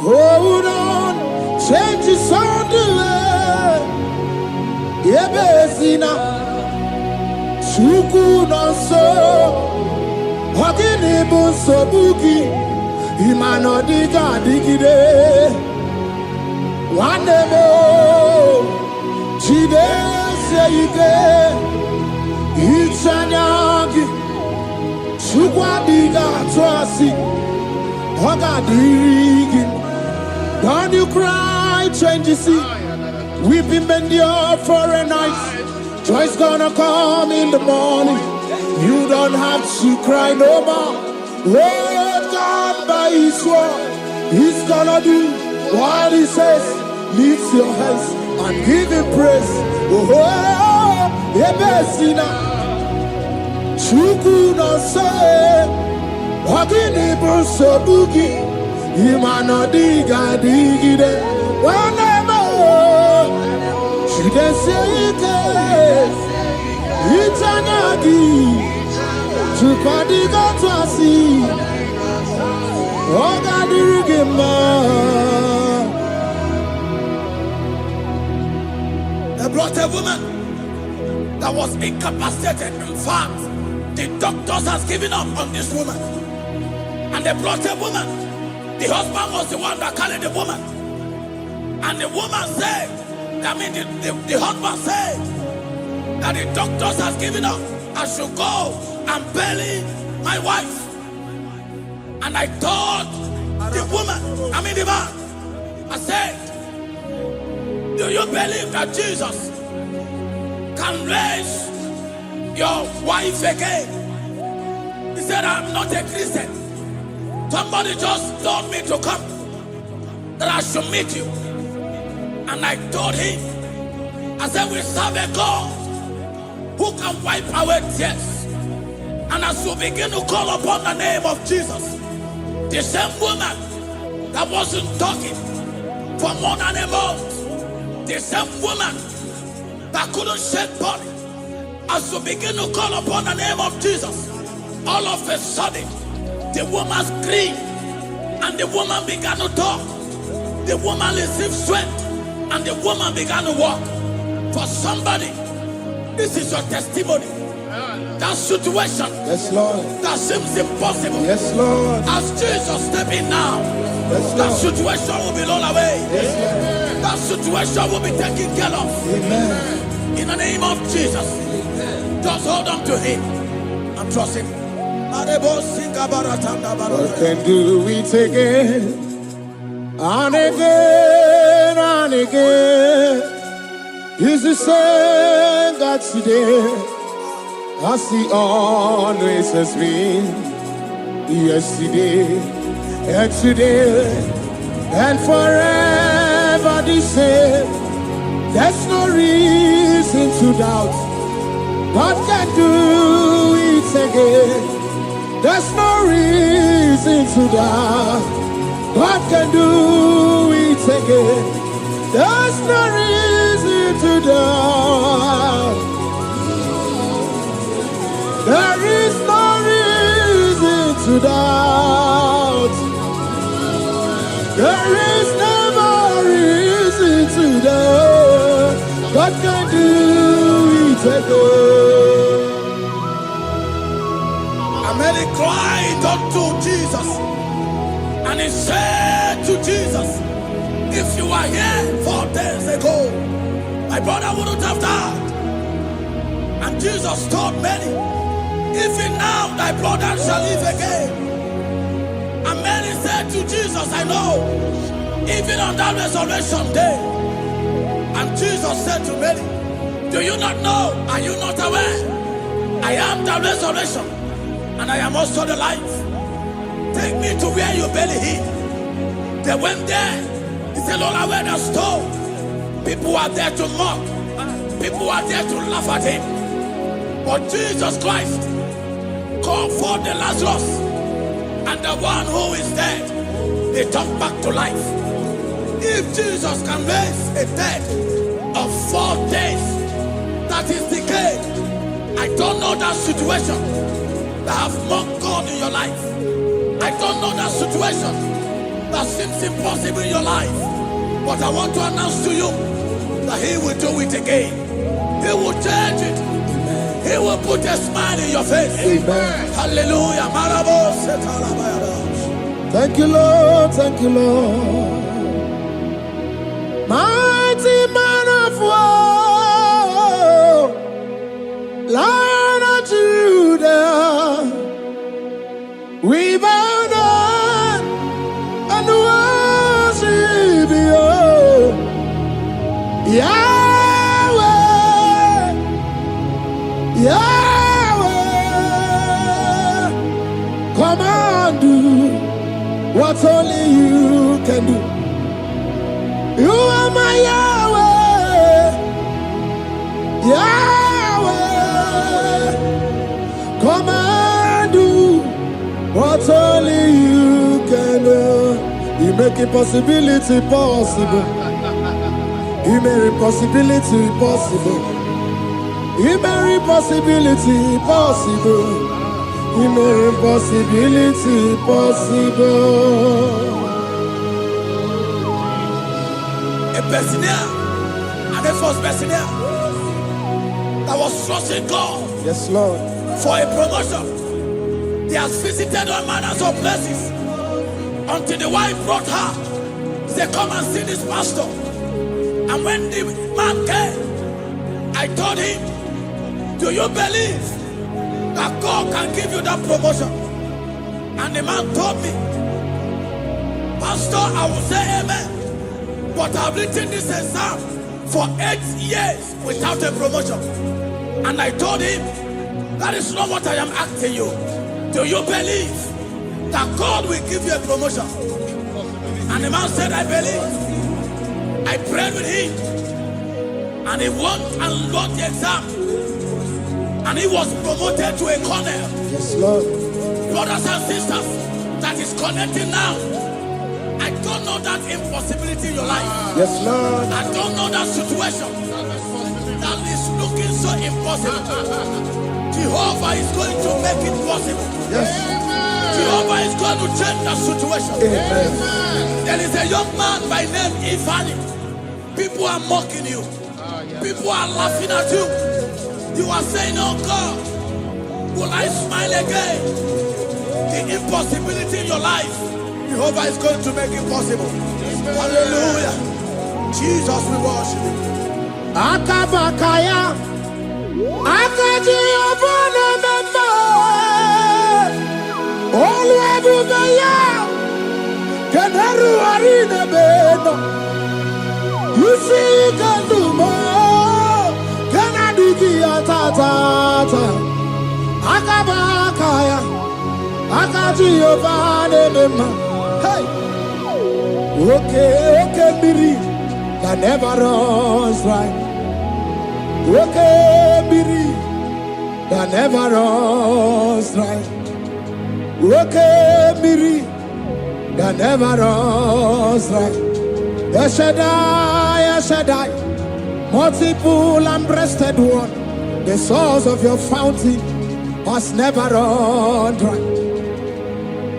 Speaker 2: Hold on, change is on the way. Yebesina, Chuku no so, Hagini bunso buki. Imano diga digide Wandemo Chide seike Ichanyagi Chukwa diga twasi Hoga dirigi. Don't you cry, change the sea. Weeping bend your for a night. Joy's gonna come in the morning. You don't have to cry no more. Let God by His word, He's gonna do what He says. Lift your hands and give Him praise. Oh, Ebesina, Chuku no say, Wagini Bruso Bugi, Imano diga digide, whenever she can say it, Itanagi. Chukadiga twasi, Ogadirigima.
Speaker 1: They brought a woman that was incapacitated. In fact, the doctors has given up on this woman. And they brought a woman. The husband was the one that carried the woman. And the woman said, the husband said that the doctors has given up. I should go and bury my wife. And I told the woman, the man, I said, do you believe that Jesus can raise your wife again? He said, I'm not a Christian. Somebody just told me to come, that I should meet you. And I told him, I said, we serve a God who can wipe away tears. And as you begin to call upon the name of Jesus, the same woman that wasn't talking for more than a month, the same woman that couldn't shed blood, as you begin to call upon the name of Jesus, all of a sudden, the woman screamed and the woman began to talk. The woman received strength and the woman began to walk. For somebody, this is your testimony. That situation,
Speaker 2: Yes, Lord.
Speaker 1: that seems impossible,
Speaker 2: Yes, Lord.
Speaker 1: as Jesus step in now,
Speaker 2: Yes,
Speaker 1: that
Speaker 2: Lord.
Speaker 1: situation will be rolled away.
Speaker 2: Yes,
Speaker 1: That situation will be taken care of.
Speaker 2: Lord. Amen.
Speaker 1: In the name of Jesus, just hold on to him and trust him.
Speaker 2: God can do it again and again and again. He's the same God today as he always has been. Yesterday and today and forever the same. There's no reason to doubt. God can do it again. There's no reason to doubt. God can do it again. There's no reason to doubt. There is no reason to doubt. There is never reason to doubt. God can do it again.
Speaker 1: And Mary cried unto Jesus, and he said to Jesus, if you were here 4 days ago, my brother wouldn't have died. And Jesus told Mary, even now thy brother shall live again. And Mary said to Jesus, I know, even on that resurrection day. And Jesus said to Mary, do you not know? Are you not aware? I am the resurrection, and I am also the life. Take me to where you bury him. They went there. He said, Lord, I wear the stone. People are there to mock. People are there to laugh at him. But Jesus Christ called for the Lazarus, and the one who is dead, they turned back to life. If Jesus can raise a dead of 4 days that is decayed, I don't know that situation that have mocked God in your life. I don't know that situation that seems impossible in your life. But I want to announce to you that he will do it again. He will change it. He will put a smile in your face.
Speaker 2: Amen.
Speaker 1: Hallelujah.
Speaker 2: Thank you, Lord. Thank you, Lord. Mighty man of war, Lion of Judah, we bow down and worship you, Yahweh, Yahweh. Come and do what only you can do. You are my Yahweh, Yahweh. Come and do what only you can do. You make impossibility possible. You make impossibility possible. You make impossibility possible. You make impossibility possible.
Speaker 1: A Bethlehem, and a first Bethlehem that was trusting God
Speaker 2: Yes, Lord.
Speaker 1: for a promotion. He has visited all manners of places until the wife brought her. He said, come and see this pastor. And when the man came, I told him, do you believe that God can give you that promotion? And the man told me, Pastor, I will say amen. But I've written this exam for 8 years without a promotion. And I told him, that is not what I am asking you. Do you believe that God will give you a promotion? And the man said, I believe. I prayed with him. And he won and wrote the exam. And he was promoted to a colonel.
Speaker 2: Yes, Lord.
Speaker 1: Brothers and sisters, that is connecting now. I don't know that impossibility in your life.
Speaker 2: Yes, Lord.
Speaker 1: I don't know that situation that is looking so impossible. Jehovah is going to make it possible.
Speaker 2: Yes.
Speaker 1: Jehovah is going to change the situation.
Speaker 2: Amen.
Speaker 1: There is a young man by name Ifani. People are mocking you. People are laughing at you. You are saying, oh God, will I smile again? The impossibility in your life, Jehovah is going to make it possible. Hallelujah. Jesus, we worship you.
Speaker 2: Akabakaya, Akaji Obana Mama, Oluwabubaya, Kenaru Arina Beno, you see Kandumo, Kanadiki Atata, Akabakaya, Akaji Obana Mama. Hey, okay, Miri, that never runs right. Okay, Miri, that never runs right. Okay, Miri, that never runs right. Yes, Shaddai, multiple and breasted one, the source of your fountain has never run dry.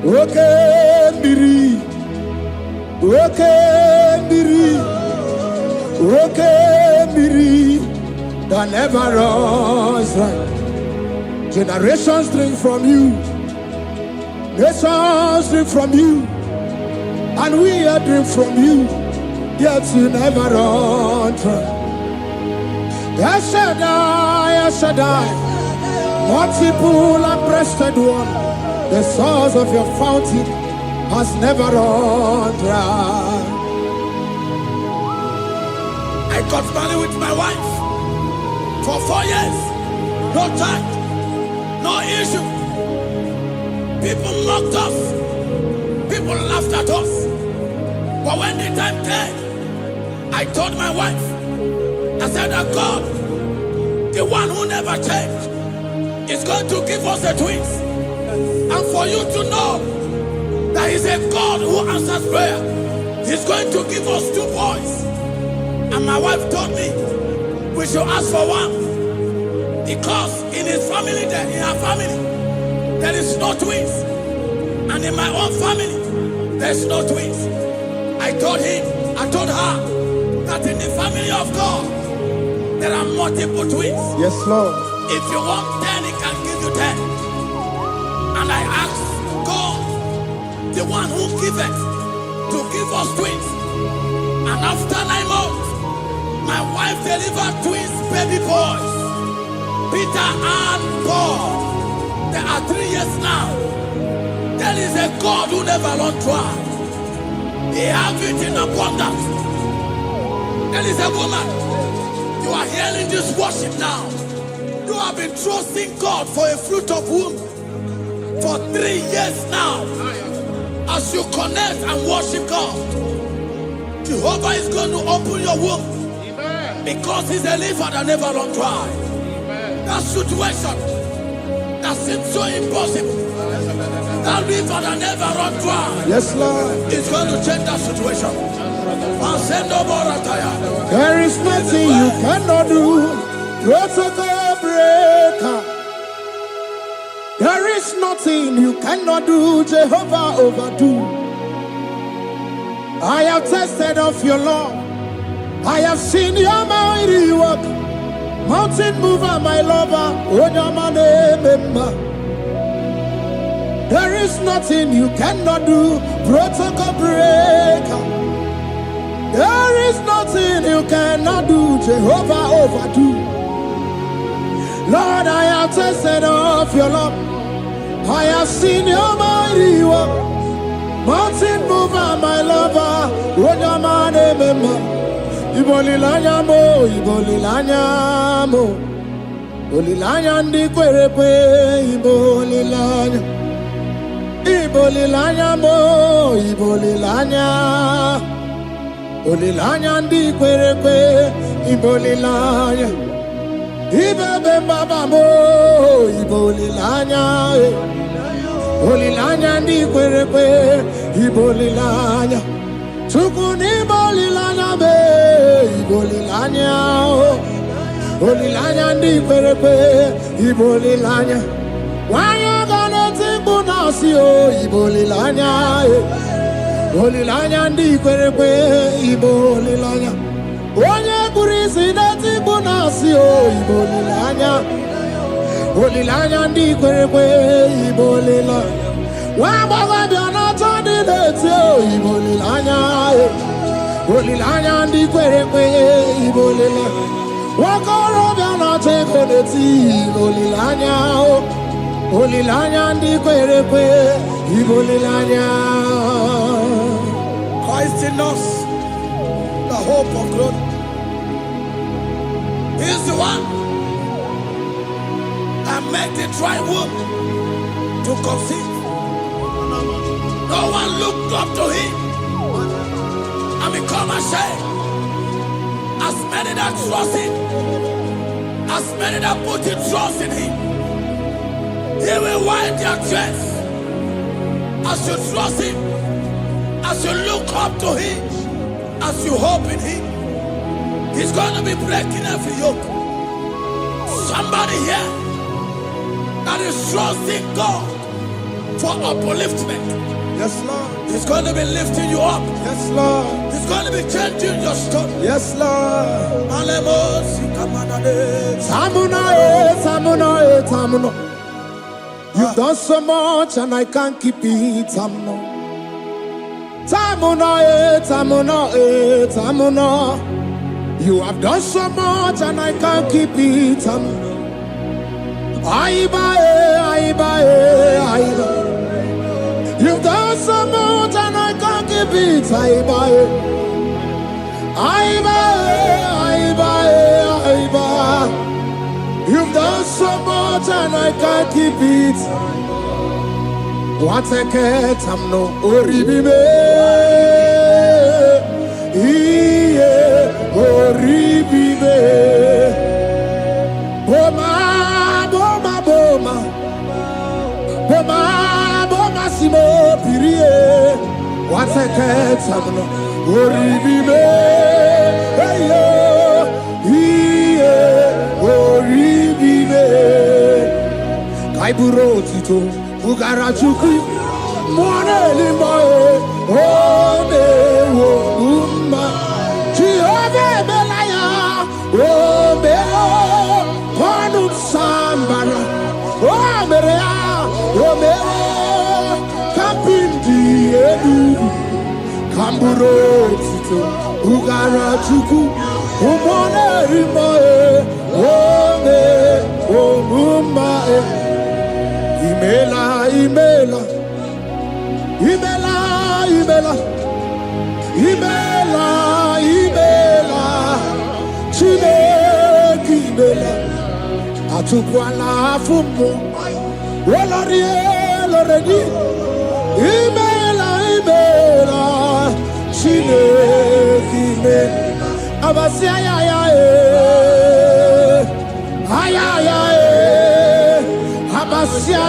Speaker 2: Okay, Miri, okay, Miri, okay, Miri, that never runs right. Generations drink from you, nations drink from you, and we are drink from you, yet you never run dry. Yes, Shaddai, multiple and breasted one, the source of your fountain has never run dry.
Speaker 1: I got married with my wife for 4 years. No child, no issue. People mocked us. People laughed at us. But when the time came, I told my wife, I said that God, the one who never changed, is going to give us a twins. And for you to know that He's a God who answers prayer, He's going to give us 2 boys. And my wife told me we should ask for one, because in his family, in her family, there is no twins, and in my own family, there's no twins. I told her that in the family of God, there are multiple twins.
Speaker 2: Yes, Lord.
Speaker 1: If you want 10, He can give you 10. And I asked God, the one who giveth, to give us twins. And after 9 months, my wife delivered twins, baby boys, Peter and Paul. They are 3 years now. There is a God who never runs dry. He has it in abundance. There is a woman. You are hearing this worship now. You have been trusting God for a fruit of womb for 3 years now. As you connect and worship God, Jehovah is going to open your womb. Because He's a river that never runs dry. That situation that seems so impossible, that river that never runs dry,
Speaker 2: Yes, Lord.
Speaker 1: is going to change that situation.
Speaker 2: There is nothing you cannot do. Protocol breaker. There is nothing you cannot do. Jehovah overdo. I have tasted of your love. I have seen your mighty work. Mountain mover, my lover. There is nothing you cannot do. Protocol breaker. There is nothing you cannot do. Jehovah overdo. Lord, I have tasted of your love. I have seen your mighty work. Mountain mover, my lover, Rojamane mema. Ibolilanya mo, Ibolilanya mo. Ibolilanya ndi kwerepe, Ibolilanya. Ibolilanya mo, Ibolilanya. Ibolilanya ndi kwerepe, Ibolilanya. Ibebe baba mo, Ibolilanya. Ibolilanya ndi kwerepe, Ibolilanya. Tukuni Ibolilanya be, Ibolilanya. Ibolilanya ndi kwerepe, Ibolilanya. Wanya gana tibu nasi o, Ibolilanya. Ibolilanya ndi kwerepe, Ibolilanya. Wanya kurisi na tibu nasi o, Ibolilanya. Ibolilanya ndi kwerepe, Ibolilanya. Wabaga biana tani neti o, Ibolilanya. Ibolilanya ndi kwerepe, Ibolilanya. Wakoro biana teko neti, Ibolilanya. Ibolilanya ndi kwerepe, Ibolilanya.
Speaker 1: Christ in us, the hope of glory. He is the one that made the dry womb to conceive. No one looked up to him and become ashamed. As many that trust him, as many that put their trust in him, he will wipe their tears. As you trust him, as you look up to him, as you hope in him, he's going to be breaking every yoke. Somebody here that is trusting God for upliftment.
Speaker 2: Yes, Lord.
Speaker 1: He's going to be lifting you up.
Speaker 2: Yes, Lord.
Speaker 1: He's going to be changing your story.
Speaker 2: Yes, Lord.
Speaker 1: Alemos,
Speaker 2: Tamuna, Tamuna, Tamuna. You've done so much and I can't keep it, Tamuna. Tamuna, Tamuna, Tamuna. You have done so much and I can't keep it, Tamuna. Aiba, Aiba, Aiba. You've done so much and I can't keep it, Aiba, Aiba, Aiba, Aiba. You've done so much and I can't keep it. What a cat, I'm no oribibe. Oribibe. Boma, boma, boma. Boma, boma, simo, pirie. What a cat, I'm no oribibe. Hey, oribibe. Kaiburo tito, ugara chuku, mwana limbae, ome umma, chiove belaya, ome panu sambara, ome rea, ome kapindi edu, kamburo tito, ugara chuku, mwana limbae, ome umma. Imela, Imela, Imela, Imela, Imela, Imela, Chile, Imela, Atukwala Fumo, Wolorie, Loredi, Imela, Imela, Chile, Imela, Abasia, Ayaya, Abasia,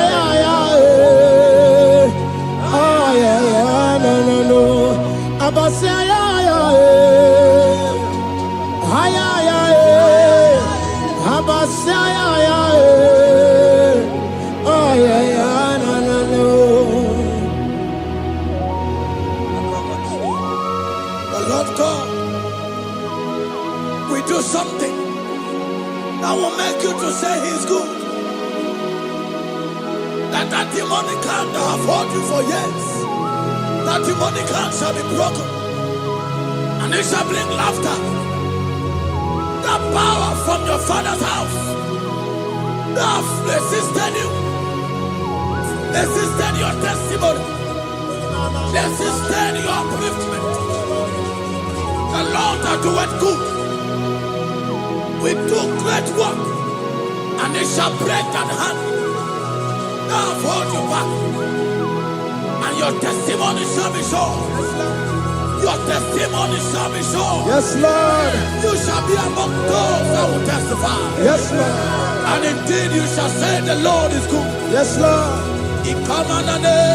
Speaker 2: Abasia,
Speaker 1: the Lord God will do something that will make you to say He's good. That demonic hand that have held you for years, that demonic hand shall be broken, and it shall bring laughter. That power from your father's house that have resisted you, resisted your testimony, Let's sustain your upliftment. The Lord that doeth good will do great work, and it shall break that hand. Now hold you back, and your testimony shall be sure. Your testimony shall be sure.
Speaker 2: Yes, Lord.
Speaker 1: You shall be among those that will testify.
Speaker 2: Yes, Lord.
Speaker 1: And indeed you shall say the Lord is good.
Speaker 2: Yes, Lord.
Speaker 1: He come on the name.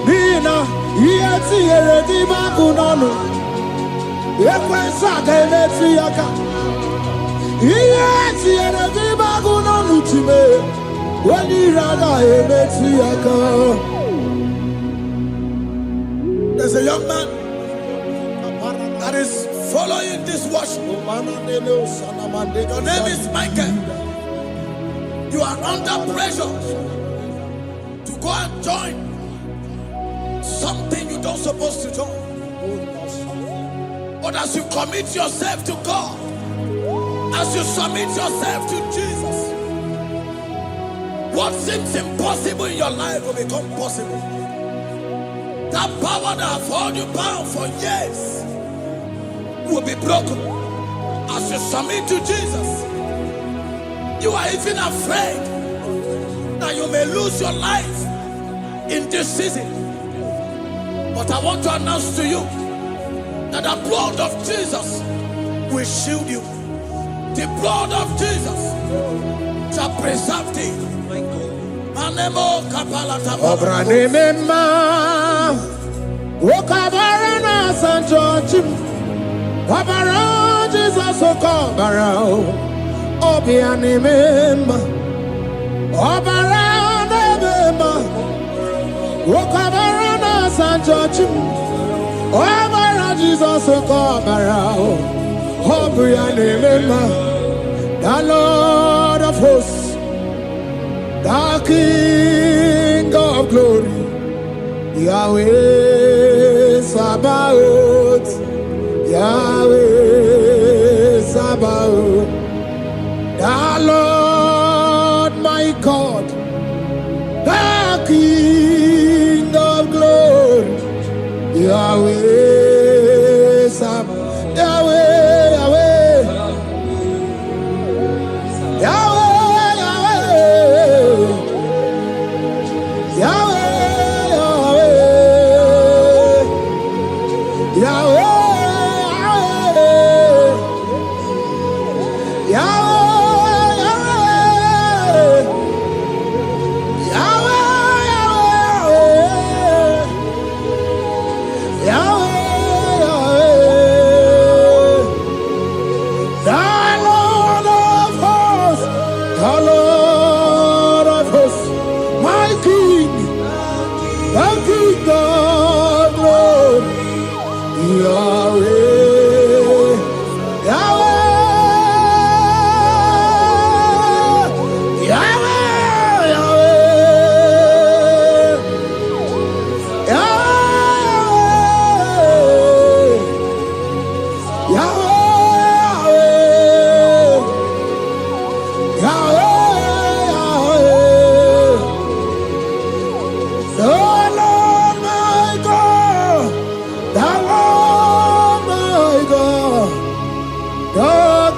Speaker 2: Nina, yeti eredi bagunonu. Ekwensa kemeti yaka. Yeti eredi bagunonu time. Wani raga emeti yaka.
Speaker 1: There's a young man that is following this worship. Your name is Michael. You are under pressure to go and join something you don't supposed to join. But as you commit yourself to God, as you submit yourself to Jesus, what seems impossible in your life will become possible. That power that has held you bound for years will be broken. As you submit to Jesus, you are even afraid that you may lose your life in this season. But I want to announce to you that the blood of Jesus will shield you. The blood of Jesus shall preserve thee. Manemo kapalata.
Speaker 2: Obranemema Wokabarana San George Wabara Jesus Okobara Obianemema Obaranema Wokabarana San George Wabara Jesus Okobara Obianemema the Lord of hosts, the King of glory, Yahweh Sabaoth, Yahweh Sabaoth, the Lord my God, the King of glory, Yahweh Sabaoth, Yahweh, Yahweh.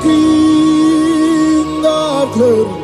Speaker 4: King of glory.